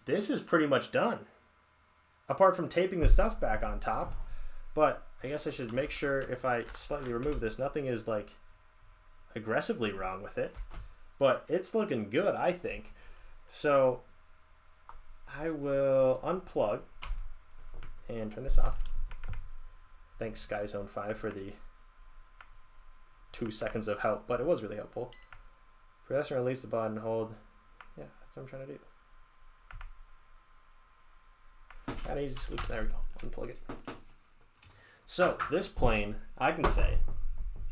This is pretty much done. Apart from taping the stuff back on top. But I guess I should make sure if I slightly remove this, nothing is like aggressively wrong with it. But it's looking good, I think. So I will unplug and turn this off. Thanks SkyZone 5 for the 2 seconds of help, but it was really helpful. Press and release the button, hold. Yeah, that's what I'm trying to do. And easy sleep. There we go. Unplug it. So this plane, I can say,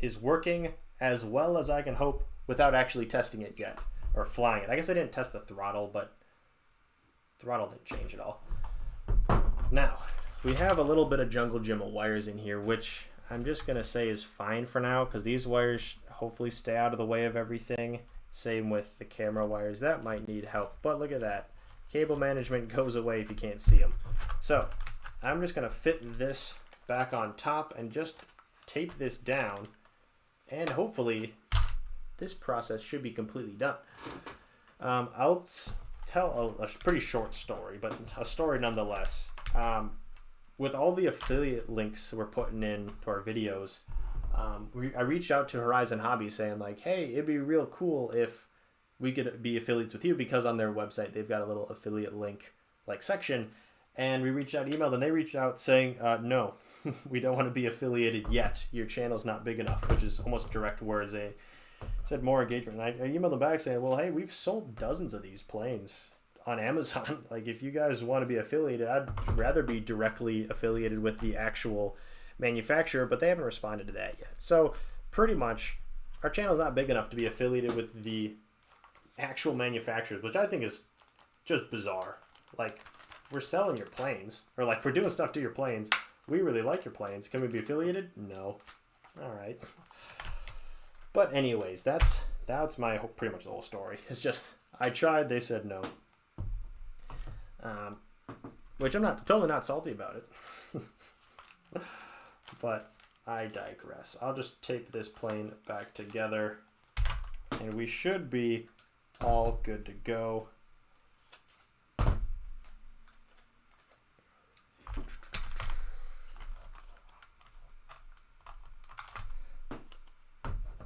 is working as well as I can hope without actually testing it yet or flying it. I guess I didn't test the throttle, but throttle didn't change at all. Now we have a little bit of jungle gym of wires in here, which I'm just gonna say is fine for now because these wires hopefully stay out of the way of everything. Same with the camera wires. That might need help, but look at that. Cable management goes away if you can't see them. So I'm just gonna fit this back on top and just tape this down, and hopefully this process should be completely done. I'll tell a pretty short story, but a story nonetheless. With all the affiliate links we're putting in to our videos, I reached out to Horizon Hobby saying like, hey, it'd be real cool if we could be affiliates with you, because on their website they've got a little affiliate link like section, and we reached out, emailed, and they reached out saying no, we don't want to be affiliated yet, your channel's not big enough, which is almost direct words. They said more engagement, and I emailed them back saying, well, hey, we've sold dozens of these planes on Amazon. Like, if you guys want to be affiliated, I'd rather be directly affiliated with the actual manufacturer, but they haven't responded to that yet. So pretty much our channel's not big enough to be affiliated with the actual manufacturers, which I think is just bizarre. Like, we're selling your planes, or like we're doing stuff to your planes. We really like your planes. Can we be affiliated? No. All right. But anyways, that's my pretty much the whole story. It's just I tried, they said no. Which I'm totally not salty about it. But I digress. I'll just tape this plane back together, and we should be all good to go.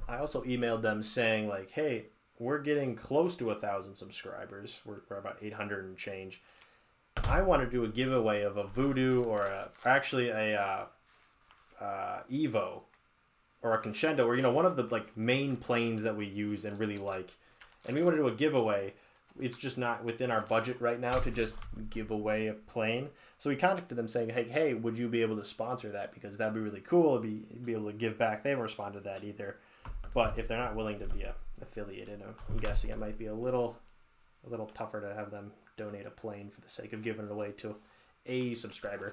I also emailed them saying like, hey, we're getting close to 1,000 subscribers. We're about 800 and change. I want to do a giveaway of a Voodoo or actually a Evo or a Crescendo, or one of the like main planes that we use and really like. And we want to do a giveaway. It's just not within our budget right now to just give away a plane. So we contacted them saying, hey, would you be able to sponsor that? Because that'd be really cool. It'd be able to give back. They haven't responded to that either. But if they're not willing to be affiliated, I'm guessing it might be a little tougher to have them donate a plane for the sake of giving it away to a subscriber.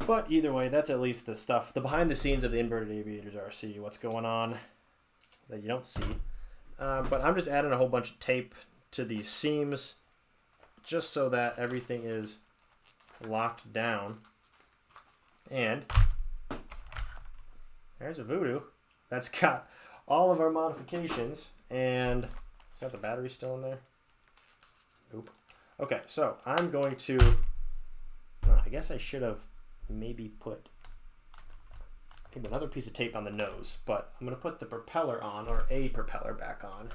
But either way, that's at least the stuff, the behind the scenes of the Inverted Aviators RC, what's going on that you don't see. But I'm just adding a whole bunch of tape to these seams just so that everything is locked down. And there's a Voodoo that's got all of our modifications. And is that the battery still in there? Nope. Okay, so I'm going to, I guess I should have maybe put another piece of tape on the nose, but I'm going to put the propeller on, or a propeller back on.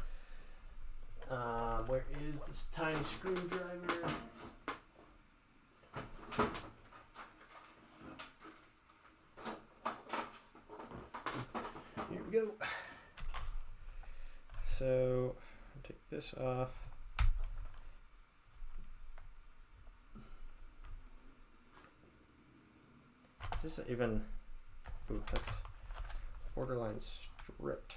Where is this tiny screwdriver? Here we go. So, take this off. Is this even, ooh, that's borderline stripped.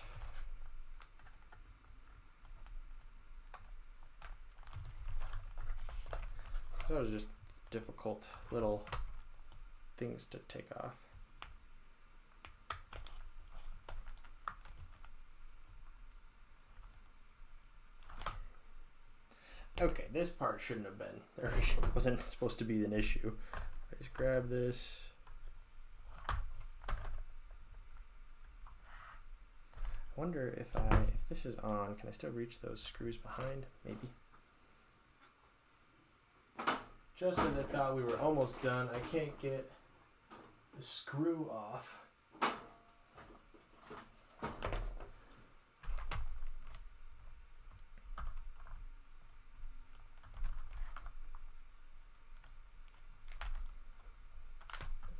So it was just difficult little things to take off. Okay, this part shouldn't have been. There wasn't supposed to be an issue. Just grab this. I wonder if this is on, can I still reach those screws behind? Maybe. Just as I thought we were almost done, I can't get the screw off.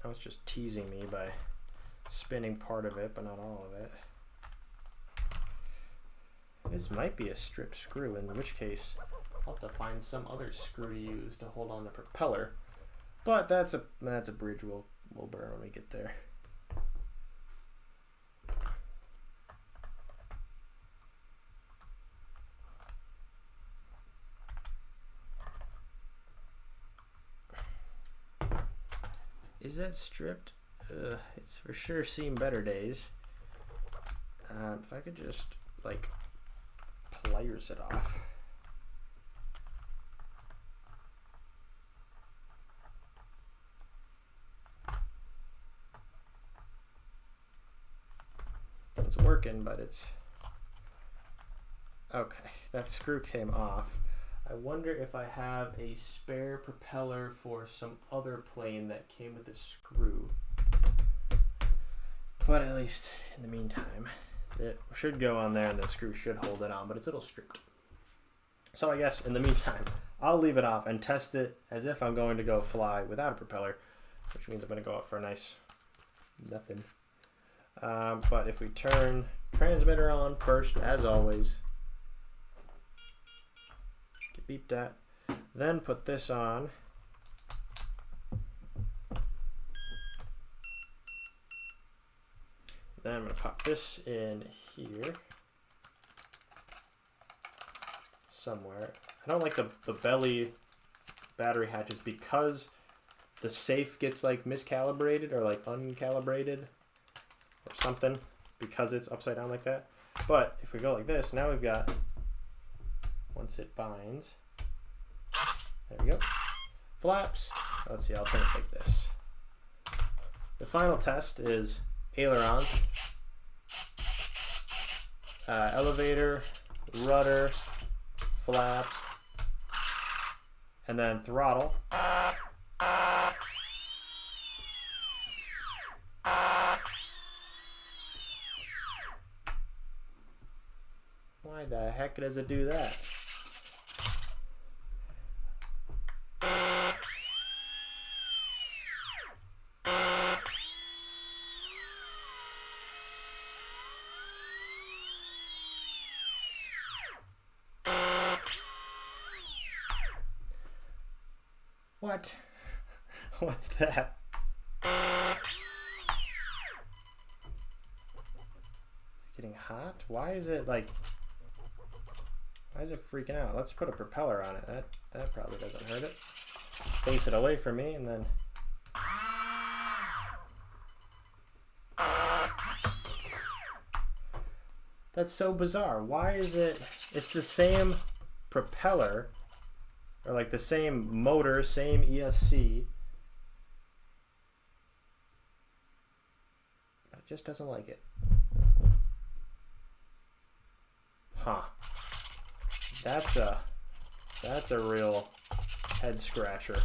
I was just teasing me by spinning part of it, but not all of it. This might be a strip screw, in which case I'll have to find some other screw to use to hold on the propeller. But that's a bridge we'll burn when we get there. Is that stripped? It's for sure seen better days. If I could just like pliers it off. It's working, but it's okay. That screw came off. I wonder if I have a spare propeller for some other plane that came with a screw. But at least in the meantime, it should go on there and the screw should hold it on, but it's a little stripped. So I guess in the meantime, I'll leave it off and test it as if I'm going to go fly without a propeller, which means I'm going to go out for a nice nothing. But if we turn transmitter on first, as always, get beeped at, then put this on. Then I'm going to pop this in here somewhere. I don't like the belly battery hatches because the safe gets like miscalibrated or like uncalibrated or something because it's upside down like that. But if we go like this, now we've got, once it binds, there we go, flaps. Let's see, I'll turn it like this. The final test is ailerons, elevator, rudder, flaps, and then throttle. Why the heck does it do that? What? What's that? Is it getting hot? Why is it like... Why is it freaking out? Let's put a propeller on it. That probably doesn't hurt it. Face it away from me and then... That's so bizarre. Why is it... It's the same propeller, or like the same motor, same ESC. But it just doesn't like it. Huh. That's a real head scratcher.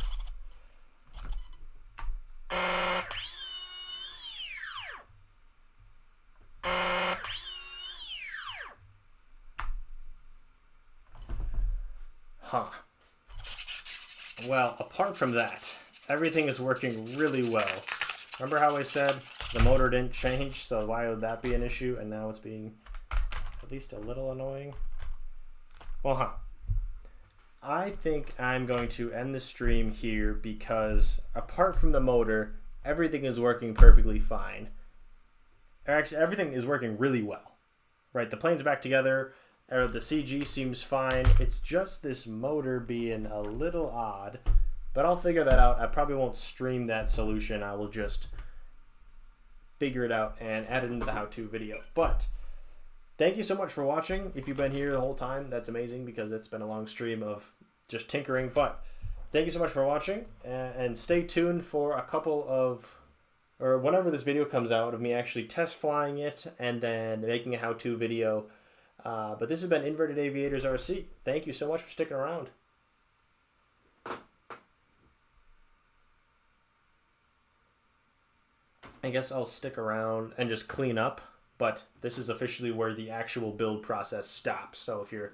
Huh. Well, apart from that, everything is working really well. Remember how I said the motor didn't change, so why would that be an issue? And now it's being at least a little annoying. Well, I think I'm going to end the stream here because apart from the motor, everything is working perfectly fine. Actually, everything is working really well. Right, the plane's back together. The CG seems fine. It's just this motor being a little odd, but I'll figure that out. I probably won't stream that solution. I will just figure it out and add it into the how-to video. But thank you so much for watching. If you've been here the whole time, that's amazing because it's been a long stream of just tinkering. But thank you so much for watching, and stay tuned for a couple of, or whenever this video comes out, of me actually test flying it and then making a how-to video. But this has been Inverted Aviators RC. Thank you so much for sticking around. I guess I'll stick around and just clean up, but this is officially where the actual build process stops. So if you're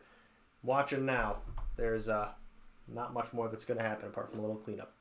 watching now, there's not much more that's going to happen apart from a little cleanup.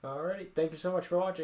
Alrighty, thank you so much for watching.